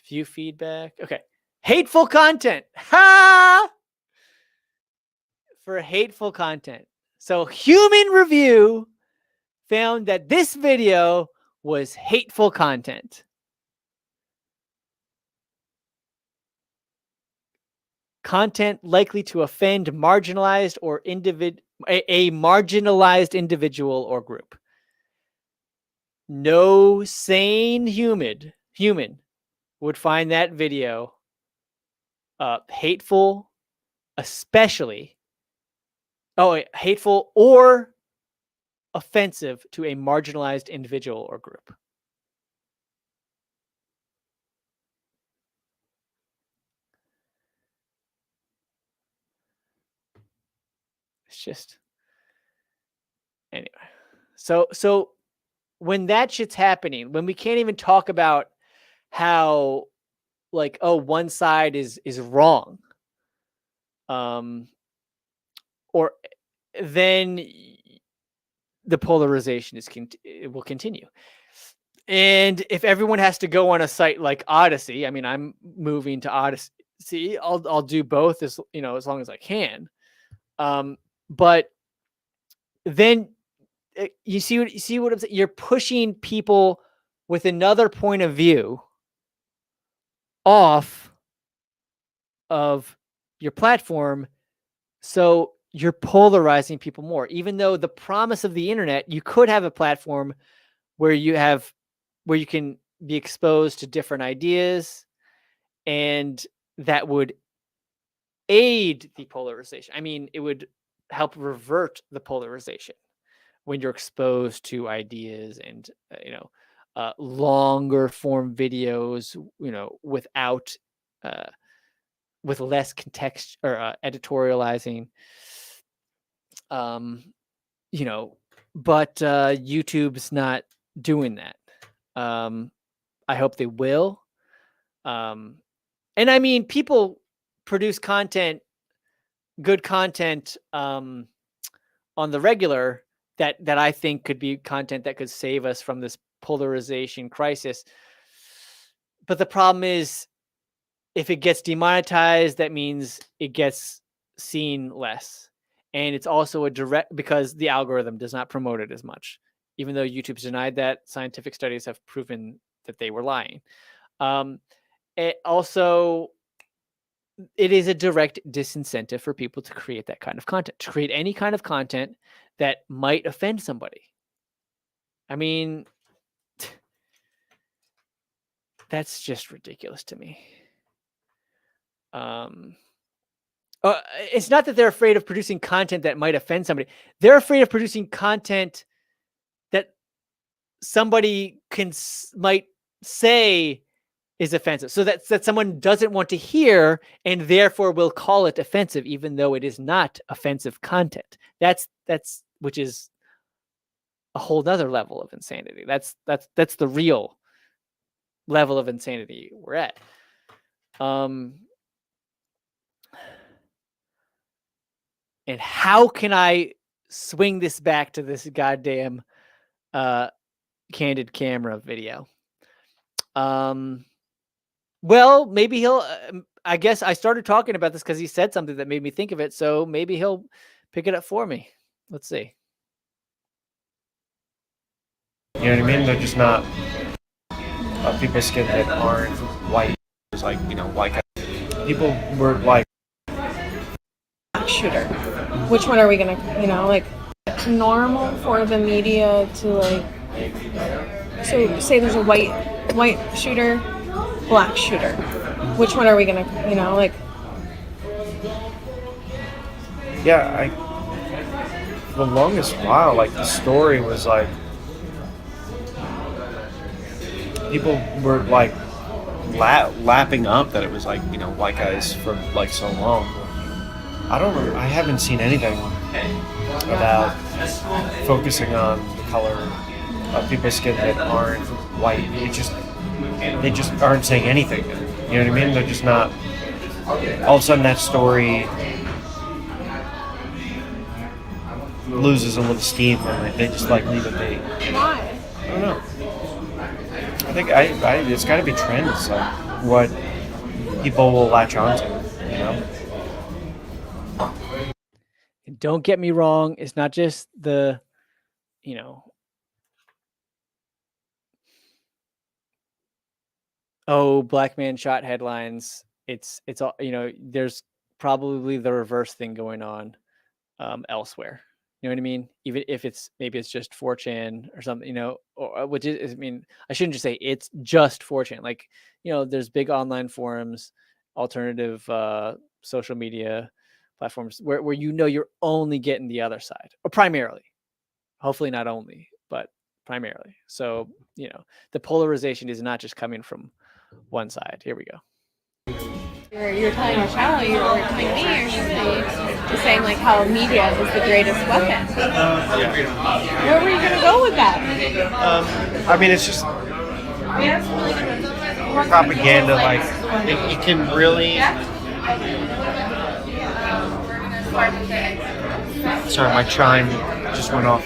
View feedback. Okay. Hateful content. Ha! For hateful content. So Human Review found that this video was hateful content. Content likely to offend marginalized or a marginalized individual or group. No sane human would find that video hateful, especially hateful or offensive to a marginalized individual or group. It's just, anyway. So when that shit's happening, when we can't even talk about how, like, oh, one side is wrong, or then the polarization it will continue. And if everyone has to go on a site like Odyssey, I mean, I'm moving to Odyssey. I'll do both as long as I can. But then you see what I'm saying? You're pushing people with another point of view off of your platform, so you're polarizing people more. Even though the promise of the internet, you could have a platform where you can be exposed to different ideas, and that would aid the polarization. I mean, it would help revert the polarization when you're exposed to ideas and longer form videos, without with less context or editorializing. But YouTube's not doing that. I hope they will. And I mean, people produce content, good content, on the regular that I think could be content that could save us from this polarization crisis. But the problem is, if it gets demonetized, that means it gets seen less. And it's also because the algorithm does not promote it as much. Even though YouTube's denied that, scientific studies have proven that they were lying. It is a direct disincentive for people to create that kind of content, to create any kind of content that might offend somebody. I mean, that's just ridiculous to me. It's not that they're afraid of producing content that might offend somebody. They're afraid of producing content that somebody might say is offensive. So that someone doesn't want to hear and therefore will call it offensive, even though it is not offensive content. That's which is a whole nother level of insanity. That's the real level of insanity we're at. And how can I swing this back to this goddamn candid camera video? Well, maybe he'll. I guess I started talking about this because he said something that made me think of it. So maybe he'll pick it up for me. Let's see.
You know what I mean? They're just not people's skin that aren't white. It's like, you know, white guys. People were like
Shooter. Which one are we gonna, you know, like normal for the media to like, so say there's a white shooter, black shooter. Which one are we gonna, you know, like?
yeah, for the longest while, like the story was like people were like lapping up that it was like, you know, white guys for like so long. I haven't seen anything about focusing on the color of people's skin that aren't white. They just aren't saying anything. You know what I mean? They're just not. All of a sudden, that story loses a little steam, and they just like leave it be.
Why?
I don't know. I think it's got to be trends, like what people will latch onto. You know.
And don't get me wrong, it's not just the, you know, oh, black man shot headlines. It's all, you know, there's probably the reverse thing going on elsewhere. You know what I mean? Even if maybe it's just 4chan or something, you know, or which is, I mean, I shouldn't just say it's just 4chan. Like, you know, there's big online forums, alternative social media platforms where you know you're only getting the other side, or primarily, hopefully not only, but primarily. So, you know, the polarization is not just coming from one side. Here we go.
You're telling your child, you were telling me, you're just saying like how media is the greatest weapon. Where were you gonna go with that?
I mean, it's just propaganda. Like it can really. Sorry, my chime just went off.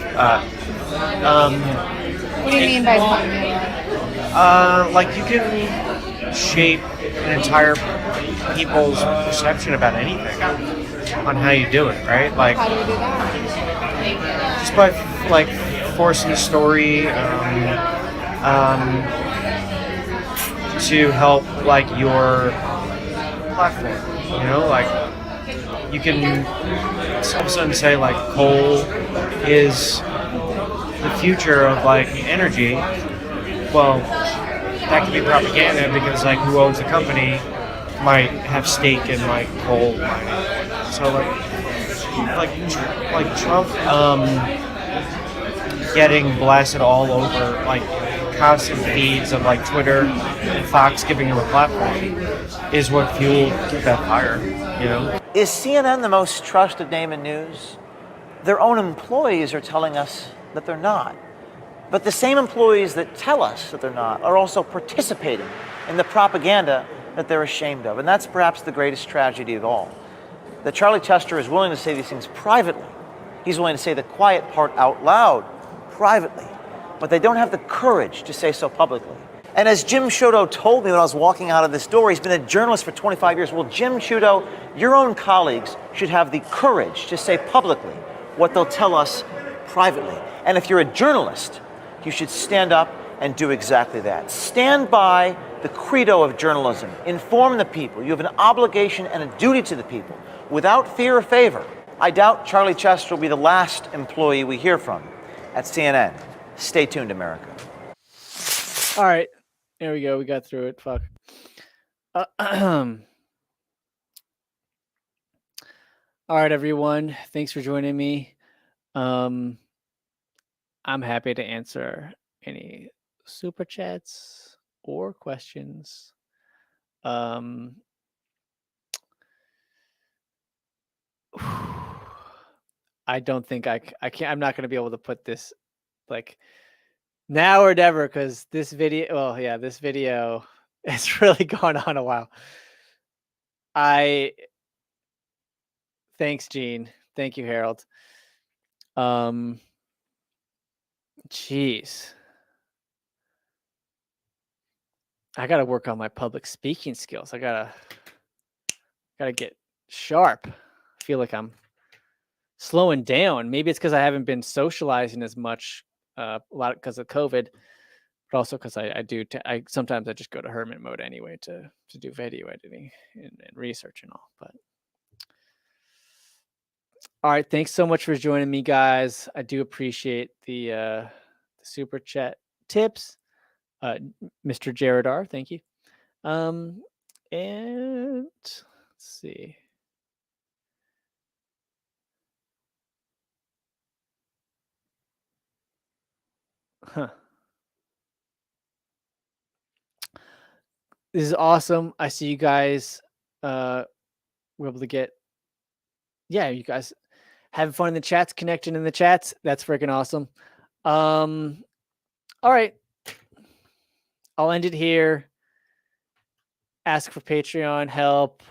What do you mean by propaganda?
Like you can shape an entire people's perception about anything on how you do it, right? Like
How do you do that?
just by like forcing a story to help like your platform. You know, like you can all of a sudden say like coal is the future of like energy. Well, that could be propaganda because like who owns the company might have stake in like coal mining. So like Trump getting blasted all over like constant feeds of like Twitter and Fox giving him a platform is what fueled that fire, you know?
Is CNN the most trusted name in news? Their own employees are telling us that they're not. But the same employees that tell us that they're not are also participating in the propaganda that they're ashamed of. And that's perhaps the greatest tragedy of all. That Charlie Tester is willing to say these things privately. He's willing to say the quiet part out loud privately. But they don't have the courage to say so publicly. And as Jim Sciutto told me when I was walking out of this door, he's been a journalist for 25 years. Well, Jim Sciutto, your own colleagues should have the courage to say publicly what they'll tell us privately. And if you're a journalist, you should stand up and do exactly that. Stand by the credo of journalism. Inform the people. You have an obligation and a duty to the people without fear or favor. I doubt Charlie Tester will be the last employee we hear from at CNN. Stay tuned, America.
All right. There we go. We got through it. Fuck. All right, everyone. Thanks for joining me. I'm happy to answer any super chats or questions I don't think I can't. I'm not going to be able to put this like now or never because this video. Well, yeah, this video has really gone on a while. Thanks, Gene. Thank you, Harold. Jeez. I got to work on my public speaking skills. I got to get sharp. I feel like I'm slowing down. Maybe it's because I haven't been socializing as much, a lot because of COVID, but also because I sometimes I just go to hermit mode anyway to do video editing and research and all. But all right, thanks so much for joining me, guys. I do appreciate the super chat tips. Mr. Jared R, thank you. And let's see. Huh. This is awesome. I see you guys were able to get, yeah, you guys having fun in the chats, connecting in the chats. That's freaking awesome. All right. I'll end it here. Ask for Patreon help.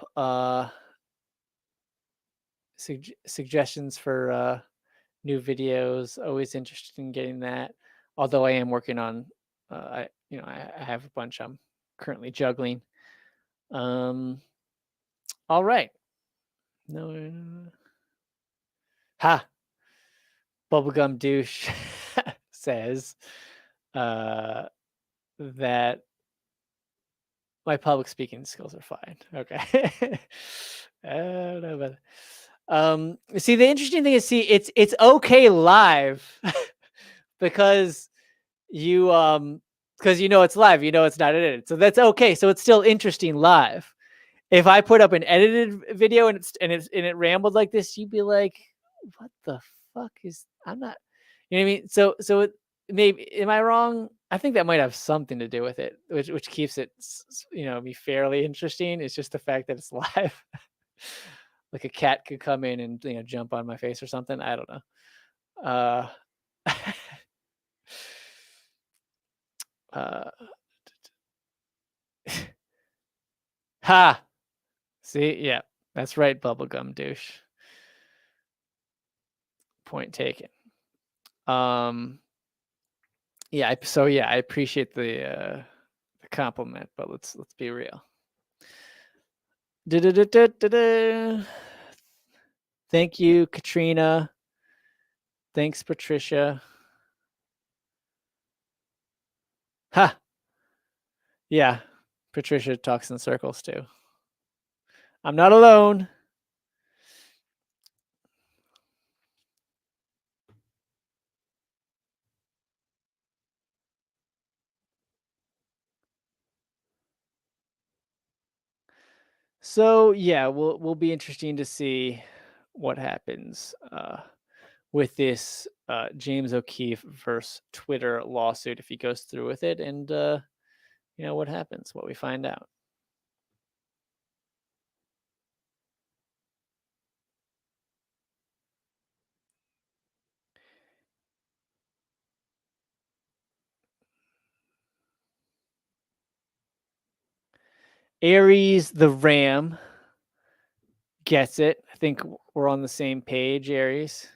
Suggestions for new videos. Always interested in getting that. Although I am working on, I have a bunch I'm currently juggling. All right. No. Ha. Bubblegum douche says that my public speaking skills are fine. Okay. I don't know about see, the interesting thing is, it's okay live because you it's live, it's not edited. So that's okay. So it's still interesting live. If I put up an edited video and it rambled like this, you'd be like, what the fuck is, I'm not, you know what I mean? So it, maybe, am I wrong? I think that might have something to do with it, which keeps it, be fairly interesting. It's just the fact that it's live. Like a cat could come in and jump on my face or something. I don't know. Ha. See, yeah, that's right, bubblegum douche. Point taken. Yeah, I appreciate the compliment, but let's be real. Thank you, Katrina. Thanks, Patricia. Ha. Yeah, Patricia talks in circles too. I'm not alone. So yeah, will be interesting to see what happens with this James O'Keefe versus Twitter lawsuit if he goes through with it, and what happens, what we find out. Aries the Ram gets it. I think we're on the same page, Aries.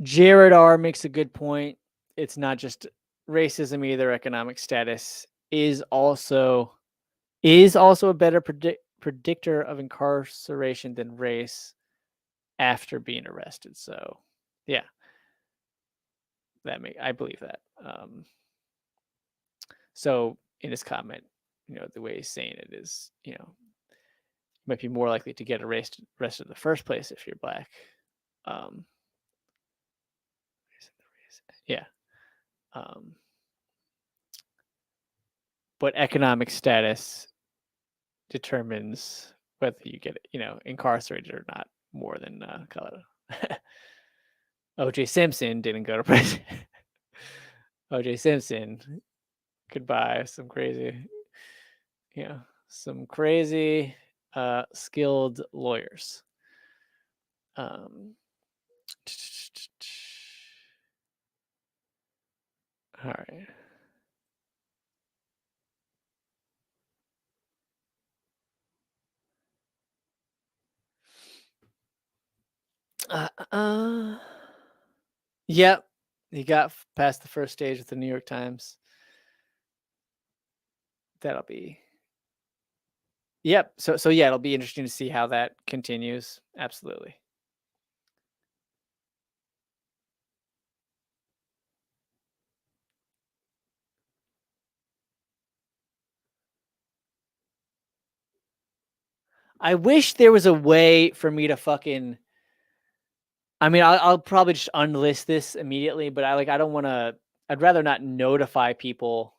Jared R makes a good point. It's not just racism either. Economic status is also a better predictor of incarceration than race after being arrested. So, yeah, I believe that. So in his comment, the way he's saying it is, you might be more likely to get arrested in the first place if you're black. Yeah. But economic status determines whether you get, incarcerated or not more than color. O.J. Simpson didn't go to prison. O.J. Simpson could buy some crazy, skilled lawyers. All right. Yep. He got past the first stage with the New York Times. That'll be. Yep. So yeah, it'll be interesting to see how that continues. Absolutely. I wish there was a way for me to fucking. I mean, I'll probably just unlist this immediately, but I don't want to. I'd rather not notify people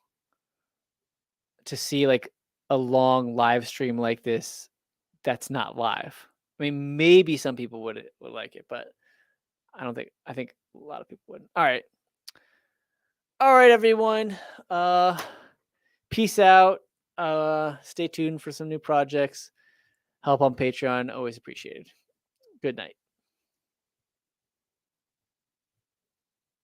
to see like a long live stream like this that's not live. I mean, maybe some people would like it, but I think a lot of people wouldn't. All right, everyone. Peace out. Stay tuned for some new projects. Help on Patreon, always appreciated. Good night.